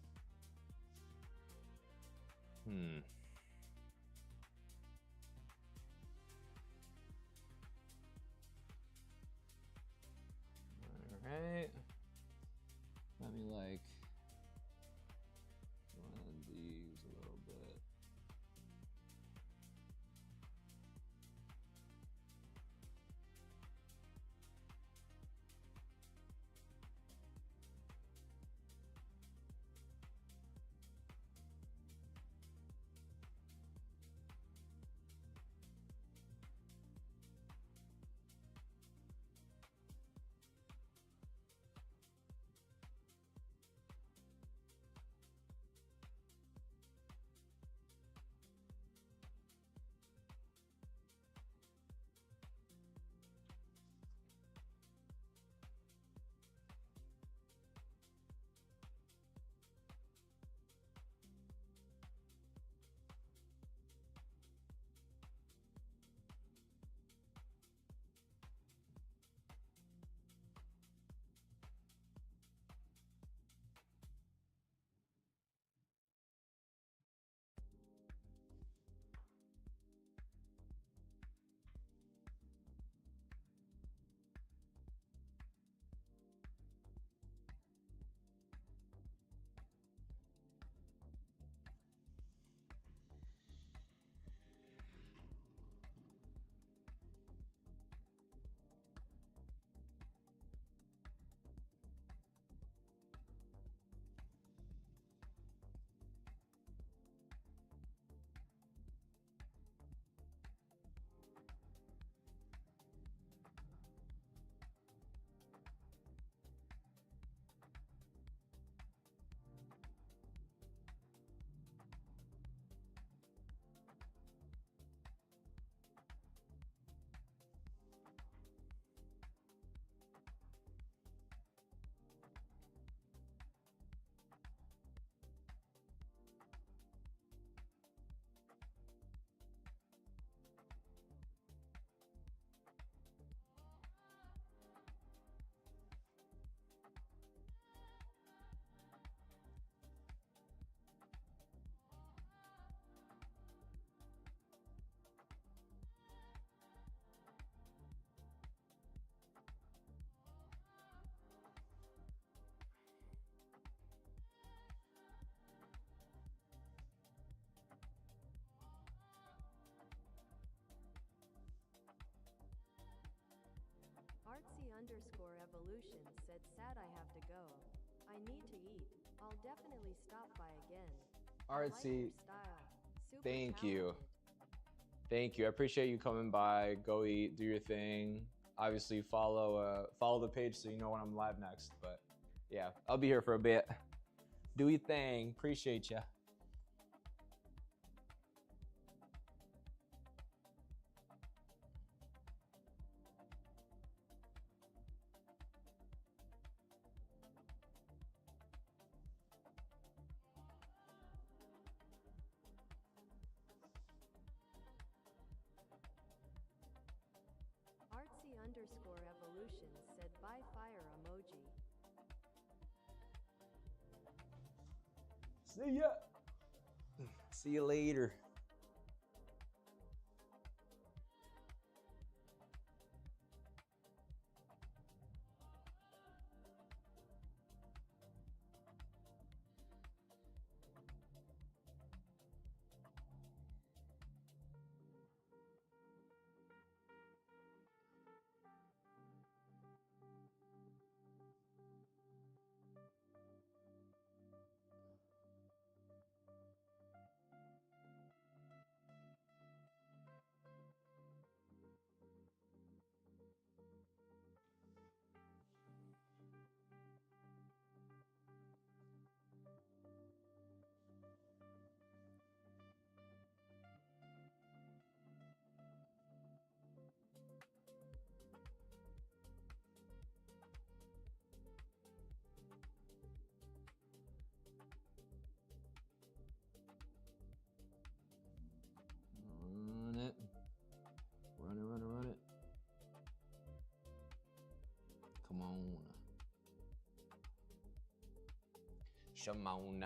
All right. Let me like blend these a little bit. Artsy_Evolution said sad I have to go. I need to eat. I'll definitely stop by again. I like Artsy, your style. Super thank you. talented. Thank you. I appreciate you coming by. Go eat, do your thing. Obviously, follow the page so you know when I'm live next. But yeah, I'll be here for a bit. Do your thing. Appreciate ya. Artsy_Evolution said bye fire emoji. See ya. See you later. Run it. Run it, run it, run it. Come on. Shimon.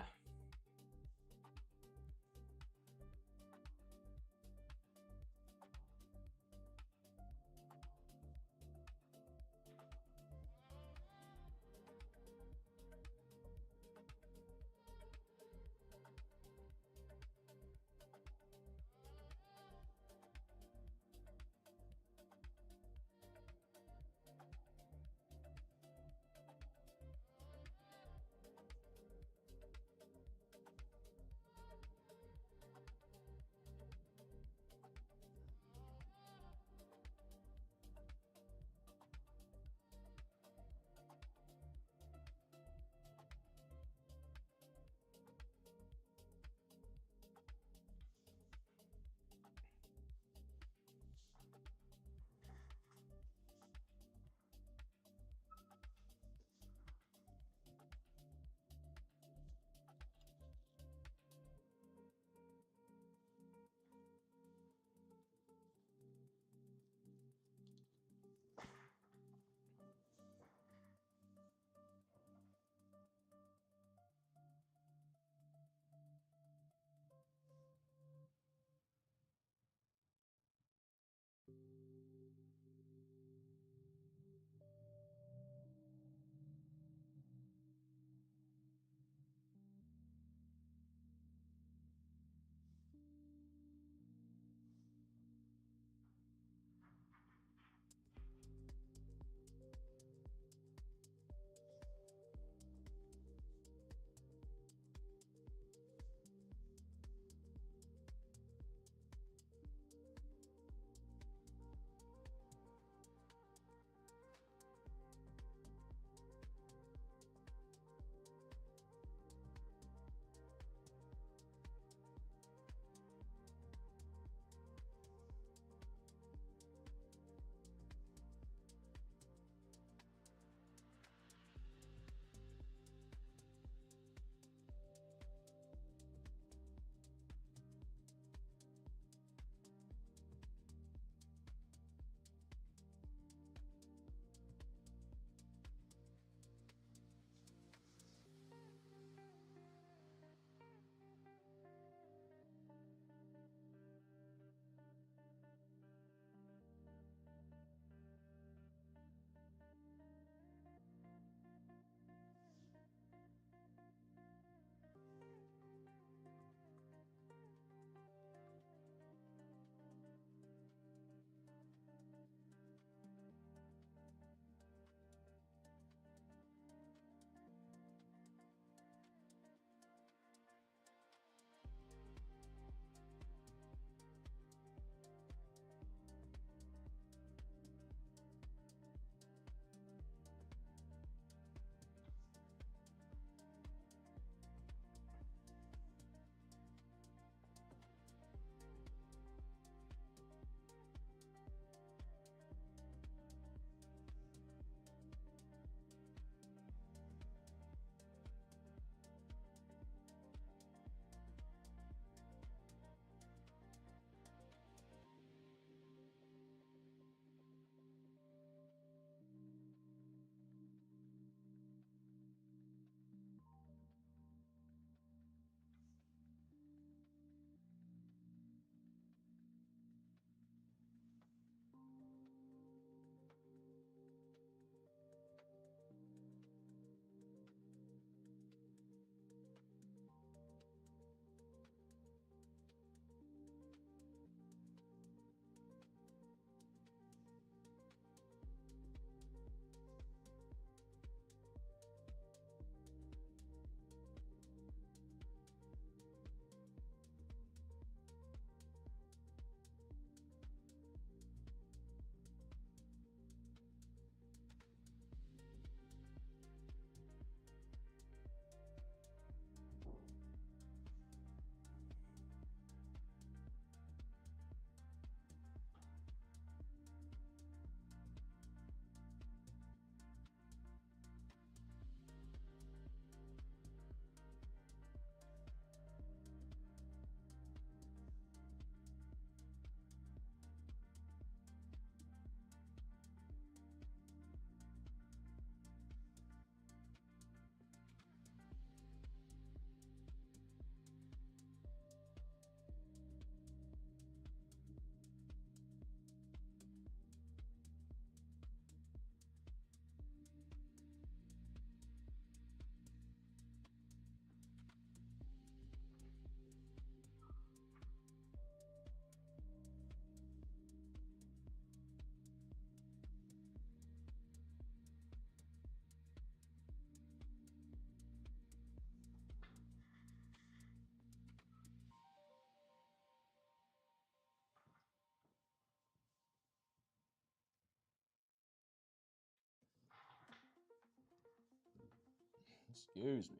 Excuse me.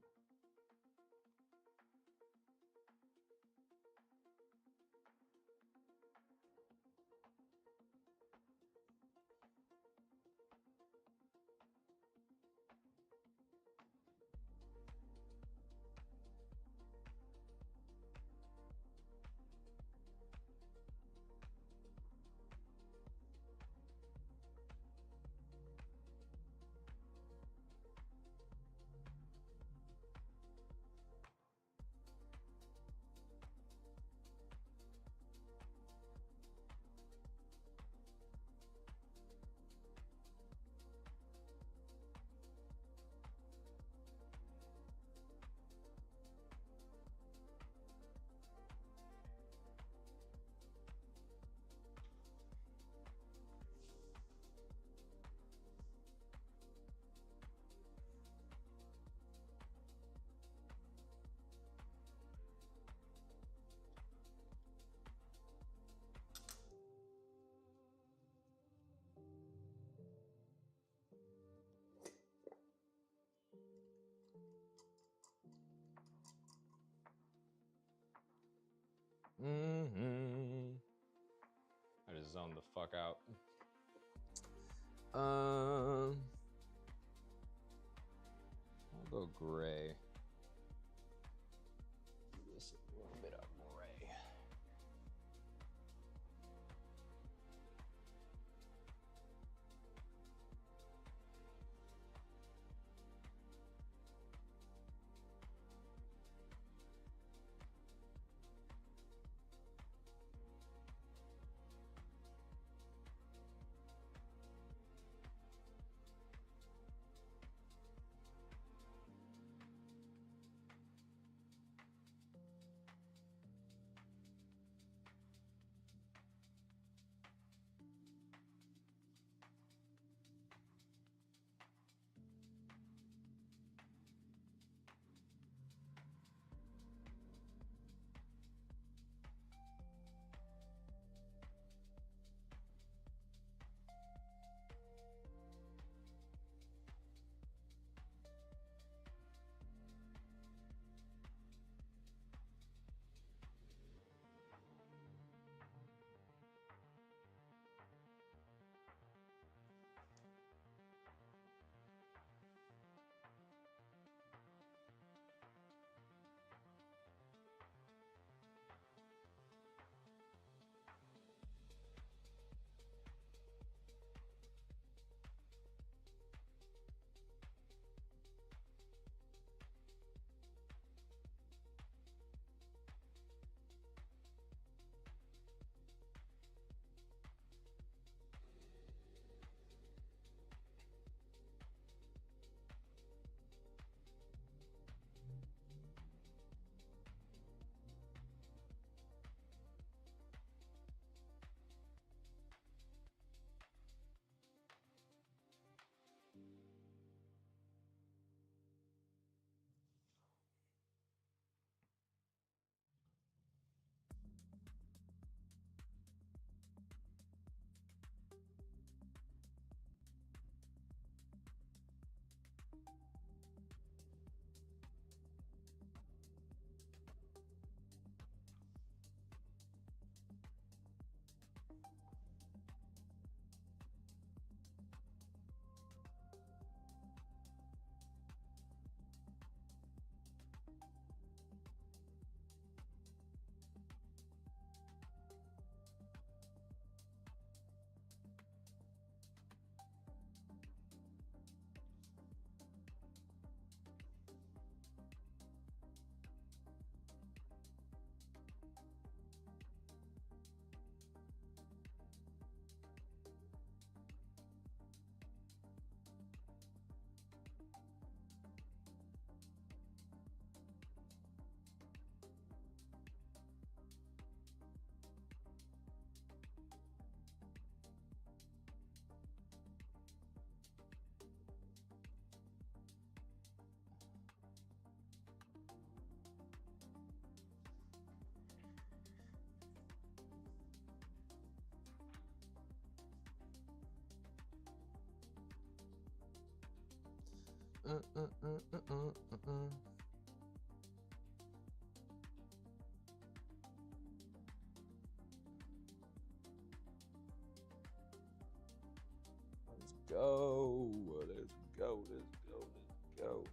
I just zoned the fuck out. I'll go gray. Just a little bit of gray. Let's go. Let's go. Let's go. Let's go.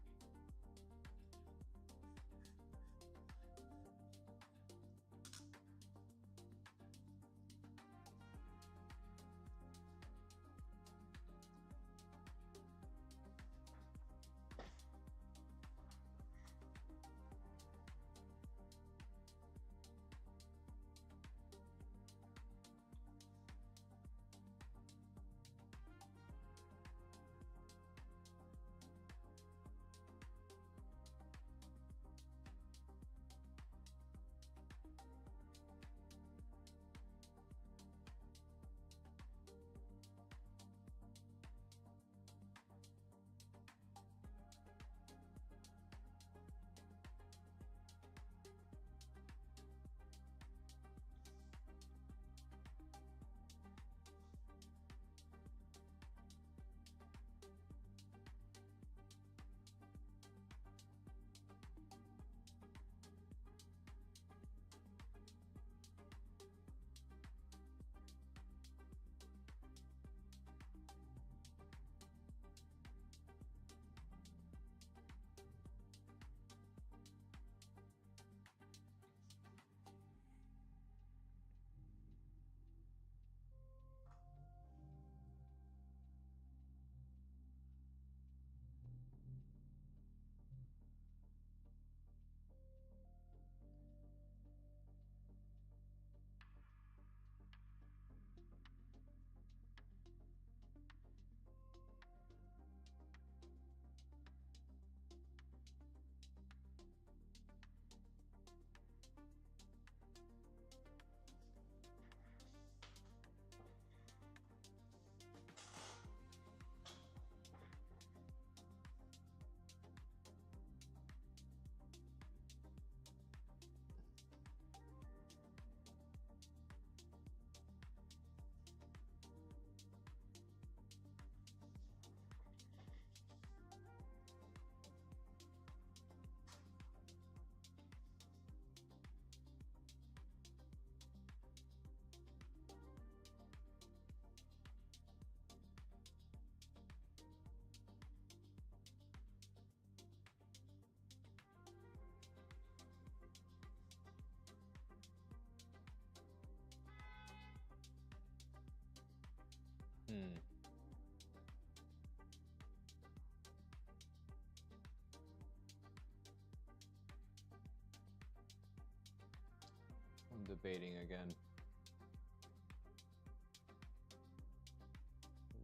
I'm debating again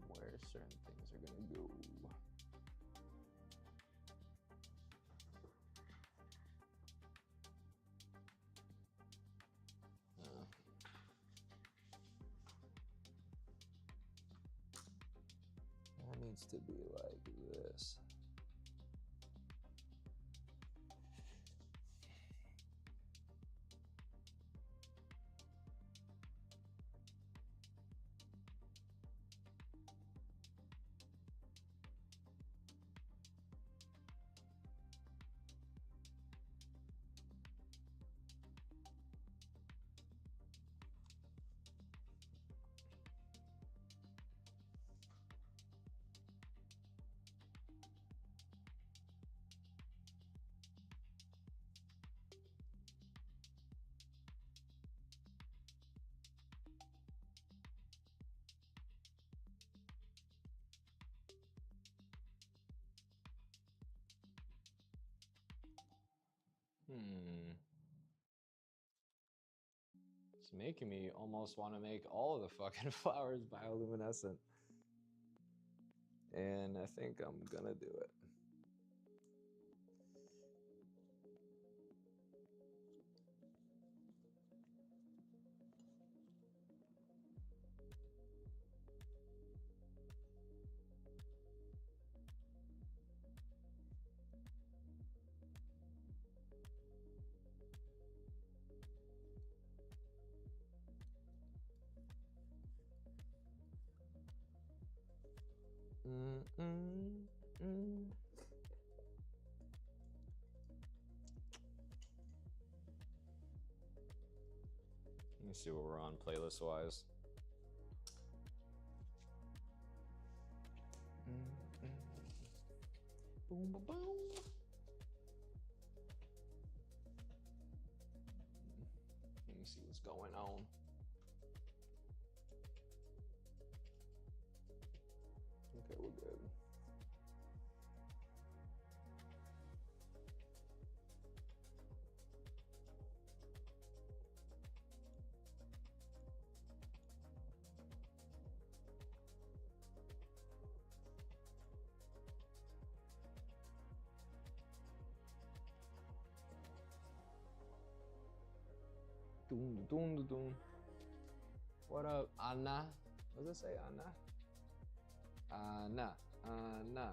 where certain things are gonna go. That needs to be like this. It's making me almost want to make all of the fucking flowers bioluminescent. And I think I'm gonna do it. me see what we're on playlist wise. Boom, boom, boom. Let me see what's going on. Okay, we're good. Doom, doom, doom. What up, Anna? What does it say, Anna? Anna, Anna.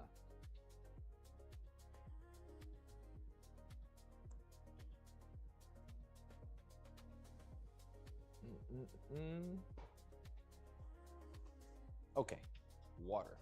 Okay, water.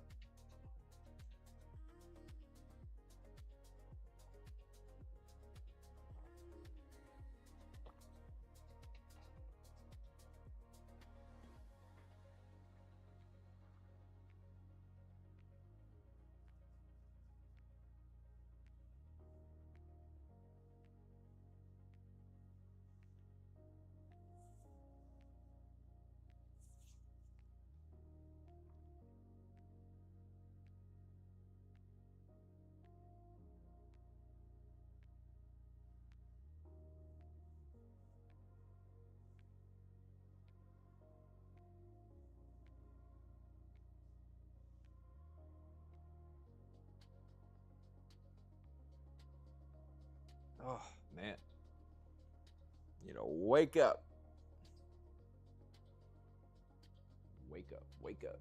Oh, man. You know, wake up. Wake up, wake up.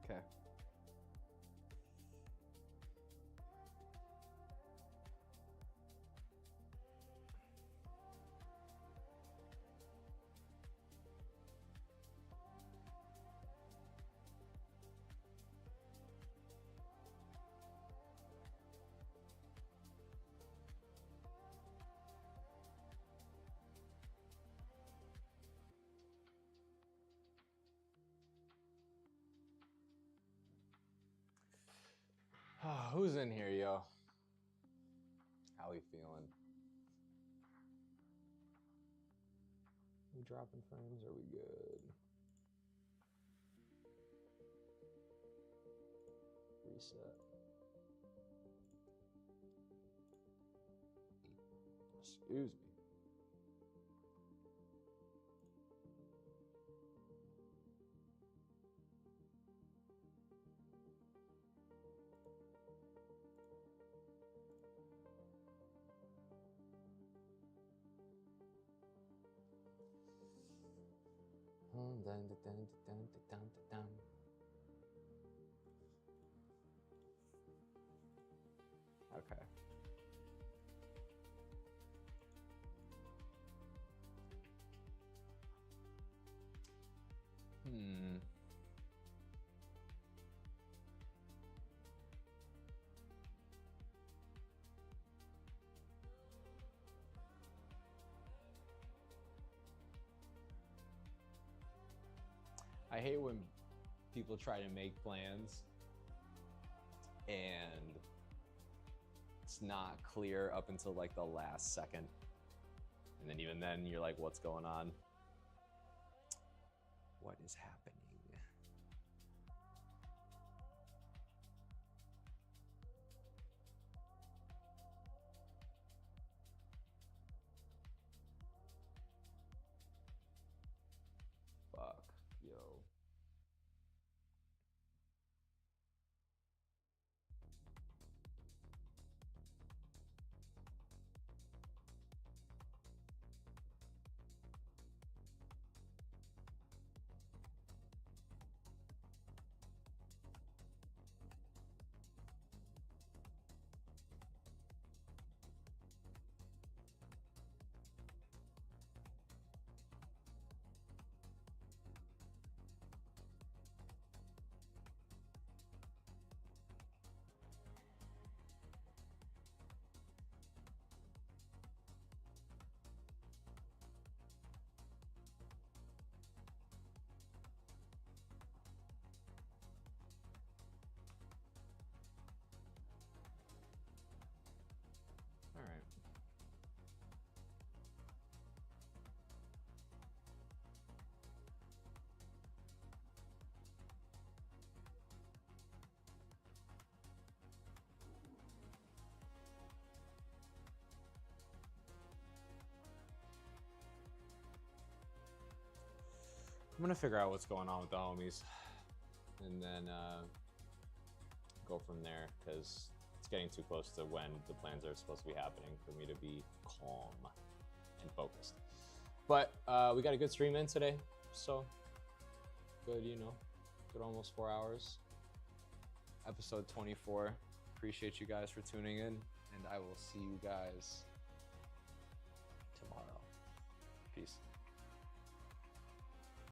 Okay. Who's in here, yo? How we feeling? we dropping frames? Are we good? Reset. Excuse me. Okay. I hate when people try to make plans and it's not clear up until like the last second. And then even then you're like, what's going on? What is happening? Fuck, yo. All right. I'm gonna figure out what's going on with the homies and then go from there because it's getting too close to when the plans are supposed to be happening for me to be calm and focused. But we got a good stream in today, so good, you know, good almost 4 hours. Episode 24. Appreciate you guys for tuning in, and I will see you guys